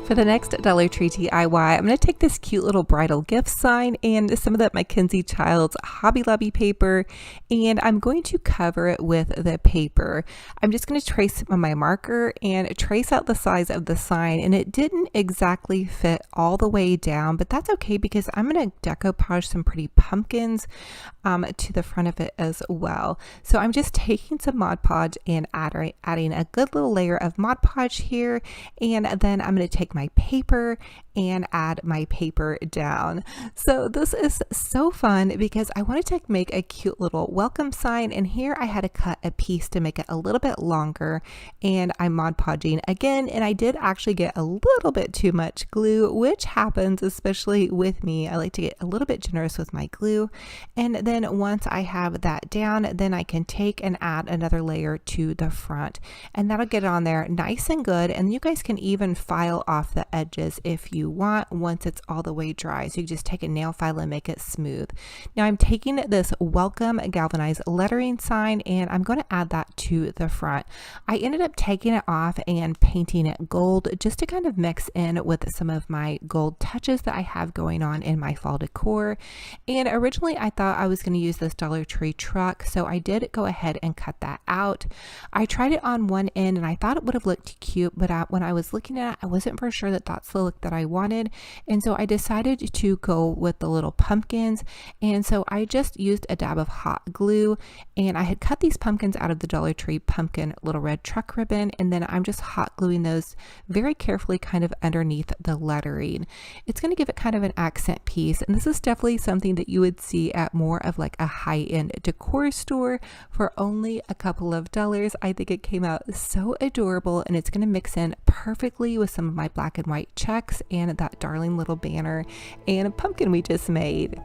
For the next Dollar Tree DIY, I'm going to take this cute little bridal gift sign and some of that Mackenzie Child's Hobby Lobby paper, and I'm going to cover it with the paper. I'm just going to trace my marker and trace out the size of the sign, and it didn't exactly fit all the way down, but that's okay because I'm going to decoupage some pretty pumpkins to the front of it as well. So I'm just taking some Mod Podge and adding a good little layer of Mod Podge here, and then I'm going to take my paper and add my paper down. So this is so fun because I wanted to make a cute little welcome sign, and here I had to cut a piece to make it a little bit longer, and I'm Mod Podging again, and I did actually get a little bit too much glue, which happens especially with me. I like to get a little bit generous with my glue, and then once I have that down, then I can take and add another layer to the front, and that'll get it on there nice and good. And you guys can even file off the edges if you want once it's all the way dry. So you just take a nail file and make it smooth. Now I'm taking this welcome galvanized lettering sign and I'm going to add that to the front. I ended up taking it off and painting it gold just to kind of mix in with some of my gold touches that I have going on in my fall decor. And originally I thought I was going to use this Dollar Tree truck, so I did go ahead and cut that out. I tried it on one end and I thought it would have looked cute, but when I was looking at it, I wasn't for sure that that's the look that I wanted, and so I decided to go with the little pumpkins. And so I just used a dab of hot glue, and I had cut these pumpkins out of the Dollar Tree pumpkin little red truck ribbon, and then I'm just hot gluing those very carefully kind of underneath the lettering. It's going to give it kind of an accent piece, and this is definitely something that you would see at more of like a high-end decor store for only a couple of dollars. I think it came out so adorable, and it's going to mix in perfectly with some of my black and white checks and that darling little banner and a pumpkin we just made.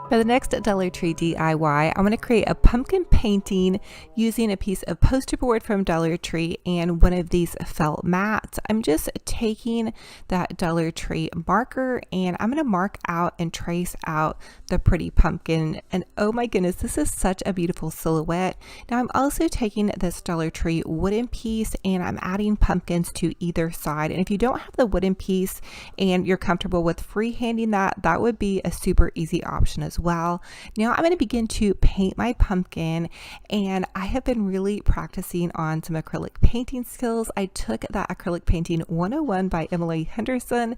For the next Dollar Tree DIY, I'm going to create a pumpkin painting using a piece of poster board from Dollar Tree and one of these felt mats. I'm just taking that Dollar Tree marker and I'm going to mark out and trace out the pretty pumpkin. And oh my goodness, this is such a beautiful silhouette. Now I'm also taking this Dollar Tree wooden piece and I'm adding pumpkins to either side. And if you don't have the wooden piece and you're comfortable with freehanding that, that would be a super easy option as well. Now I'm going to begin to paint my pumpkin, and I have been really practicing on some acrylic painting skills. I took that acrylic painting 101 by Emily Henderson,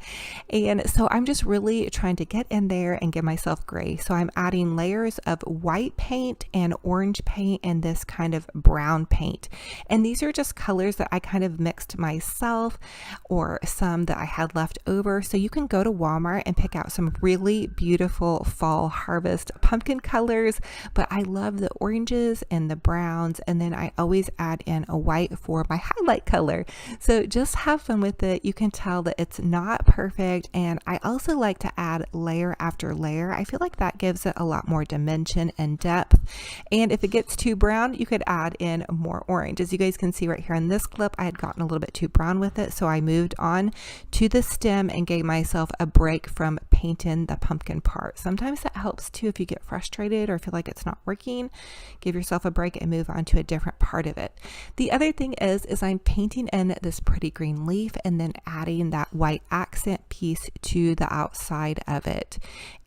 and so I'm just really trying to get in there and give myself grace. So I'm adding layers of white paint and orange paint and this kind of brown paint, and these are just colors that I kind of mixed myself or some that I had left over. So you can go to Walmart and pick out some really beautiful fall harvest pumpkin colors, but I love the oranges and the browns, and then I always add in a white for my highlight color. So just have fun with it. You can tell that it's not perfect, and I also like to add layer after layer. I feel like that gives it a lot more dimension and depth, and if it gets too brown, you could add in more orange. As you guys can see right here in this clip, I had gotten a little bit too brown with it, so I moved on to the stem and gave myself a break from painting the pumpkin part. Sometimes that helps too if you get frustrated or feel like it's not working. Give yourself a break and move on to a different part of it. The other thing is I'm painting in this pretty green leaf and then adding that white accent accent piece to the outside of it.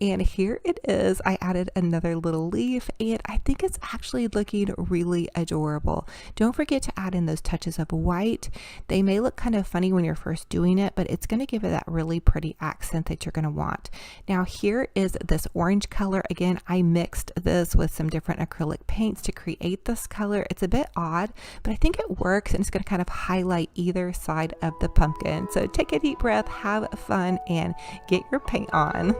And here it is. I added another little leaf, and I think it's actually looking really adorable. Don't forget to add in those touches of white. They may look kind of funny when you're first doing it, but it's going to give it that really pretty accent that you're going to want. Now here is this orange color. Again, I mixed this with some different acrylic paints to create this color. It's a bit odd, but I think it works, and it's going to kind of highlight either side of the pumpkin. So take a deep breath, have fun, and get your paint on.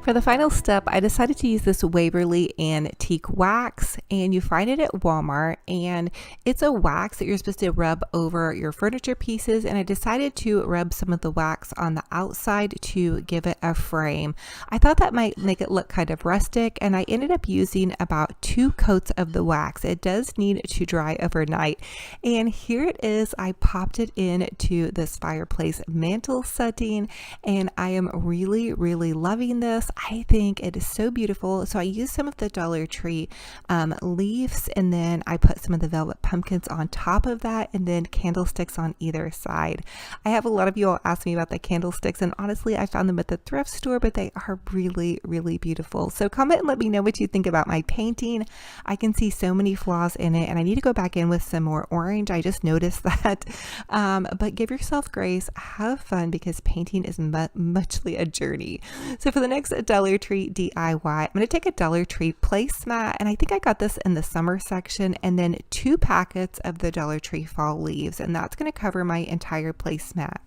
For the final step, I decided to use this Waverly Antique wax, and you find it at Walmart, and it's a wax that you're supposed to rub over your furniture pieces, and I decided to rub some of the wax on the outside to give it a frame. I thought that might make it look kind of rustic, and I ended up using about 2 coats of the wax. It does need to dry overnight, and here it is. I popped it into this fireplace mantle setting, and I am really loving this. I think it is so beautiful. So I used some of the Dollar Tree leaves, and then I put some of the velvet pumpkins on top of that, and then candlesticks on either side. I have a lot of you all ask me about the candlesticks, and honestly I found them at the thrift store, but they are really beautiful. So comment and let me know what you think about my painting. I can see so many flaws in it, and I need to go back in with some more orange. I just noticed that. But give yourself grace, have fun, because painting is muchly a journey. So for the next Dollar Tree DIY, I'm going to take a Dollar Tree placemat, and I think I got this in the summer section, and then 2 packets of the Dollar Tree fall leaves, and that's going to cover my entire placemat.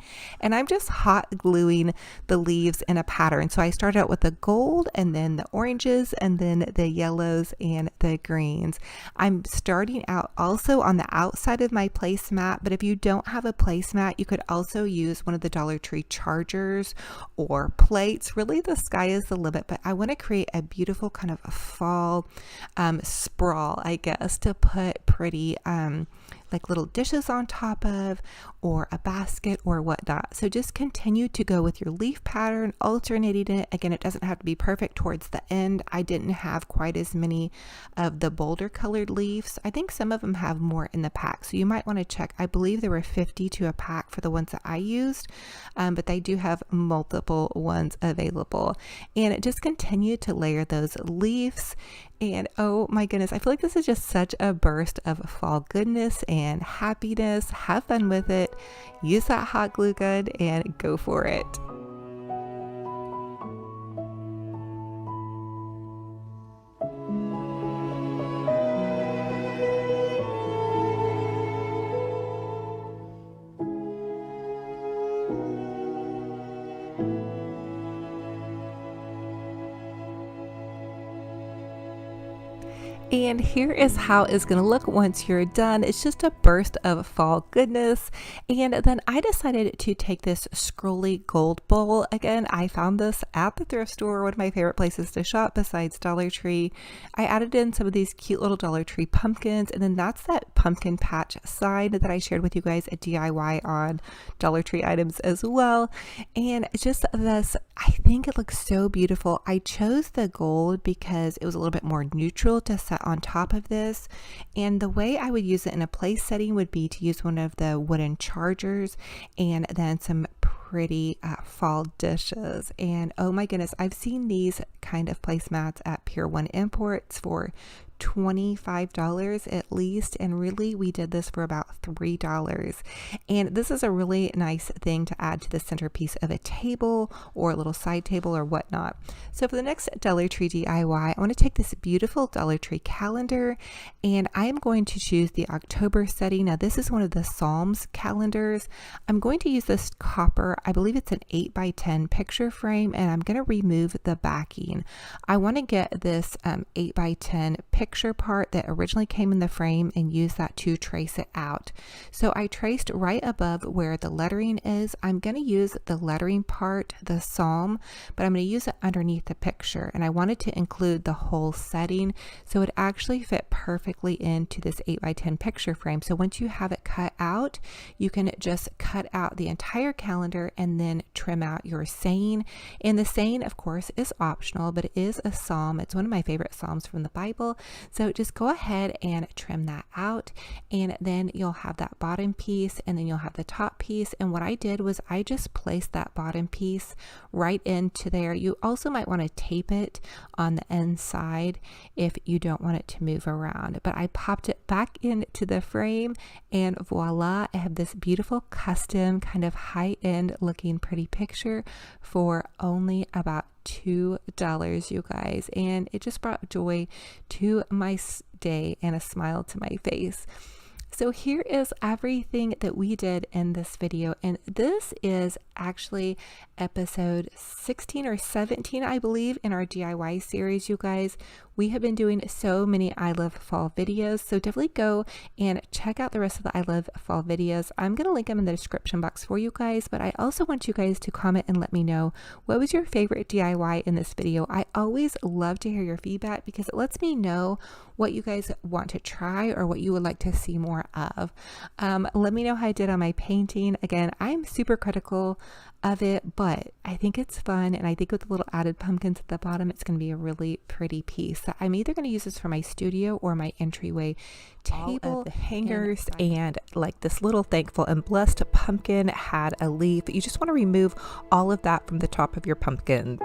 And I'm just hot gluing the leaves in a pattern. So I started out with the gold, and then the oranges, and then the yellows and the greens. I'm starting out also on the outside of my placemat, but if you don't have a placemat, you could also use one of the Dollar Tree chargers or plates. Really, the sky is the limit, but I want to create a beautiful kind of a fall sprawl, I guess, to put pretty like little dishes on top of, or a basket or whatnot. So just continue to go with your leaf pattern, alternating it. Again, it doesn't have to be perfect towards the end. I didn't have quite as many of the bolder colored leaves. I think some of them have more in the pack, so you might want to check. I believe there were 50 to a pack for the ones that I used, but they do have multiple ones available. And just continue to layer those leaves. And oh my goodness, I feel like this is just such a burst of fall goodness and happiness. Have fun with it. Use that hot glue gun and go for it. And here is how it's going to look once you're done. It's just a burst of fall goodness. And then I decided to take this scrolly gold bowl. Again, I found this at the thrift store, one of my favorite places to shop besides Dollar Tree. I added in some of these cute little Dollar Tree pumpkins, and then that's that pumpkin patch sign that I shared with you guys at DIY on Dollar Tree items as well. And just this, I think it looks so beautiful. I chose the gold because it was a little bit more neutral to set on top of this, and the way I would use it in a place setting would be to use one of the wooden chargers and then some pretty fall dishes. And oh my goodness, I've seen these kind of placemats at Pier 1 Imports for $25 at least, and really we did this for about $3. And this is a really nice thing to add to the centerpiece of a table or a little side table or whatnot. So for the next Dollar Tree DIY, I want to take this beautiful Dollar Tree calendar, and I am going to choose the October setting. Now this is one of the Psalms calendars. I'm going to use this copper, I believe it's an 8x10 picture frame, and I'm going to remove the backing. I want to get this 8x10 picture picture part that originally came in the frame and use that to trace it out. So I traced right above where the lettering is. I'm going to use the lettering part, the psalm, but I'm going to use it underneath the picture, and I wanted to include the whole setting so it actually fit perfectly into this 8x10 picture frame. So once you have it cut out, you can just cut out the entire calendar and then trim out your saying. And the saying, of course, is optional, but it is a psalm. It's one of my favorite psalms from the Bible. So just go ahead and trim that out, and then you'll have that bottom piece, and then you'll have the top piece. And what I did was I just placed that bottom piece right into there. You also might want to tape it on the inside if you don't want it to move around, but I popped it back into the frame, and voila, I have this beautiful custom kind of high-end looking pretty picture for only about $2, you guys, and it just brought joy to my day and a smile to my face. So here is everything that we did in this video, and this is actually episode 16 or 17, I believe, in our DIY series, you guys. We have been doing so many I Love Fall videos, so definitely go and check out the rest of the I Love Fall videos. I'm going to link them in the description box for you guys, but I also want you guys to comment and let me know what was your favorite DIY in this video. I always love to hear your feedback because it lets me know what you guys want to try or what you would like to see more of. Let me know how I did on my painting. Again, I'm super critical of it, but I think it's fun, and I think with the little added pumpkins at the bottom, it's going to be a really pretty piece. So I'm either going to use this for my studio or my entryway table. The hangers and like this little thankful and blessed pumpkin had a leaf. You just want to remove all of that from the top of your pumpkin.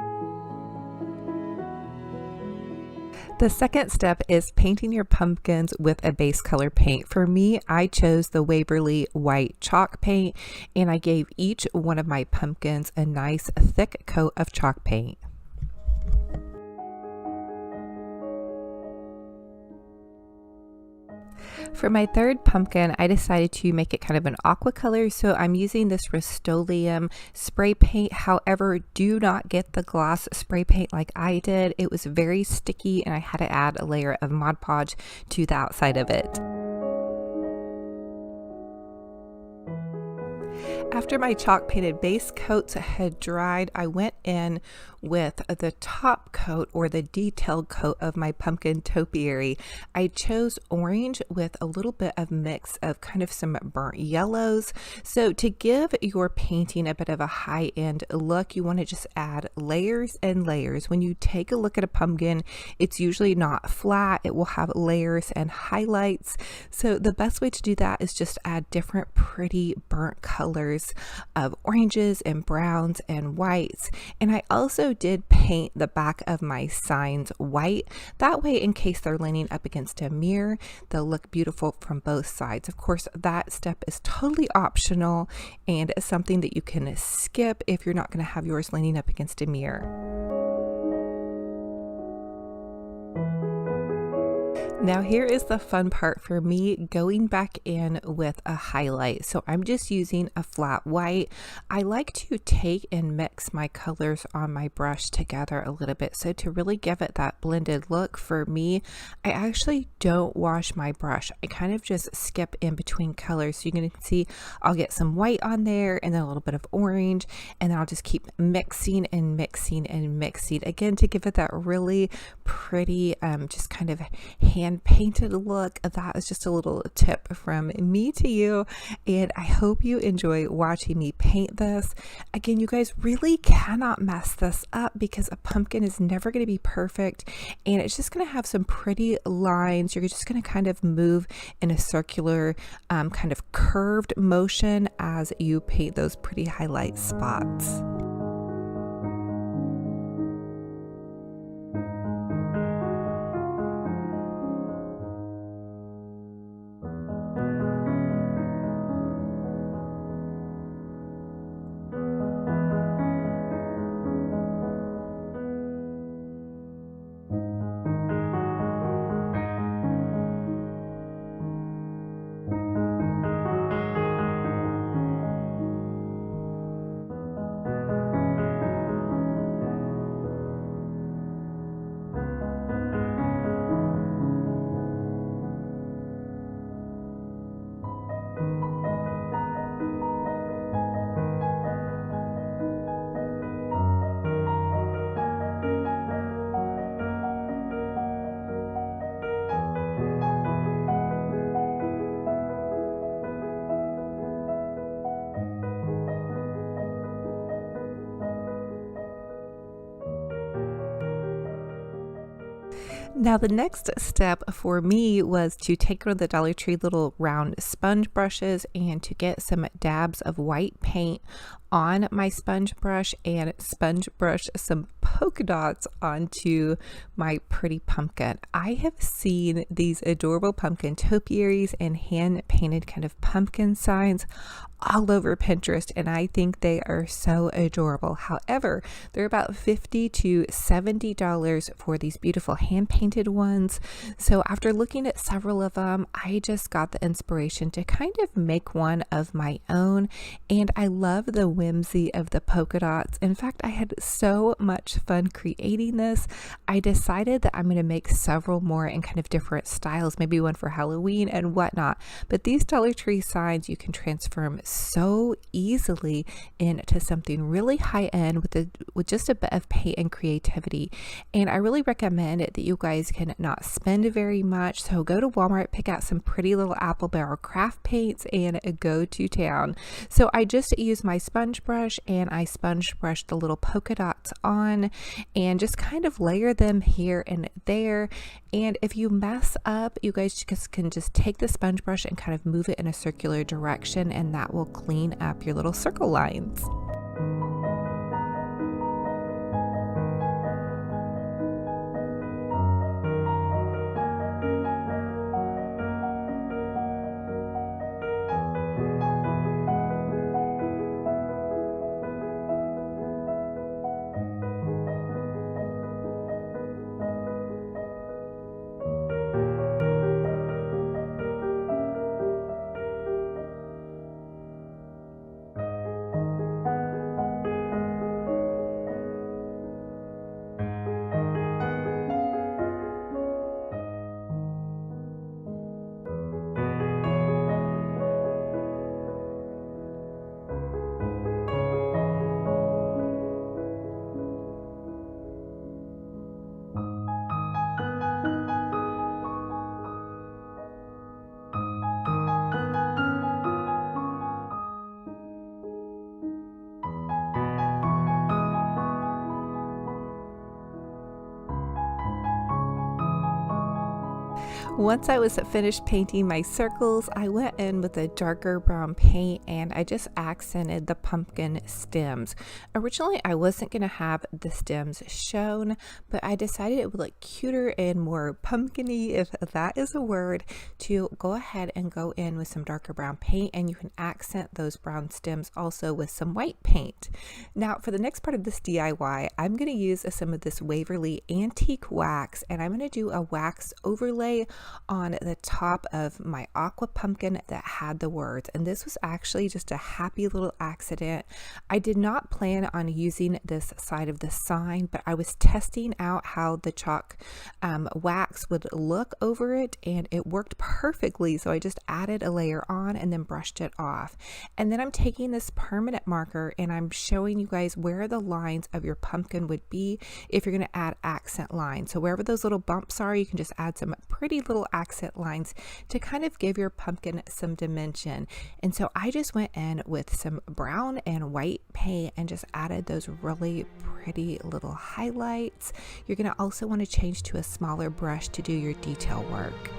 The second step is painting your pumpkins with a base color paint. For me, I chose the Waverly white chalk paint, and I gave each one of my pumpkins a nice thick coat of chalk paint. For my third pumpkin, I decided to make it kind of an aqua color, so I'm using this Rust-Oleum spray paint. However, do not get the gloss spray paint like I did. It was very sticky, and I had to add a layer of Mod Podge to the outside of it. After my chalk painted base coats had dried, I went in with the top coat or the detailed coat of my pumpkin topiary. I chose orange with a little bit of mix of kind of some burnt yellows. So to give your painting a bit of a high-end look, you want to just add layers and layers. When you take a look at a pumpkin, it's usually not flat. It will have layers and highlights. So the best way to do that is just add different pretty burnt colors of oranges and browns and whites. And I also did paint the back of my signs white. That way, in case they're leaning up against a mirror, they'll look beautiful from both sides. Of course, that step is totally optional and something that you can skip if you're not going to have yours leaning up against a mirror. Now here is the fun part for me, going back in with a highlight. So I'm just using a flat white. I like to take and mix my colors on my brush together a little bit. So to really give it that blended look, for me, I actually don't wash my brush. I kind of just skip in between colors. So you can see I'll get some white on there and then a little bit of orange, and then I'll just keep mixing and mixing and mixing again to give it that really pretty, just kind of hand painted look. That is just a little tip from me to you, and I hope you enjoy watching me paint this. Again, you guys really cannot mess this up because a pumpkin is never going to be perfect, and it's just going to have some pretty lines. You're just going to kind of move in a circular kind of curved motion as you paint those pretty highlight spots. Now the next step for me was to take one of the Dollar Tree little round sponge brushes and to get some dabs of white paint on my sponge brush and sponge brush some polka dots onto my pretty pumpkin. I have seen these adorable pumpkin topiaries and hand painted kind of pumpkin signs all over Pinterest, and I think they are so adorable. However, they're about $50 to $70 for these beautiful hand painted ones. So after looking at several of them, I just got the inspiration to kind of make one of my own, and I love the whimsy of the polka dots. In fact, I had so much fun creating this. I decided that I'm going to make several more in kind of different styles, maybe one for Halloween and whatnot. But these Dollar Tree signs you can transform so easily into something really high end with just a bit of paint and creativity. And I really recommend it that you guys can not spend very much. So go to Walmart, pick out some pretty little apple barrel craft paints and go to town. So I just use my sponge brush and I sponge brush the little polka dots on and just kind of layer them here and there. And if you mess up, you guys can just take the sponge brush and kind of move it in a circular direction, and that will clean up your little circle lines. Once I was finished painting my circles, I went in with a darker brown paint and I just accented the pumpkin stems. Originally, I wasn't going to have the stems shown, but I decided it would look cuter and more pumpkin-y, if that is a word, to go ahead and go in with some darker brown paint, and you can accent those brown stems also with some white paint. Now, for the next part of this DIY, I'm going to use some of this Waverly antique wax, and I'm going to do a wax overlay on the top of my aqua pumpkin that had the words, and this was actually just a happy little accident. I did not plan on using this side of the sign, but I was testing out how the chalk wax would look over it, and it worked perfectly. So I just added a layer on and then brushed it off, and then I'm taking this permanent marker and I'm showing you guys where the lines of your pumpkin would be if you're going to add accent lines. So wherever those little bumps are, you can just add some pretty little accent lines to kind of give your pumpkin some dimension. And so I just went in with some brown and white paint and just added those really pretty little highlights. You're going to also want to change to a smaller brush to do your detail work.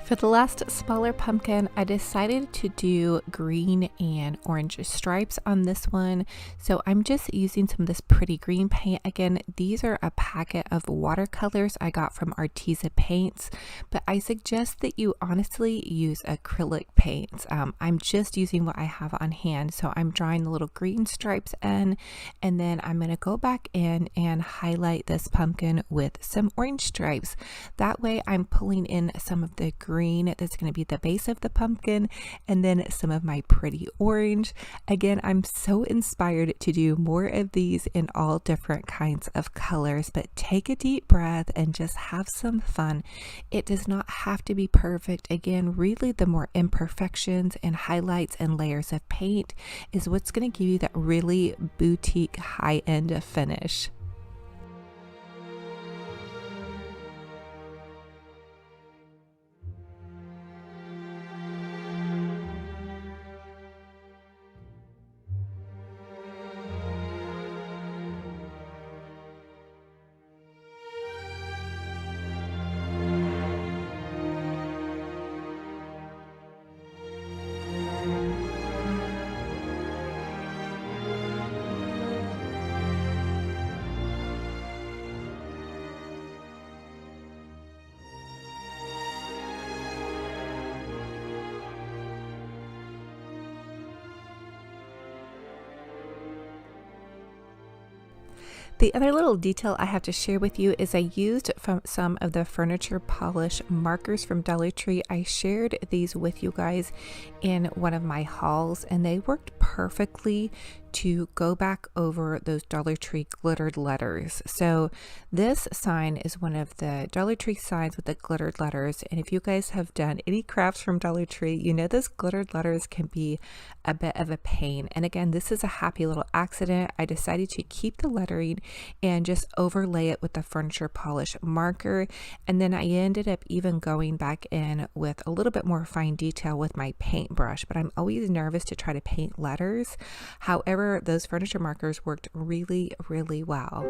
For the last smaller pumpkin, I decided to do green and orange stripes on this one. So I'm just using some of this pretty green paint. Again, these are a packet of watercolors I got from Arteza Paints, but I suggest that you honestly use acrylic paints. I'm just using what I have on hand. So I'm drawing the little green stripes in, and then I'm going to go back in and highlight this pumpkin with some orange stripes. That way I'm pulling in some of the green green that's going to be the base of the pumpkin, and then some of my pretty orange. Again, I'm so inspired to do more of these in all different kinds of colors, but take a deep breath and just have some fun. It does not have to be perfect. Again, really the more imperfections and highlights and layers of paint is what's going to give you that really boutique high-end finish. The other little detail I have to share with you is I used some of the furniture polish markers from Dollar Tree. I shared these with you guys in one of my hauls, and they worked perfectly to go back over those Dollar Tree glittered letters. So this sign is one of the Dollar Tree signs with the glittered letters, and if you guys have done any crafts from Dollar Tree, you know those glittered letters can be a bit of a pain. And again, this is a happy little accident. I decided to keep the lettering and just overlay it with the furniture polish marker, and then I ended up even going back in with a little bit more fine detail with my paintbrush, but I'm always nervous to try to paint letters. However, those furniture markers worked really, really well.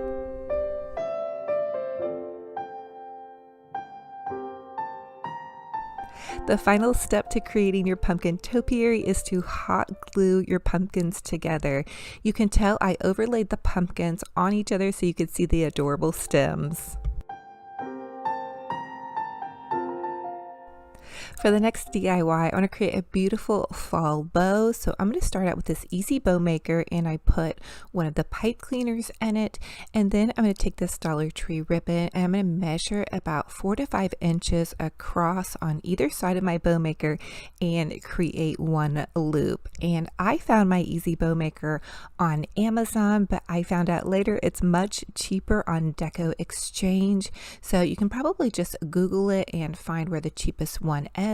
The final step to creating your pumpkin topiary is to hot glue your pumpkins together. You can tell I overlaid the pumpkins on each other so you could see the adorable stems. For the next DIY, I want to create a beautiful fall bow. So I'm going to start out with this easy bow maker, and I put one of the pipe cleaners in it. And then I'm going to take this Dollar Tree ribbon and I'm going to measure about 4 to 5 inches across on either side of my bow maker and create one loop. And I found my easy bow maker on Amazon, but I found out later it's much cheaper on Deco Exchange. So you can probably just Google it and find where the cheapest one is.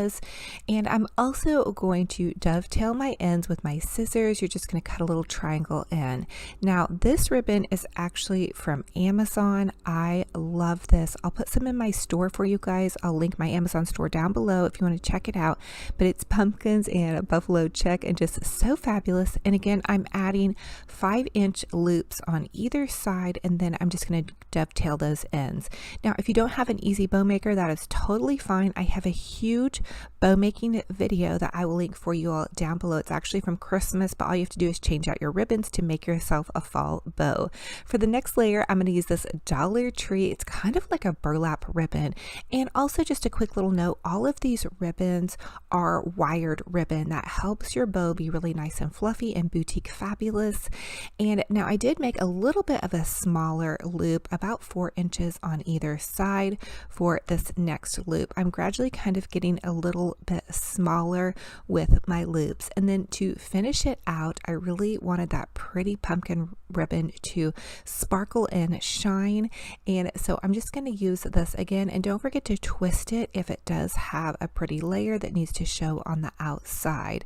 And I'm also going to dovetail my ends with my scissors. You're just going to cut a little triangle in. Now this ribbon is actually from Amazon. I love this. I'll put some in my store for you guys. I'll link my Amazon store down below if you want to check it out. But it's pumpkins and a buffalo check and just so fabulous. And again, I'm adding 5-inch loops on either side, and then I'm just going to dovetail those ends. Now if you don't have an easy bow maker, that is totally fine. I have a huge bow making video that I will link for you all down below. It's actually from Christmas, but all you have to do is change out your ribbons to make yourself a fall bow. For the next layer, I'm going to use this Dollar Tree. It's kind of like a burlap ribbon. And also just a quick little note, all of these ribbons are wired ribbon. That helps your bow be really nice and fluffy and boutique fabulous. And now I did make a little bit of a smaller loop, about 4 inches on either side for this next loop. I'm gradually kind of getting a little bit smaller with my loops, and then to finish it out, I really wanted that pretty pumpkin ribbon to sparkle and shine, and so I'm just going to use this again, and don't forget to twist it if it does have a pretty layer that needs to show on the outside.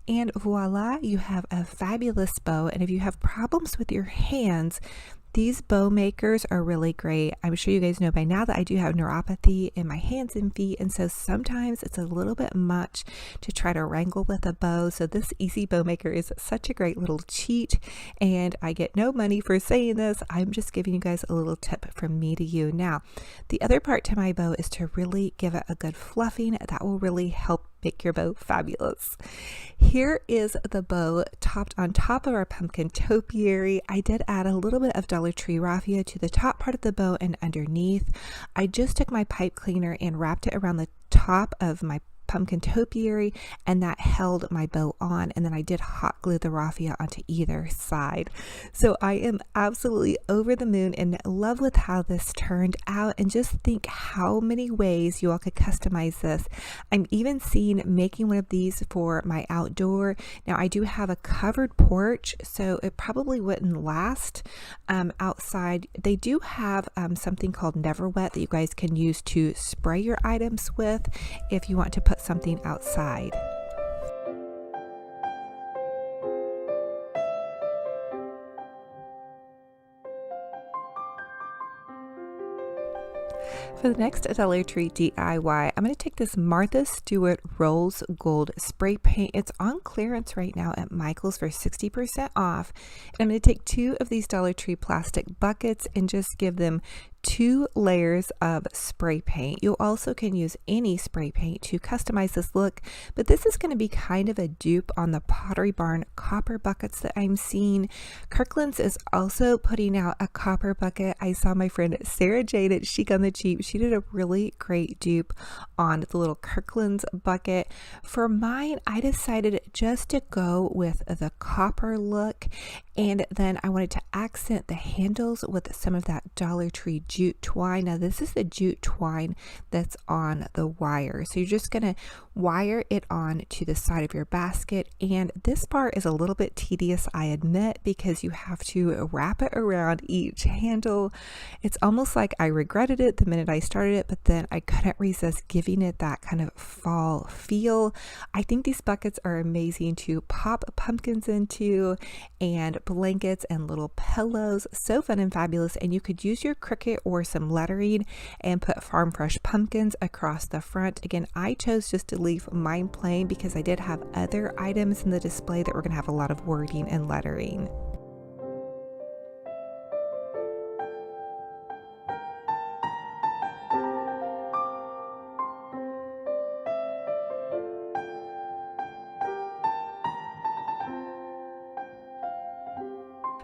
And voila, you have a fabulous bow. And if you have problems with your hands, these bow makers are really great. I'm sure you guys know by now that I do have neuropathy in my hands and feet, and so sometimes it's a little bit much to try to wrangle with a bow. So this easy bow maker is such a great little cheat, and I get no money for saying this. I'm just giving you guys a little tip from me to you. Now, the other part to my bow is to really give it a good fluffing. That will really help make your bow fabulous. Here is the bow topped on top of our pumpkin topiary. I did add a little bit of Dollar Tree raffia to the top part of the bow and underneath. I just took my pipe cleaner and wrapped it around the top of my pumpkin topiary, and that held my bow on, and then I did hot glue the raffia onto either side. So I am absolutely over the moon and love with how this turned out, and just think how many ways you all could customize this. I'm even seeing making one of these for my outdoor. Now I do have a covered porch, so it probably wouldn't last outside. They do have something called Never Wet that you guys can use to spray your items with if you want to put something outside. For the next Dollar Tree DIY, I'm going to take this Martha Stewart Rose Gold spray paint. It's on clearance right now at Michael's for 60% off. And I'm going to take 2 of these Dollar Tree plastic buckets and just give them 2 layers of spray paint. You also can use any spray paint to customize this look, but this is going to be kind of a dupe on the Pottery Barn copper buckets that I'm seeing. Kirkland's is also putting out a copper bucket. I saw my friend Sarah Jade at Chic on the Cheap. She did a really great dupe on the little Kirkland's bucket. For mine, I decided just to go with the copper look, and then I wanted to accent the handles with some of that Dollar Tree jute twine. Now this is the jute twine that's on the wire, so you're just going to wire it on to the side of your basket, and this part is a little bit tedious, I admit, because you have to wrap it around each handle. It's almost like I regretted it the minute I started it, but then I couldn't resist giving it that kind of fall feel. I think these buckets are amazing to pop pumpkins into, and blankets and little pillows. So fun and fabulous. And you could use your Cricut or some lettering and put Farm Fresh pumpkins across the front. Again, I chose just to leave mine plain because I did have other items in the display that were going to have a lot of wording and lettering.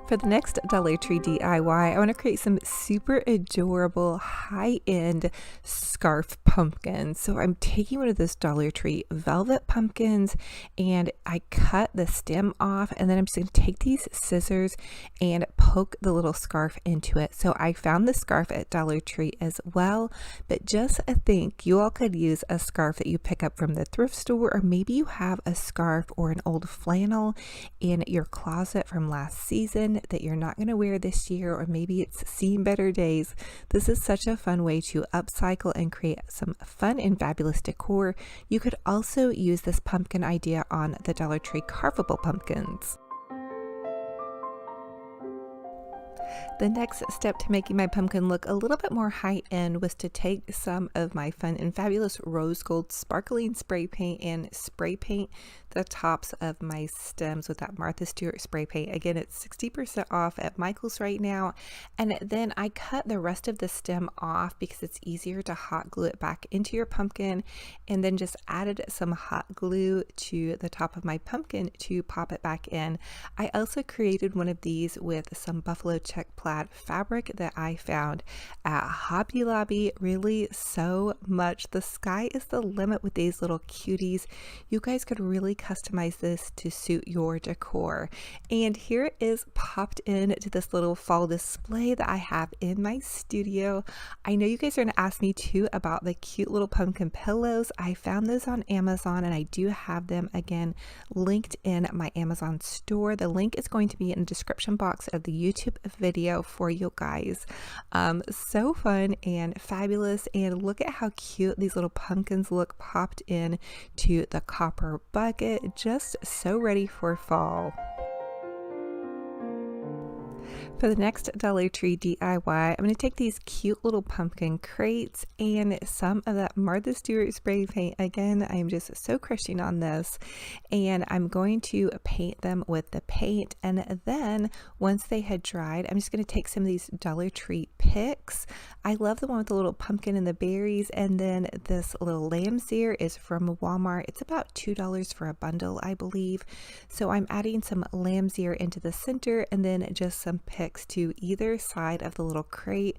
For the next Dollar Tree DIY, I want to create some super adorable high-end scarf pumpkins. So I'm taking one of those Dollar Tree velvet pumpkins, and I cut the stem off, and then I'm just going to take these scissors and poke the little scarf into it. So I found the scarf at Dollar Tree as well, but just think you all could use a scarf that you pick up from the thrift store, or maybe you have a scarf or an old flannel in your closet from last season that you're not going to wear this year, or maybe it's seen better days. This is such a fun way to upcycle and create some fun and fabulous decor. You could also use this pumpkin idea on the Dollar Tree carvable pumpkins. The next step to making my pumpkin look a little bit more high-end was to take some of my fun and fabulous rose gold sparkling spray paint and spray paint the tops of my stems with that Martha Stewart spray paint. Again, it's 60% off at Michael's right now. And then I cut the rest of the stem off because it's easier to hot glue it back into your pumpkin, and then just added some hot glue to the top of my pumpkin to pop it back in. I also created one of these with some buffalo check plaid fabric that I found at Hobby Lobby. Really so much. The sky is the limit with these little cuties. You guys could really customize this to suit your decor. And here it is popped into this little fall display that I have in my studio. I know you guys are going to ask me too about the cute little pumpkin pillows. I found those on Amazon, and I do have them again linked in my Amazon store. The link is going to be in the description box of the YouTube video for you guys. So fun and fabulous, and look at how cute these little pumpkins look popped in to the copper bucket. Just so ready for fall. For the next Dollar Tree DIY, I'm going to take these cute little pumpkin crates and some of that Martha Stewart spray paint. Again, I'm just so crushing on this, and I'm going to paint them with the paint. And then once they had dried, I'm just going to take some of these Dollar Tree picks. I love the one with the little pumpkin and the berries, and then this little lamb's ear is from Walmart. It's about $2 for a bundle, I believe. So I'm adding some lamb's ear into the center, and then just some picks candlesticks to either side of the little crate.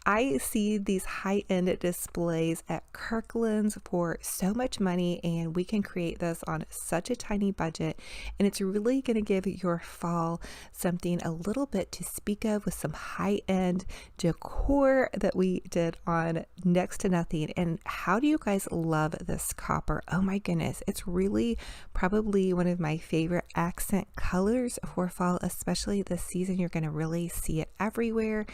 I see these high-end displays at Kirkland's for so much money, and we can create this on such a tiny budget, and it's really going to give your fall something a little bit to speak of with some high-end decor that we did on next to nothing. And how do you guys love this copper? Oh my goodness, it's really probably one of my favorite accent colors for fall, especially this season. You're going to really see it everywhere.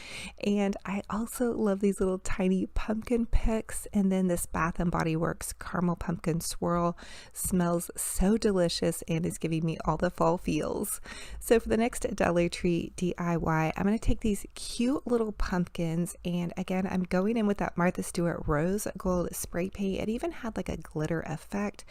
And I also love these little tiny pumpkin picks, and then this Bath and Body Works caramel pumpkin swirl smells so delicious and is giving me all the fall feels. So for the next Dollar Tree DIY, I'm going to take these cute little pumpkins, and again, I'm going in with that Martha Stewart rose gold spray paint. It even had like a glitter effect.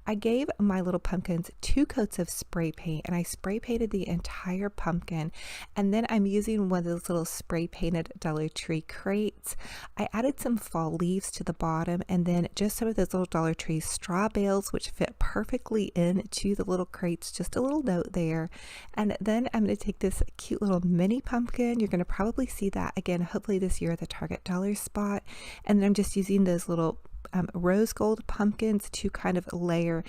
I gave my little pumpkins 2 coats of spray paint, and I spray painted the entire pumpkin, and then I'm using one of those little spray painted Dollar Tree crates. I added some fall leaves to the bottom, and then just some of those little Dollar Tree straw bales which fit perfectly into the little crates. Just a little note there. And then I'm going to take this cute little mini pumpkin. You're going to probably see that again hopefully this year at the Target dollar spot, and then I'm just using those little rose gold pumpkins to kind of layer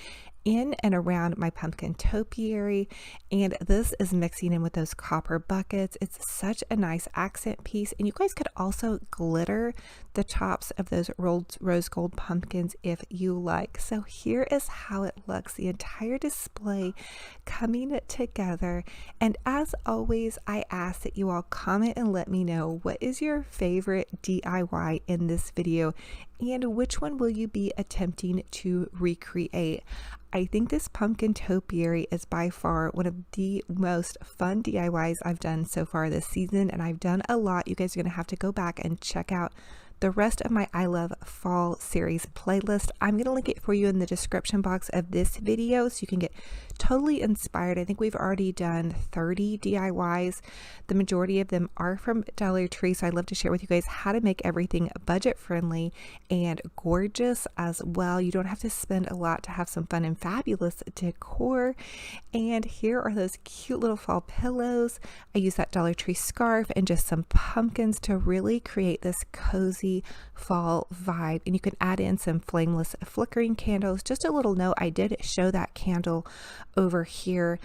in and around my pumpkin topiary, and this is mixing in with those copper buckets. It's such a nice accent piece, and you guys could also glitter the tops of those rolled rose gold pumpkins if you like. So here is how it looks, the entire display coming together. And as always, I ask that you all comment and let me know what is your favorite DIY in this video, and which one will you be attempting to recreate. I think this pumpkin topiary is by far one of the most fun DIYs I've done so far this season, and I've done a lot. You guys are going to have to go back and check out the rest of my I Love Fall series playlist. I'm going to link it for you in the description box of this video so you can get totally inspired. I think we've already done 30 DIYs. The majority of them are from Dollar Tree, so I'd love to share with you guys how to make everything budget friendly and gorgeous as well. You don't have to spend a lot to have some fun and fabulous decor. And here are those cute little fall pillows. I use that Dollar Tree scarf and just some pumpkins to really create this cozy fall vibe. And you can add in some flameless flickering candles. Just a little note, I did show that candle over here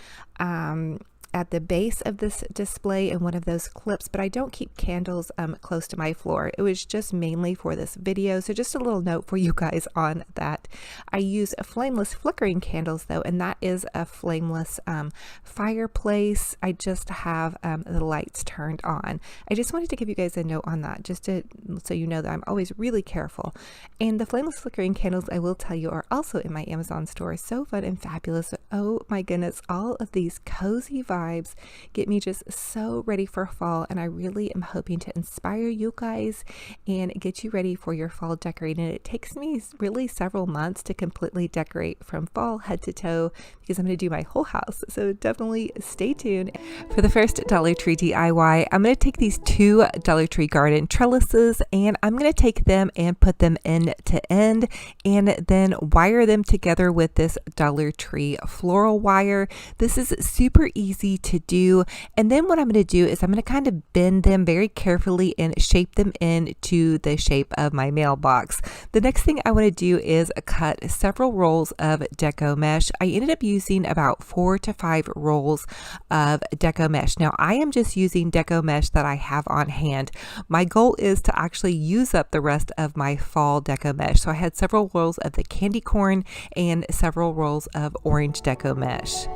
at the base of this display in one of those clips, but I don't keep candles close to my floor. It was just mainly for this video, so just a little note for you guys on that. I use flameless flickering candles though, and that is a flameless fireplace. I just have the lights turned on. I just wanted to give you guys a note on that, just so you know that I'm always really careful. And the flameless flickering candles, I will tell you, are also in my Amazon store. So fun and fabulous. Oh my goodness, all of these cozy vibes get me just so ready for fall, and I really am hoping to inspire you guys and get you ready for your fall decorating. It takes me really several months to completely decorate from fall head to toe because I'm going to do my whole house, so definitely stay tuned. For the first Dollar Tree DIY, I'm going to take these 2 Dollar Tree garden trellises, and I'm going to take them and put them end to end and then wire them together with this Dollar Tree floral wire. This is super easy to do, and then what I'm going to do is I'm going to kind of bend them very carefully and shape them into the shape of my mailbox. The next thing I want to do is cut several rolls of Deco mesh. I ended up using about 4 to 5 rolls of Deco mesh. Now I am just using Deco mesh that I have on hand. My goal is to actually use up the rest of my fall Deco mesh. So I had several rolls of the candy corn and several rolls of orange Deco mesh.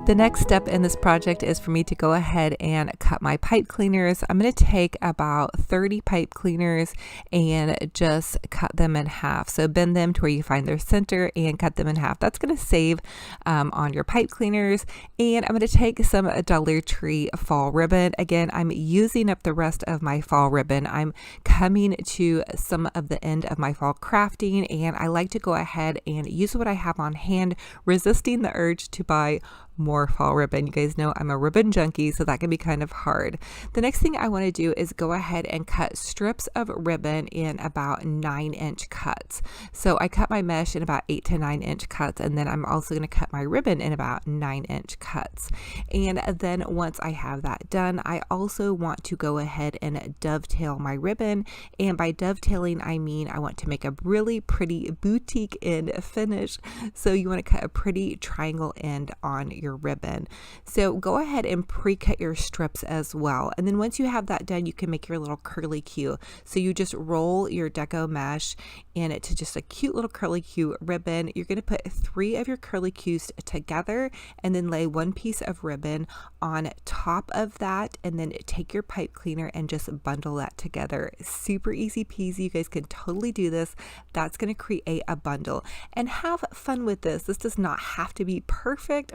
The next step in this project is for me to go ahead and cut my pipe cleaners. I'm going to take about 30 pipe cleaners and just cut them in half. So bend them to where you find their center and cut them in half. That's going to save on your pipe cleaners. And I'm going to take some Dollar Tree fall ribbon. Again, I'm using up the rest of my fall ribbon. I'm coming to some of the end of my fall crafting, and I like to go ahead and use what I have on hand, resisting the urge to buy more fall ribbon. You guys know I'm a ribbon junkie, so that can be kind of hard. The next thing I want to do is go ahead and cut strips of ribbon in about 9-inch cuts. So I cut my mesh in about 8 to 9-inch cuts, and then I'm also going to cut my ribbon in about 9-inch cuts. And then once I have that done, I also want to go ahead and dovetail my ribbon. And by dovetailing, I mean I want to make a really pretty boutique end finish. So you want to cut a pretty triangle end on your ribbon. So go ahead and pre-cut your strips as well. And then once you have that done, you can make your little curly Q. So you just roll your Deco mesh in it to just a cute little curly Q ribbon. You're going to put 3 of your curly Qs together and then lay 1 piece of ribbon on top of that, and then take your pipe cleaner and just bundle that together. Super easy peasy. You guys can totally do this. That's going to create a bundle, and have fun with this. This does not have to be perfect.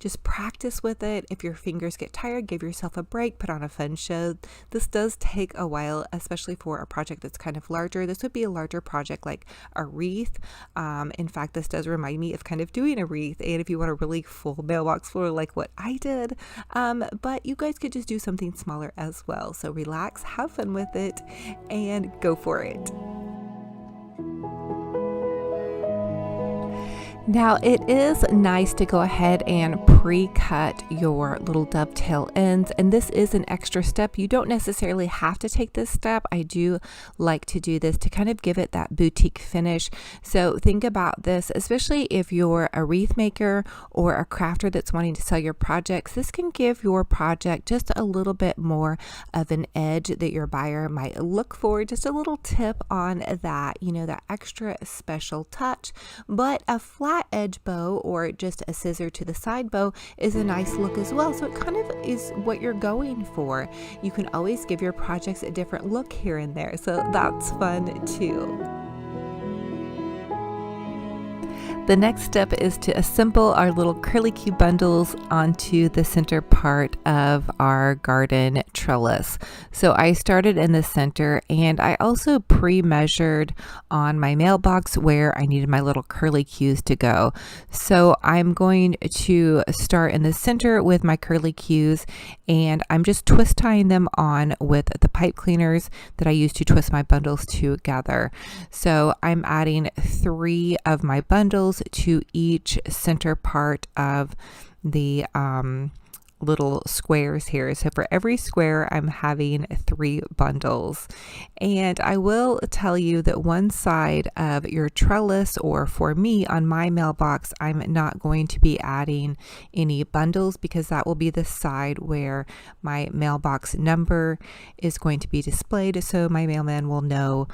Just practice with it. If your fingers get tired, give yourself a break, put on a fun show. This does take a while, especially for a project that's kind of larger. This would be a larger project like a wreath. In fact, this does remind me of kind of doing a wreath, and if you want a really full mailbox floral like what I did, but you guys could just do something smaller as well. So relax, have fun with it, and go for it. Now it is nice to go ahead and pre-cut your little dovetail ends, and this is an extra step. You don't necessarily have to take this step. I do like to do this to kind of give it that boutique finish. So think about this, especially if you're a wreath maker or a crafter that's wanting to sell your projects. This can give your project just a little bit more of an edge that your buyer might look for. Just a little tip on that, you know, that extra special touch. But a flat edge bow or just a scissor to the side bow is a nice look as well. So it kind of is what you're going for. You can always give your projects a different look here and there. So that's fun too. The next step is to assemble our little curly Q bundles onto the center part of our garden trellis. So I started in the center, and I also pre-measured on my mailbox where I needed my little curly Qs to go. So I'm going to start in the center with my curly Qs, and I'm just twist tying them on with the pipe cleaners that I use to twist my bundles together. So I'm adding 3 of my bundles to each center part of the little squares here. So for every square, I'm having 3 bundles. And I will tell you that one side of your trellis, or for me on my mailbox, I'm not going to be adding any bundles because that will be the side where my mailbox number is going to be displayed. So my mailman will know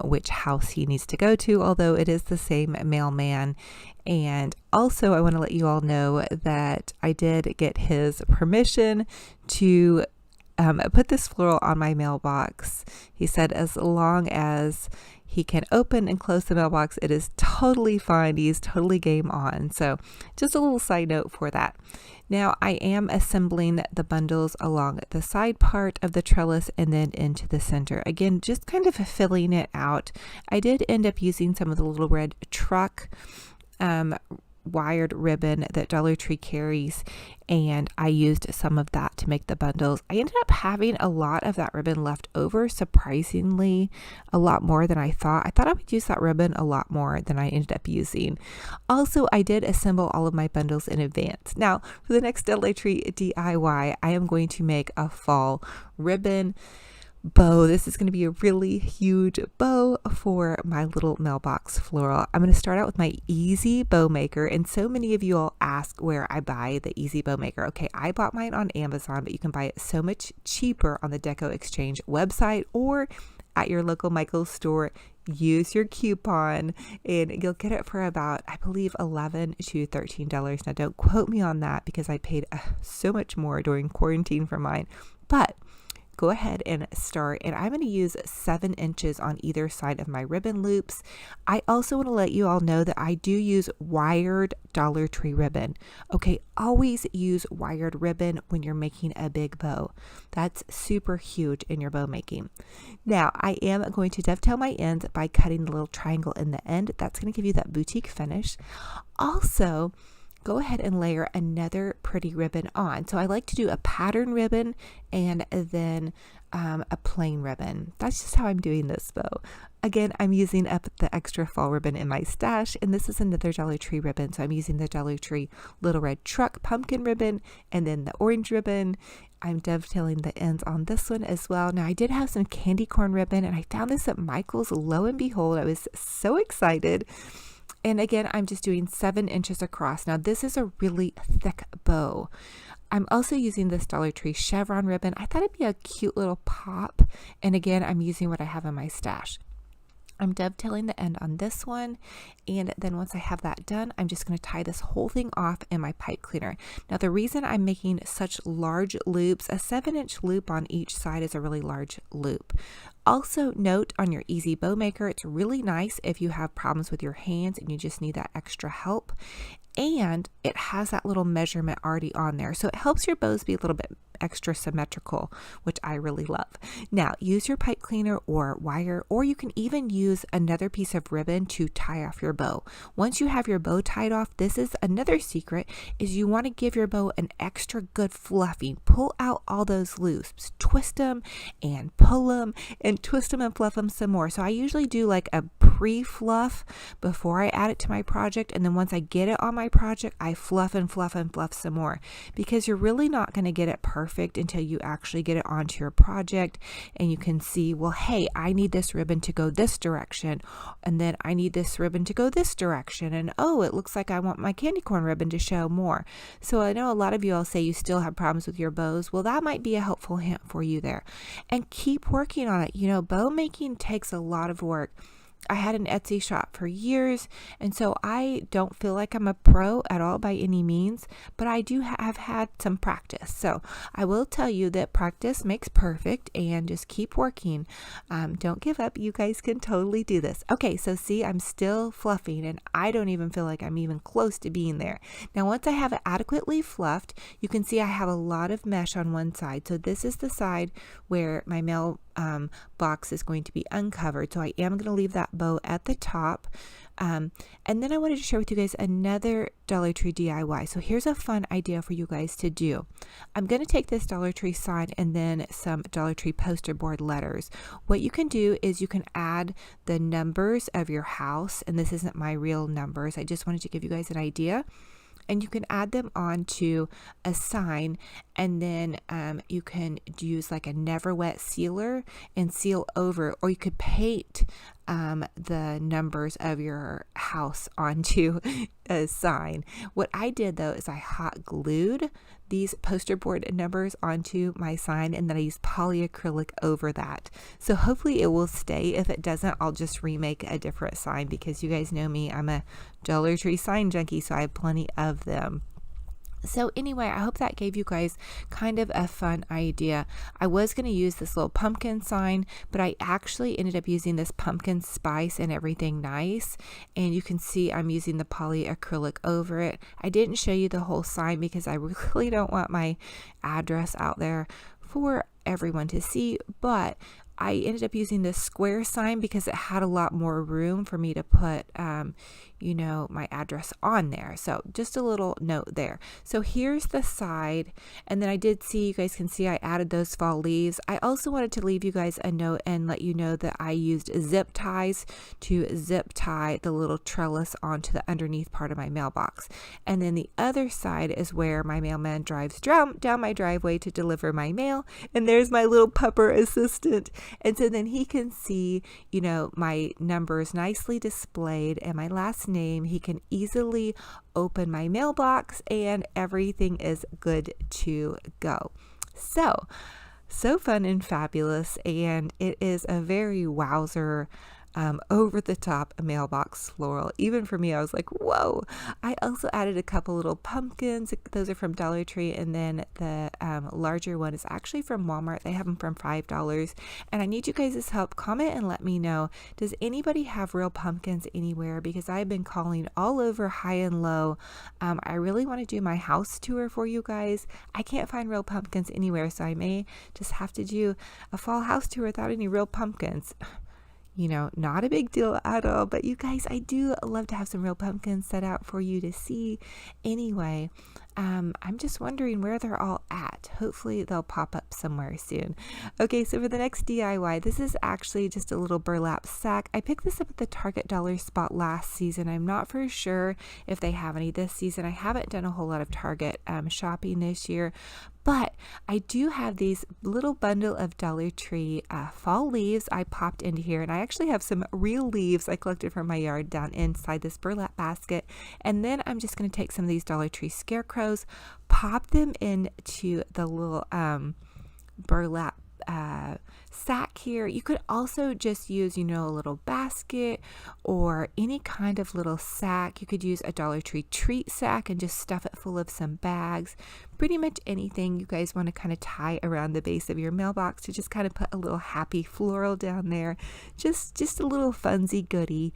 which house he needs to go to, although it is the same mailman. And also I want to let you all know that I did get his permission to put this floral on my mailbox. He said as long as he can open and close the mailbox, it is totally fine. He's totally game on. So just a little side note for that. Now I am assembling the bundles along the side part of the trellis and then into the center. Again, just kind of filling it out. I did end up using some of the little red truck wired ribbon that Dollar Tree carries, and I used some of that to make the bundles. I ended up having a lot of that ribbon left over, surprisingly a lot more than I thought. I thought I would use that ribbon a lot more than I ended up using. Also, I did assemble all of my bundles in advance. Now for the next Dollar Tree DIY, I am going to make a fall ribbon bow. This is going to be a really huge bow for my little mailbox floral. I'm going to start out with my easy bow maker, and so many of you all ask where I buy the easy bow maker. Okay, I bought mine on Amazon, but you can buy it so much cheaper on the Deco Exchange website or at your local Michael's store. Use your coupon and you'll get it for about, I believe, $11 to $13. Now don't quote me on that because I paid so much more during quarantine for mine, but go ahead and start. And I'm going to use 7 inches on either side of my ribbon loops. I also want to let you all know that I do use wired Dollar Tree ribbon. Okay, always use wired ribbon when you're making a big bow. That's super huge in your bow making. Now, I am going to dovetail my ends by cutting the little triangle in the end. That's going to give you that boutique finish. Also, go ahead and layer another pretty ribbon on. So I like to do a pattern ribbon and then a plain ribbon. That's just how I'm doing this though. Again, I'm using up the extra fall ribbon in my stash, and this is another Dollar Tree ribbon. So I'm using the Dollar Tree Little Red Truck pumpkin ribbon and then the orange ribbon. I'm dovetailing the ends on this one as well. Now I did have some candy corn ribbon and I found this at Michael's. Lo and behold, I was so excited. And again, I'm just doing 7 inches across. Now this is a really thick bow. I'm also using this Dollar Tree chevron ribbon. I thought it'd be a cute little pop. And again, I'm using what I have in my stash. I'm dovetailing the end on this one, and then once I have that done, I'm just going to tie this whole thing off in my pipe cleaner. Now the reason I'm making such large loops, a 7-inch loop on each side is a really large loop. Also note on your Easy Bow Maker, it's really nice if you have problems with your hands and you just need that extra help. And it has that little measurement already on there, so it helps your bows be a little bit extra symmetrical, which I really love. Now use your pipe cleaner or wire, or you can even use another piece of ribbon to tie off your bow. Once you have your bow tied off, this is another secret, is you want to give your bow an extra good fluffing. Pull out all those loops, twist them and pull them and twist them and fluff them some more. So I usually do like a pre-fluff before I add it to my project, and then once I get it on my project, I fluff and fluff and fluff some more, because you're really not going to get it perfect until you actually get it onto your project and you can see, well, hey, I need this ribbon to go this direction, and then I need this ribbon to go this direction, and oh, it looks like I want my candy corn ribbon to show more. So I know a lot of you all say you still have problems with your bows. Well, that might be a helpful hint for you there, and keep working on it. You know, bow making takes a lot of work. I had an Etsy shop for years, and so I don't feel like I'm a pro at all by any means, but I do have had some practice. So I will tell you that practice makes perfect, and just keep working. Don't give up. You guys can totally do this. Okay, so see, I'm still fluffing, and I don't even feel like I'm even close to being there. Now, once I have it adequately fluffed, you can see I have a lot of mesh on one side. So this is the side where my mailbox is going to be uncovered. So I am going to leave that bow at the top. And then I wanted to share with you guys another Dollar Tree DIY. So here's a fun idea for you guys to do. I'm going to take this Dollar Tree sign and then some Dollar Tree poster board letters. What you can do is you can add the numbers of your house, and this isn't my real numbers. I just wanted to give you guys an idea. And you can add them onto a sign, and then you can use like a never wet sealer and seal over, or you could paint the numbers of your house onto a sign. What I did though is I hot glued these poster board numbers onto my sign, and then I use polyacrylic over that. So hopefully it will stay. If it doesn't, I'll just remake a different sign, because you guys know me, I'm a Dollar Tree sign junkie, so I have plenty of them. So anyway, I hope that gave you guys kind of a fun idea. I was going to use this little pumpkin sign, but I actually ended up using this pumpkin spice and everything nice. And you can see I'm using the polyacrylic over it. I didn't show you the whole sign because I really don't want my address out there for everyone to see, but I ended up using this square sign because it had a lot more room for me to put, you know, my address on there. So just a little note there. So here's the side. And then I did see, you guys can see I added those fall leaves. I also wanted to leave you guys a note and let you know that I used zip ties to zip tie the little trellis onto the underneath part of my mailbox. And then the other side is where my mailman drives down my driveway to deliver my mail. And there's my little pupper assistant. And so then he can see, you know, my numbers nicely displayed and my last name. He can easily open my mailbox and everything is good to go. So fun and fabulous. And it is a very wowzer, over the top mailbox floral. Even for me, I was like, whoa. I also added a couple little pumpkins. Those are from Dollar Tree, and then the larger one is actually from Walmart. They have them from $5. And I need you guys' help. Comment and let me know, does anybody have real pumpkins anywhere? Because I've been calling all over high and low. I really want to do my house tour for you guys. I can't find real pumpkins anywhere, so I may just have to do a fall house tour without any real pumpkins. not a big deal at all. But you guys, I do love to have some real pumpkins set out for you to see. Anyway, I'm just wondering where they're all at. Hopefully they'll pop up somewhere soon. Okay, so for the next DIY, this is actually just a little burlap sack. I picked this up at the Target dollar spot last season. I'm not for sure if they have any this season. I haven't done a whole lot of Target shopping this year. But I do have these little bundle of Dollar Tree fall leaves I popped into here, and I actually have some real leaves I collected from my yard down inside this burlap basket. And then I'm just going to take some of these Dollar Tree scarecrows, pop them into the little burlap sack here. You could also just use, a little basket or any kind of little sack. You could use a Dollar Tree treat sack and just stuff it full of some bags. Pretty much anything you guys want to kind of tie around the base of your mailbox to just kind of put a little happy floral down there. Just a little funsy goodie.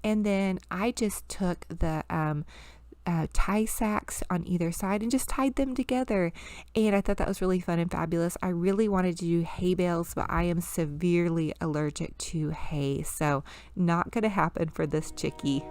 And then I just took the tie sacks on either side and just tied them together, and I thought that was really fun and fabulous. I really wanted to do hay bales, but I am severely allergic to hay, so not gonna happen for this chickie.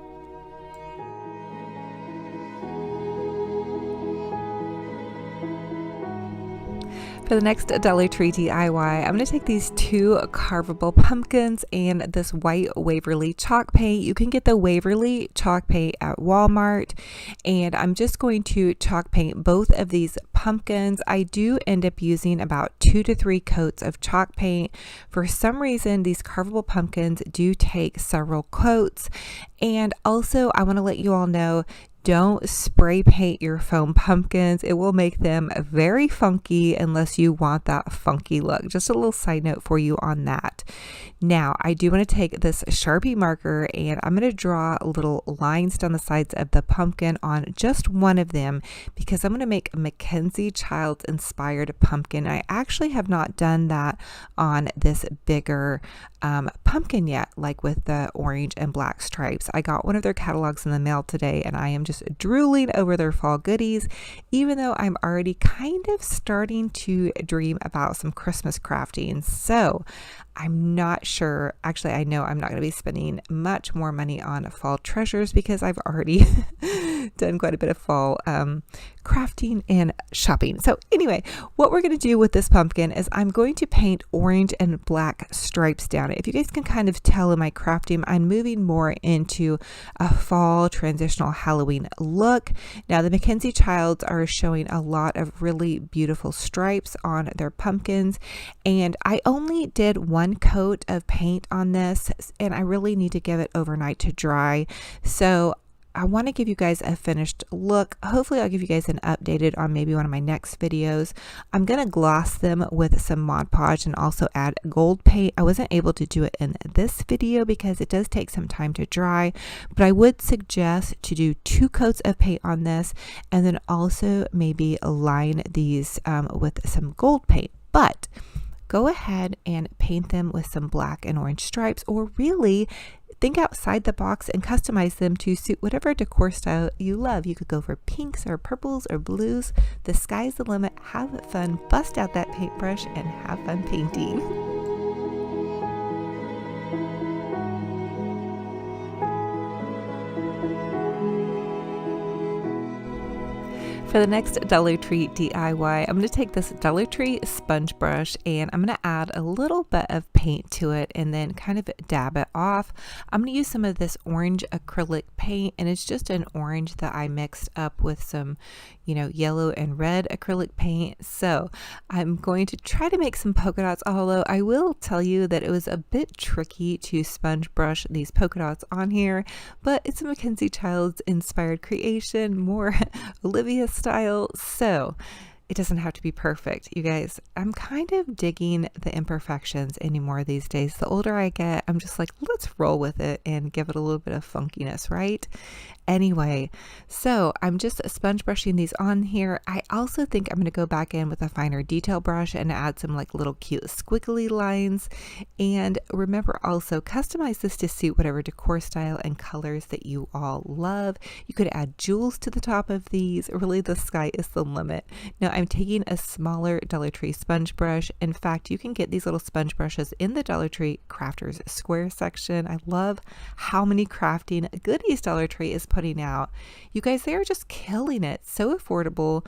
For the next Dollar Tree DIY, I'm going to take these two carvable pumpkins and this white Waverly chalk paint. You can get the Waverly chalk paint at Walmart, and I'm just going to chalk paint both of these pumpkins. I do end up using about 2 to 3 coats of chalk paint. For some reason, these carvable pumpkins do take several coats, and also I want to let you all know, don't spray paint your foam pumpkins. It will make them very funky unless you want that funky look. Just a little side note for you on that. Now, I do want to take this Sharpie marker and I'm going to draw little lines down the sides of the pumpkin on just one of them because I'm going to make a Mackenzie Childs inspired pumpkin. I actually have not done that on this bigger pumpkin yet, like with the orange and black stripes. I got one of their catalogs in the mail today and I am just drooling over their fall goodies, even though I'm already kind of starting to dream about some Christmas crafting. So I'm not sure, actually I know I'm not going to be spending much more money on fall treasures because I've already done quite a bit of fall crafting and shopping. So anyway, what we're going to do with this pumpkin is I'm going to paint orange and black stripes down it. If you guys can kind of tell in my crafting, I'm moving more into a fall transitional Halloween look. Now the Mackenzie Childs are showing a lot of really beautiful stripes on their pumpkins, and I only did one coat of paint on this and I really need to give it overnight to dry. So I want to give you guys a finished look. Hopefully I'll give you guys an updated on maybe one of my next videos. I'm going to gloss them with some Mod Podge and also add gold paint. I wasn't able to do it in this video because it does take some time to dry, but I would suggest to do 2 coats of paint on this and then also maybe line these with some gold paint. But go ahead and paint them with some black and orange stripes, or really think outside the box and customize them to suit whatever decor style you love. You could go for pinks or purples or blues. The sky's the limit. Have fun, bust out that paintbrush, and have fun painting. For the next Dollar Tree DIY, I'm going to take this Dollar Tree sponge brush and I'm going to add a little bit of paint to it and then kind of dab it off. I'm going to use some of this orange acrylic paint, and it's just an orange that I mixed up with some, yellow and red acrylic paint. So I'm going to try to make some polka dots, although I will tell you that it was a bit tricky to sponge brush these polka dots on here, but it's a Mackenzie Childs inspired creation, more Olivia style, so it doesn't have to be perfect. You guys, I'm kind of digging the imperfections anymore these days. The older I get, I'm just like, let's roll with it and give it a little bit of funkiness, right? Anyway, so I'm just sponge brushing these on here. I also think I'm going to go back in with a finer detail brush and add some like little cute squiggly lines. And remember, also customize this to suit whatever decor style and colors that you all love. You could add jewels to the top of these. Really, the sky is the limit. Now, I'm taking a smaller Dollar Tree sponge brush. In fact, you can get these little sponge brushes in the Dollar Tree Crafters Square section. I love how many crafting goodies Dollar Tree is putting out. You guys, they are just killing it. So affordable.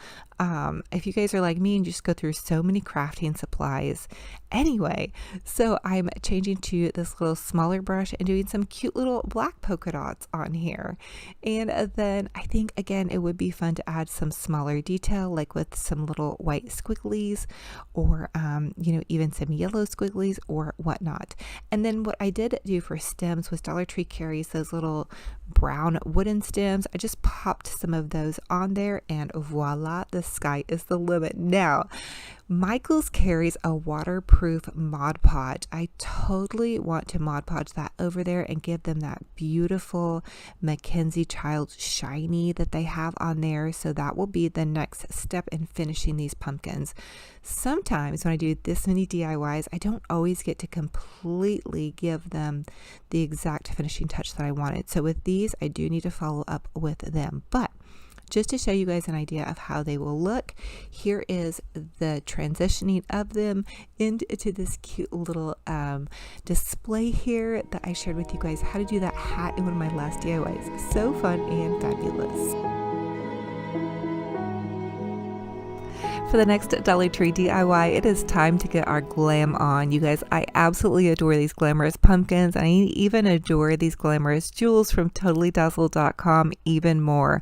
If you guys are like me and just go through so many crafting supplies. Anyway, so I'm changing to this little smaller brush and doing some cute little black polka dots on here. And then I think, again, it would be fun to add some smaller detail, like with some little white squigglies or, even some yellow squigglies or whatnot. And then what I did do for stems was Dollar Tree carries those little brown wooden stems. I just popped some of those on there and voila, the sky is the limit. Now, Michaels carries a waterproof Mod Podge. I totally want to Mod Podge that over there and give them that beautiful Mackenzie Childs shiny that they have on there. So that will be the next step in finishing these pumpkins. Sometimes when I do this many DIYs, I don't always get to completely give them the exact finishing touch that I wanted. So with these, I do need to follow up with them. But just to show you guys an idea of how they will look, here is the transitioning of them into this cute little display here that I shared with you guys how to do that hat in one of my last DIYs. So fun and fabulous. For the next Dollar Tree DIY, it is time to get our glam on. You guys, I absolutely adore these glamorous pumpkins. I even adore these glamorous jewels from TotallyDazzle.com even more.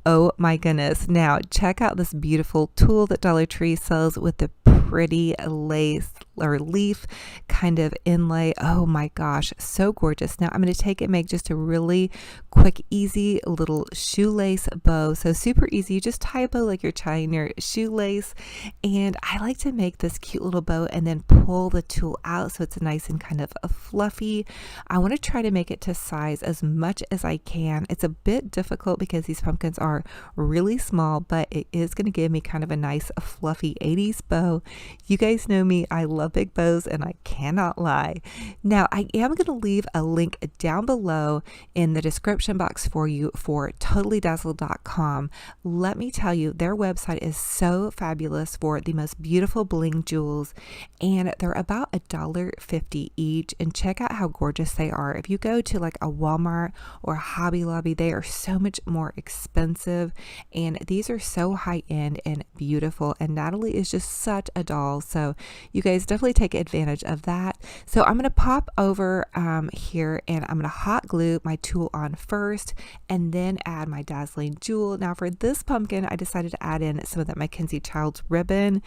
Oh my goodness. Now check out this beautiful tool that Dollar Tree sells with the pretty lace or leaf kind of inlay. Oh my gosh, so gorgeous. Now I'm going to take and make just a really quick, easy little shoelace bow. So super easy. You just tie a bow like you're tying your shoelace. And I like to make this cute little bow and then pull the tool out so it's nice and kind of a fluffy. I want to try to make it to size as much as I can. It's a bit difficult because these pumpkins are really small, but it is going to give me kind of a nice fluffy 80s bow. You guys know me, I love big bows and I cannot lie. Now I am going to leave a link down below in the description box for you for TotallyDazzle.com. Let me tell you, their website is so fabulous for the most beautiful bling jewels, and they're about $1.50 each. And check out how gorgeous they are. If you go to like a Walmart or a Hobby Lobby, they are so much more expensive, and these are so high end and beautiful. And Natalie is just such a doll, so you guys definitely take advantage of that. So I'm going to pop over here and I'm going to hot glue my tool on first and then add my dazzling jewel. Now for this pumpkin, I decided to add in some of that Mackenzie Childs ribbon.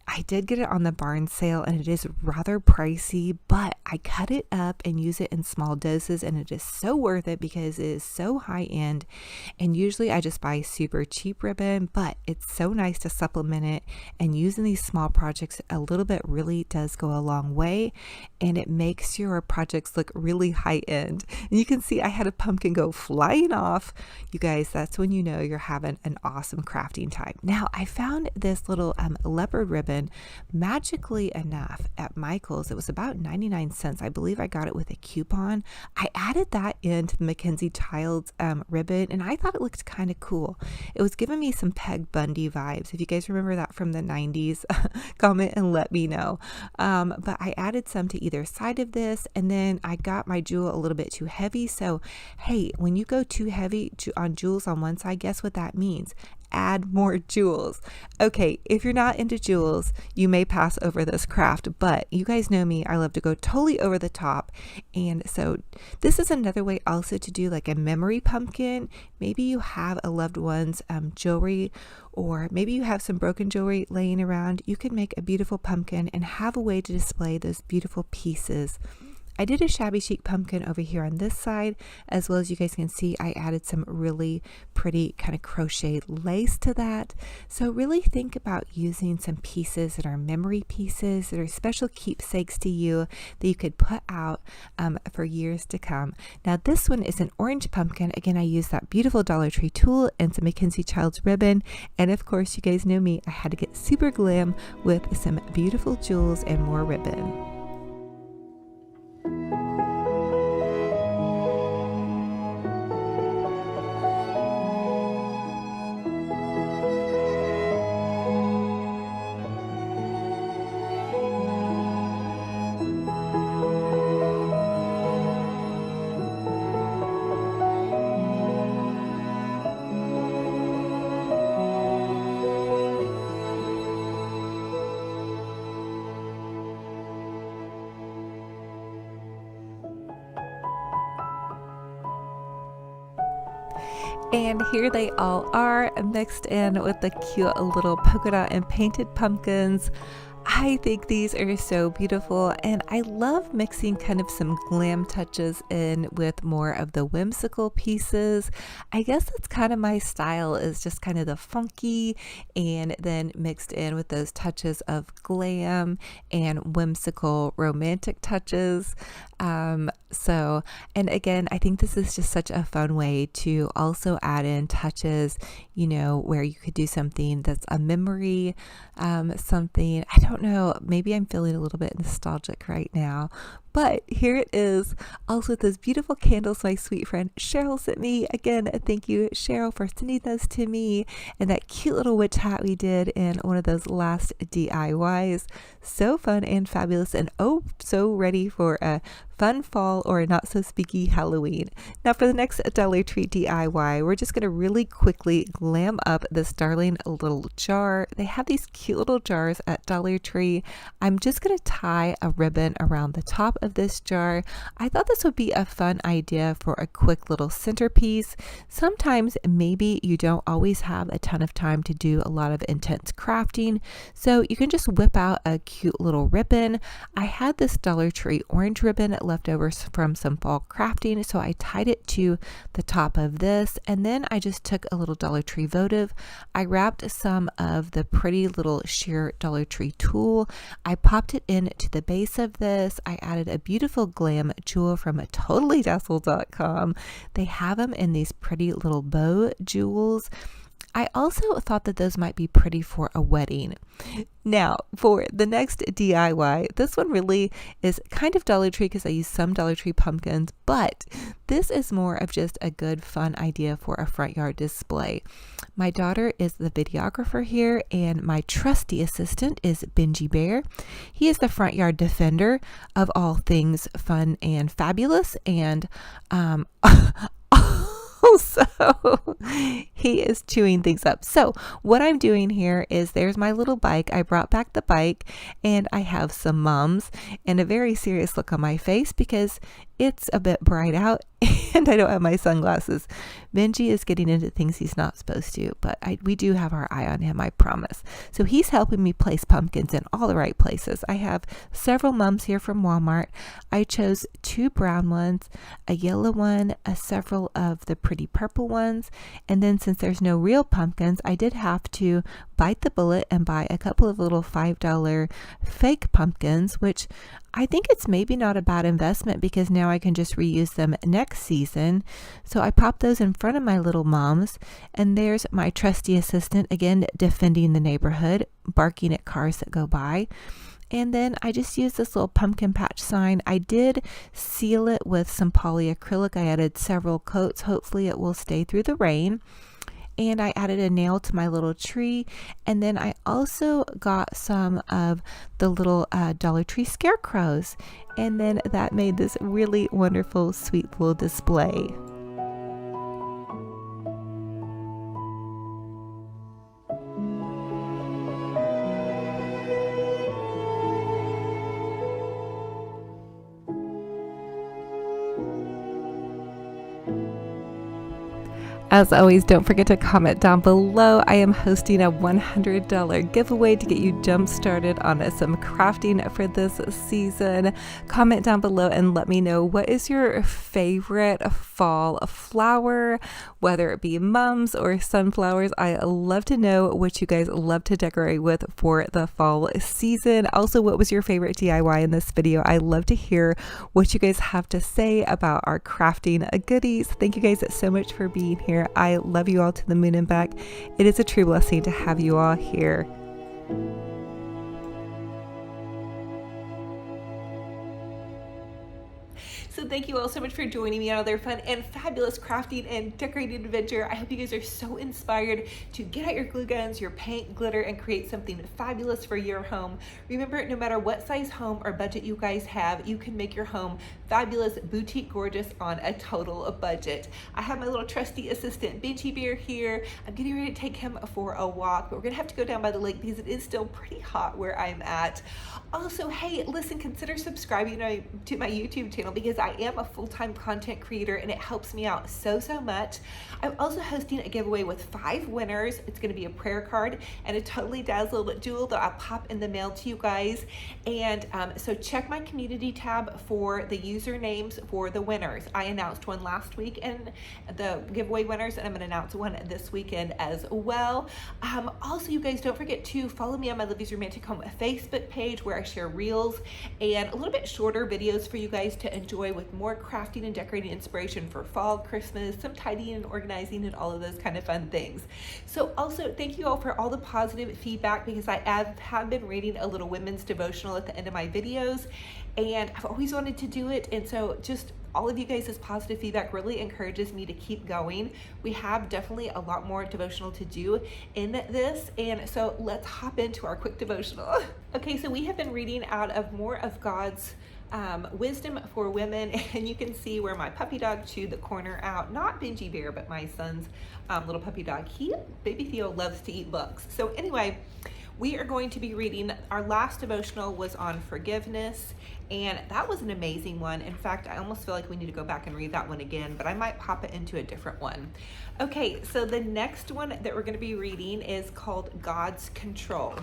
I did get it on the barn sale and it is rather pricey, but I cut it up and use it in small doses, and it is so worth it because it is so high end. And usually I just buy super cheap ribbon, but it's so nice to supplement it, and using these small projects a little bit really does go a long way, and it makes your projects look really high end. And you can see I had a pumpkin go flying off. You guys, that's when you know you're having an awesome crafting time. Now I found this little leopard ribbon magically enough at Michael's. It was about 99 cents. I believe I got it with a coupon. I added that into the Mackenzie Childs ribbon, and I thought it looked kind of cool. It was giving me some Peg Bundy vibes. If you guys remember that from the 90s, comment and let me know. But I added some to either side of this, and then I got my jewel a little bit too heavy. So hey, when you go too heavy on jewels on one side, guess what that means? Add more jewels. Okay, if you're not into jewels, you may pass over this craft, but you guys know me, I love to go totally over the top. And so this is another way also to do like a memory pumpkin. Maybe you have a loved one's jewelry, or maybe you have some broken jewelry laying around. You can make a beautiful pumpkin and have a way to display those beautiful pieces. I did a shabby chic pumpkin over here on this side, as well as you guys can see I added some really pretty kind of crocheted lace to that. So really think about using some pieces that are memory pieces, that are special keepsakes to you that you could put out for years to come. Now this one is an orange pumpkin. Again, I used that beautiful Dollar Tree tool and some Mackenzie Childs ribbon. And of course, you guys know me, I had to get super glam with some beautiful jewels and more ribbon. And here they all are, mixed in with the cute little polka dot and painted pumpkins. I think these are so beautiful, and I love mixing kind of some glam touches in with more of the whimsical pieces. I guess that's kind of my style, is just kind of the funky and then mixed in with those touches of glam and whimsical romantic touches. And again, I think this is just such a fun way to also add in touches, where you could do something that's a memory, something, I don't know, maybe I'm feeling a little bit nostalgic right now, but here it is, also with those beautiful candles my sweet friend Cheryl sent me. Again, thank you, Cheryl, for sending those to me, and that cute little witch hat we did in one of those last DIYs. So fun and fabulous, and oh, so ready for a fun fall or a not so spooky Halloween. Now for the next Dollar Tree DIY, we're just going to really quickly glam up this darling little jar. They have these cute little jars at Dollar Tree. I'm just going to tie a ribbon around the top of this jar. I thought this would be a fun idea for a quick little centerpiece. Sometimes maybe you don't always have a ton of time to do a lot of intense crafting, so you can just whip out a cute little ribbon. I had this Dollar Tree orange ribbon leftovers from some fall crafting, so I tied it to the top of this, and then I just took a little Dollar Tree votive. I wrapped some of the pretty little sheer Dollar Tree tulle. I popped it into the base of this. I added a beautiful glam jewel from totallydazzle.com. They have them in these pretty little bow jewels. I also thought that those might be pretty for a wedding. Now, for the next DIY, this one really is kind of Dollar Tree because I used some Dollar Tree pumpkins, but this is more of just a good, fun idea for a front yard display. My daughter is the videographer here, and my trusty assistant is Benji Bear. He is the front yard defender of all things fun and fabulous, and so he is chewing things up. So what I'm doing here is, there's my little bike. I brought back the bike, and I have some mums and a very serious look on my face because it's a bit bright out and I don't have my sunglasses. Benji is getting into things he's not supposed to, but we do have our eye on him, I promise. So he's helping me place pumpkins in all the right places. I have several mums here from Walmart. I chose 2 brown ones, a yellow one, several of the pretty purple ones, and then since there's no real pumpkins, I did have to bite the bullet and buy a couple of little $5 fake pumpkins, which I think it's maybe not a bad investment because now I can just reuse them next season. So I popped those in front of my little moms, and there's my trusty assistant again defending the neighborhood, barking at cars that go by. And then I just used this little pumpkin patch sign. I did seal it with some polyacrylic. I added several coats. Hopefully it will stay through the rain. And I added a nail to my little tree, and then I also got some of the little Dollar Tree scarecrows, and then that made this really wonderful sweet little display. As always, don't forget to comment down below. I am hosting a $100 giveaway to get you jump started on some crafting for this season. Comment down below and let me know, what is your favorite fall flower, whether it be mums or sunflowers. I love to know what you guys love to decorate with for the fall season. Also, what was your favorite DIY in this video? I love to hear what you guys have to say about our crafting goodies. Thank you guys so much for being here. I love you all to the moon and back. It is a true blessing to have you all here. So thank you all so much for joining me on another fun and fabulous crafting and decorating adventure. I hope you guys are so inspired to get out your glue guns, your paint, glitter, and create something fabulous for your home. Remember, no matter what size home or budget you guys have, you can make your home fabulous, boutique, gorgeous on a total budget. I have my little trusty assistant, Benji Bear, here. I'm getting ready to take him for a walk, but we're gonna have to go down by the lake because it is still pretty hot where I'm at. Also, hey, listen, consider subscribing to my YouTube channel because I am a full-time content creator and it helps me out so much. I'm also hosting a giveaway with 5 winners. It's going to be a prayer card and a totally dazzled jewel that I'll pop in the mail to you guys. And so check my community tab for the usernames for the winners. I announced one last week and the giveaway winners, and I'm going to announce one this weekend as well. Also, you guys don't forget to follow me on my Olivia's Romantic Home Facebook page, where I share reels and a little bit shorter videos for you guys to enjoy, with more crafting and decorating inspiration for fall, Christmas, some tidying and organizing, and all of those kind of fun things. So also thank you all for all the positive feedback, because I have been reading a little women's devotional at the end of my videos, and I've always wanted to do it. And so just all of you guys' positive feedback really encourages me to keep going. We have definitely a lot more devotional to do in this, and so let's hop into our quick devotional. Okay, so we have been reading out of more of God's wisdom for women, and you can see where my puppy dog chewed the corner out. Not Benji Bear, but my son's little puppy dog. Baby Theo loves to eat bugs. So anyway, we are going to be reading, our last devotional was on forgiveness, and that was an amazing one. In fact, I almost feel like we need to go back and read that one again, but I might pop it into a different one. Okay, so the next one that we're going to be reading is called God's Control.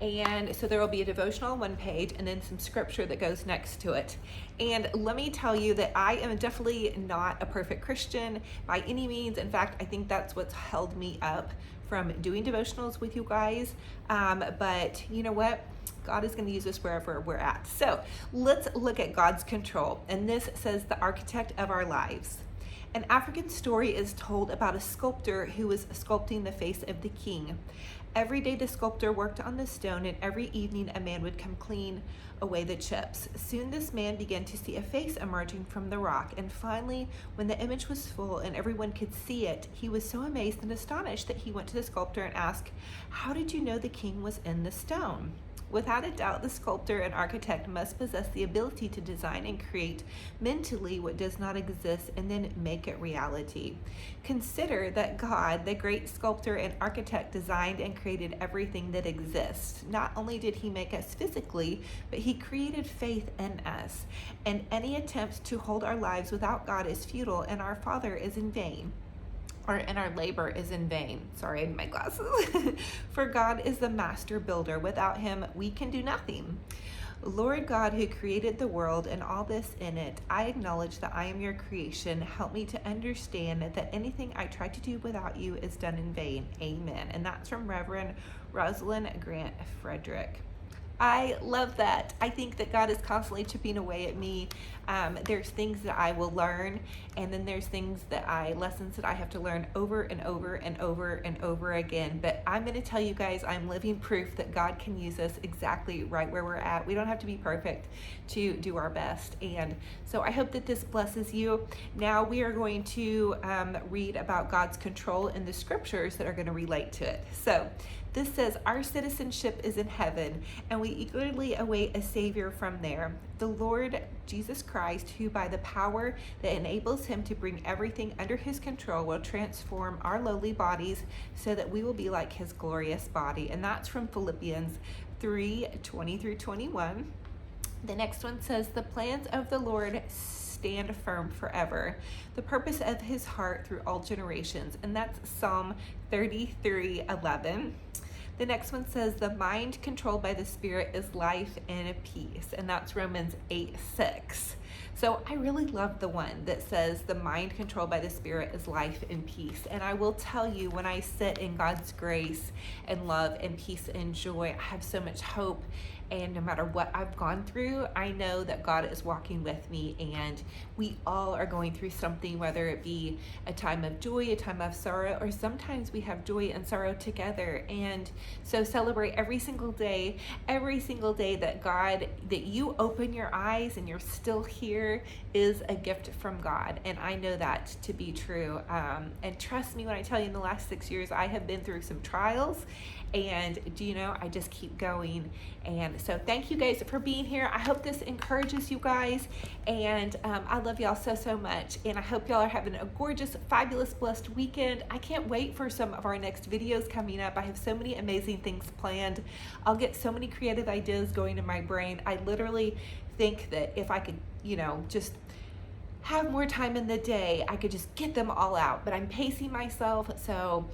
And so there will be a devotional on one page and then some scripture that goes next to it. And let me tell you that I am definitely not a perfect Christian by any means. In fact, I think that's what's held me up from doing devotionals with you guys. But you know what? God is going to use us wherever we're at. So let's look at God's control. And this says, the architect of our lives. An African story is told about a sculptor who was sculpting the face of the king. Every day the sculptor worked on the stone, and every evening a man would come clean away the chips. Soon this man began to see a face emerging from the rock, and finally, when the image was full and everyone could see it, he was so amazed and astonished that he went to the sculptor and asked, "How did you know the king was in the stone?" Without a doubt, the sculptor and architect must possess the ability to design and create mentally what does not exist and then make it reality. Consider that God, the great sculptor and architect, designed and created everything that exists. Not only did he make us physically, but he created faith in us. And any attempt to hold our lives without God is futile, and our Father is in vain. And our labor is in vain. Sorry, I need my glasses. For God is the master builder. Without him, we can do nothing. Lord God, who created the world and all this in it, I acknowledge that I am your creation. Help me to understand that anything I try to do without you is done in vain. Amen. And that's from Reverend Rosalind Grant Frederick. I love that. I think that God is constantly chipping away at me. There's things that I will learn, and then there's lessons that I have to learn over and over and over and over again. But I'm going to tell you guys, I'm living proof that God can use us exactly right where we're at. We don't have to be perfect to do our best. And so I hope that this blesses you. Now we are going to read about God's control in the scriptures that are going to relate to it. So this says, our citizenship is in heaven, and we eagerly await a Savior from there, the Lord Jesus Christ, who by the power that enables him to bring everything under his control will transform our lowly bodies so that we will be like his glorious body. And that's from Philippians 3:20-21. The next one says, the plans of the Lord stand firm forever, the purpose of his heart through all generations. And that's Psalm 33:11. The next one says, the mind controlled by the Spirit is life and peace. And that's Romans 8:6. So I really love the one that says the mind controlled by the Spirit is life and peace. And I will tell you, when I sit in God's grace and love and peace and joy, I have so much hope. And no matter what I've gone through, I know that God is walking with me, and we all are going through something, whether it be a time of joy, a time of sorrow, or sometimes we have joy and sorrow together. And so celebrate every single day that you open your eyes and you're still here is a gift from God. And I know that to be true. And trust me when I tell you, in the last 6 years, I have been through some trials. And do you know, I just keep going. And so thank you guys for being here. I hope this encourages you guys. And I love y'all so much. And I hope y'all are having a gorgeous, fabulous, blessed weekend. I can't wait for some of our next videos coming up. I have so many amazing things planned. I'll get so many creative ideas going in my brain. I literally think that if I could, you know, just have more time in the day, I could just get them all out, but I'm pacing myself. So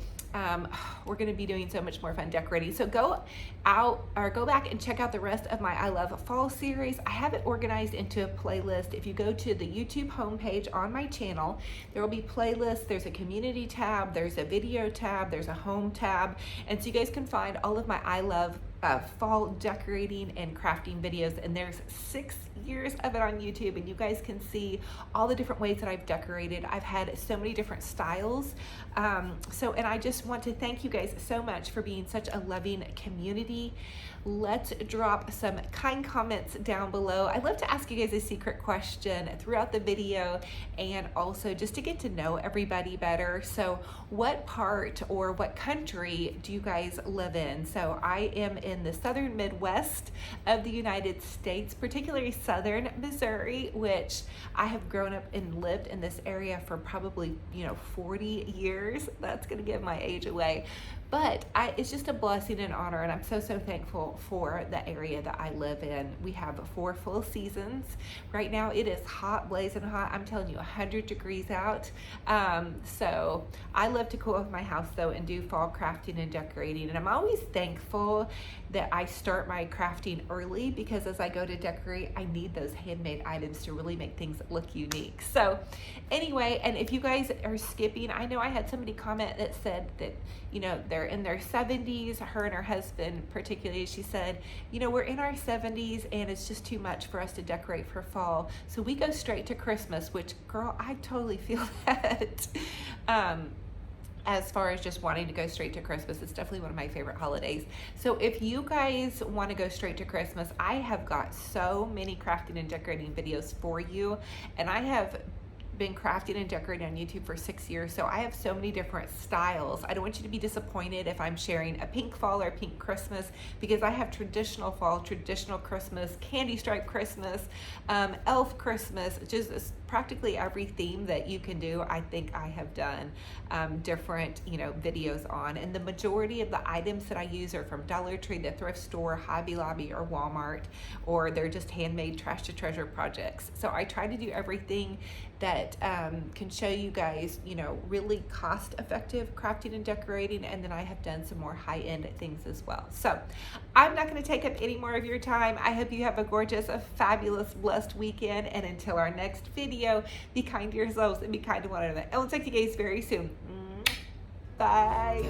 we're going to be doing so much more fun decorating. So go out or go back and check out the rest of my I Love Fall series. I have it organized into a playlist. If you go to the YouTube homepage on my channel, there will be playlists. There's a community tab, there's a video tab, there's a home tab. And so you guys can find all of my I Love fall decorating and crafting videos, and there's 6 years of it on YouTube, and you guys can see all the different ways that I've decorated. I've had so many different styles. And I just want to thank you guys so much for being such a loving community. Let's drop some kind comments down below. I love to ask you guys a secret question throughout the video, and also just to get to know everybody better. So what part or what country do you guys live in? So I am in the southern Midwest of the United States, particularly southern Missouri, which I have grown up and lived in this area for probably, 40 years. That's gonna give my age away. But it's just a blessing and honor, and I'm so thankful for the area that I live in. We have 4 full seasons. Right now it is hot, blazing hot. I'm telling you, 100 degrees out. So I love to cool off my house though and do fall crafting and decorating. And I'm always thankful that I start my crafting early, because as I go to decorate, I need those handmade items to really make things look unique. So anyway, and if you guys are skipping, I know I had somebody comment that said that, they're in their 70s, her and her husband particularly. She said, we're in our 70s and it's just too much for us to decorate for fall. So we go straight to Christmas, which, girl, I totally feel that. As far as just wanting to go straight to Christmas, it's definitely one of my favorite holidays. So if you guys want to go straight to Christmas, I have got so many crafting and decorating videos for you, and I have been crafting and decorating on YouTube for 6 years, so I have so many different styles. I don't want you to be disappointed if I'm sharing a pink fall or pink Christmas, because I have traditional fall, traditional Christmas, candy stripe Christmas, elf Christmas, just practically every theme that you can do. I think I have done different videos on, and the majority of the items that I use are from Dollar Tree, the thrift store, Hobby Lobby, or Walmart, or they're just handmade trash to treasure projects. So I try to do everything that can show you guys really cost effective crafting and decorating, and then I have done some more high-end things as well. So I'm not going to take up any more of your time. I hope you have a gorgeous, a fabulous, blessed weekend, and until our next video, be kind to yourselves and be kind to one another. I will talk to you guys very soon. Bye.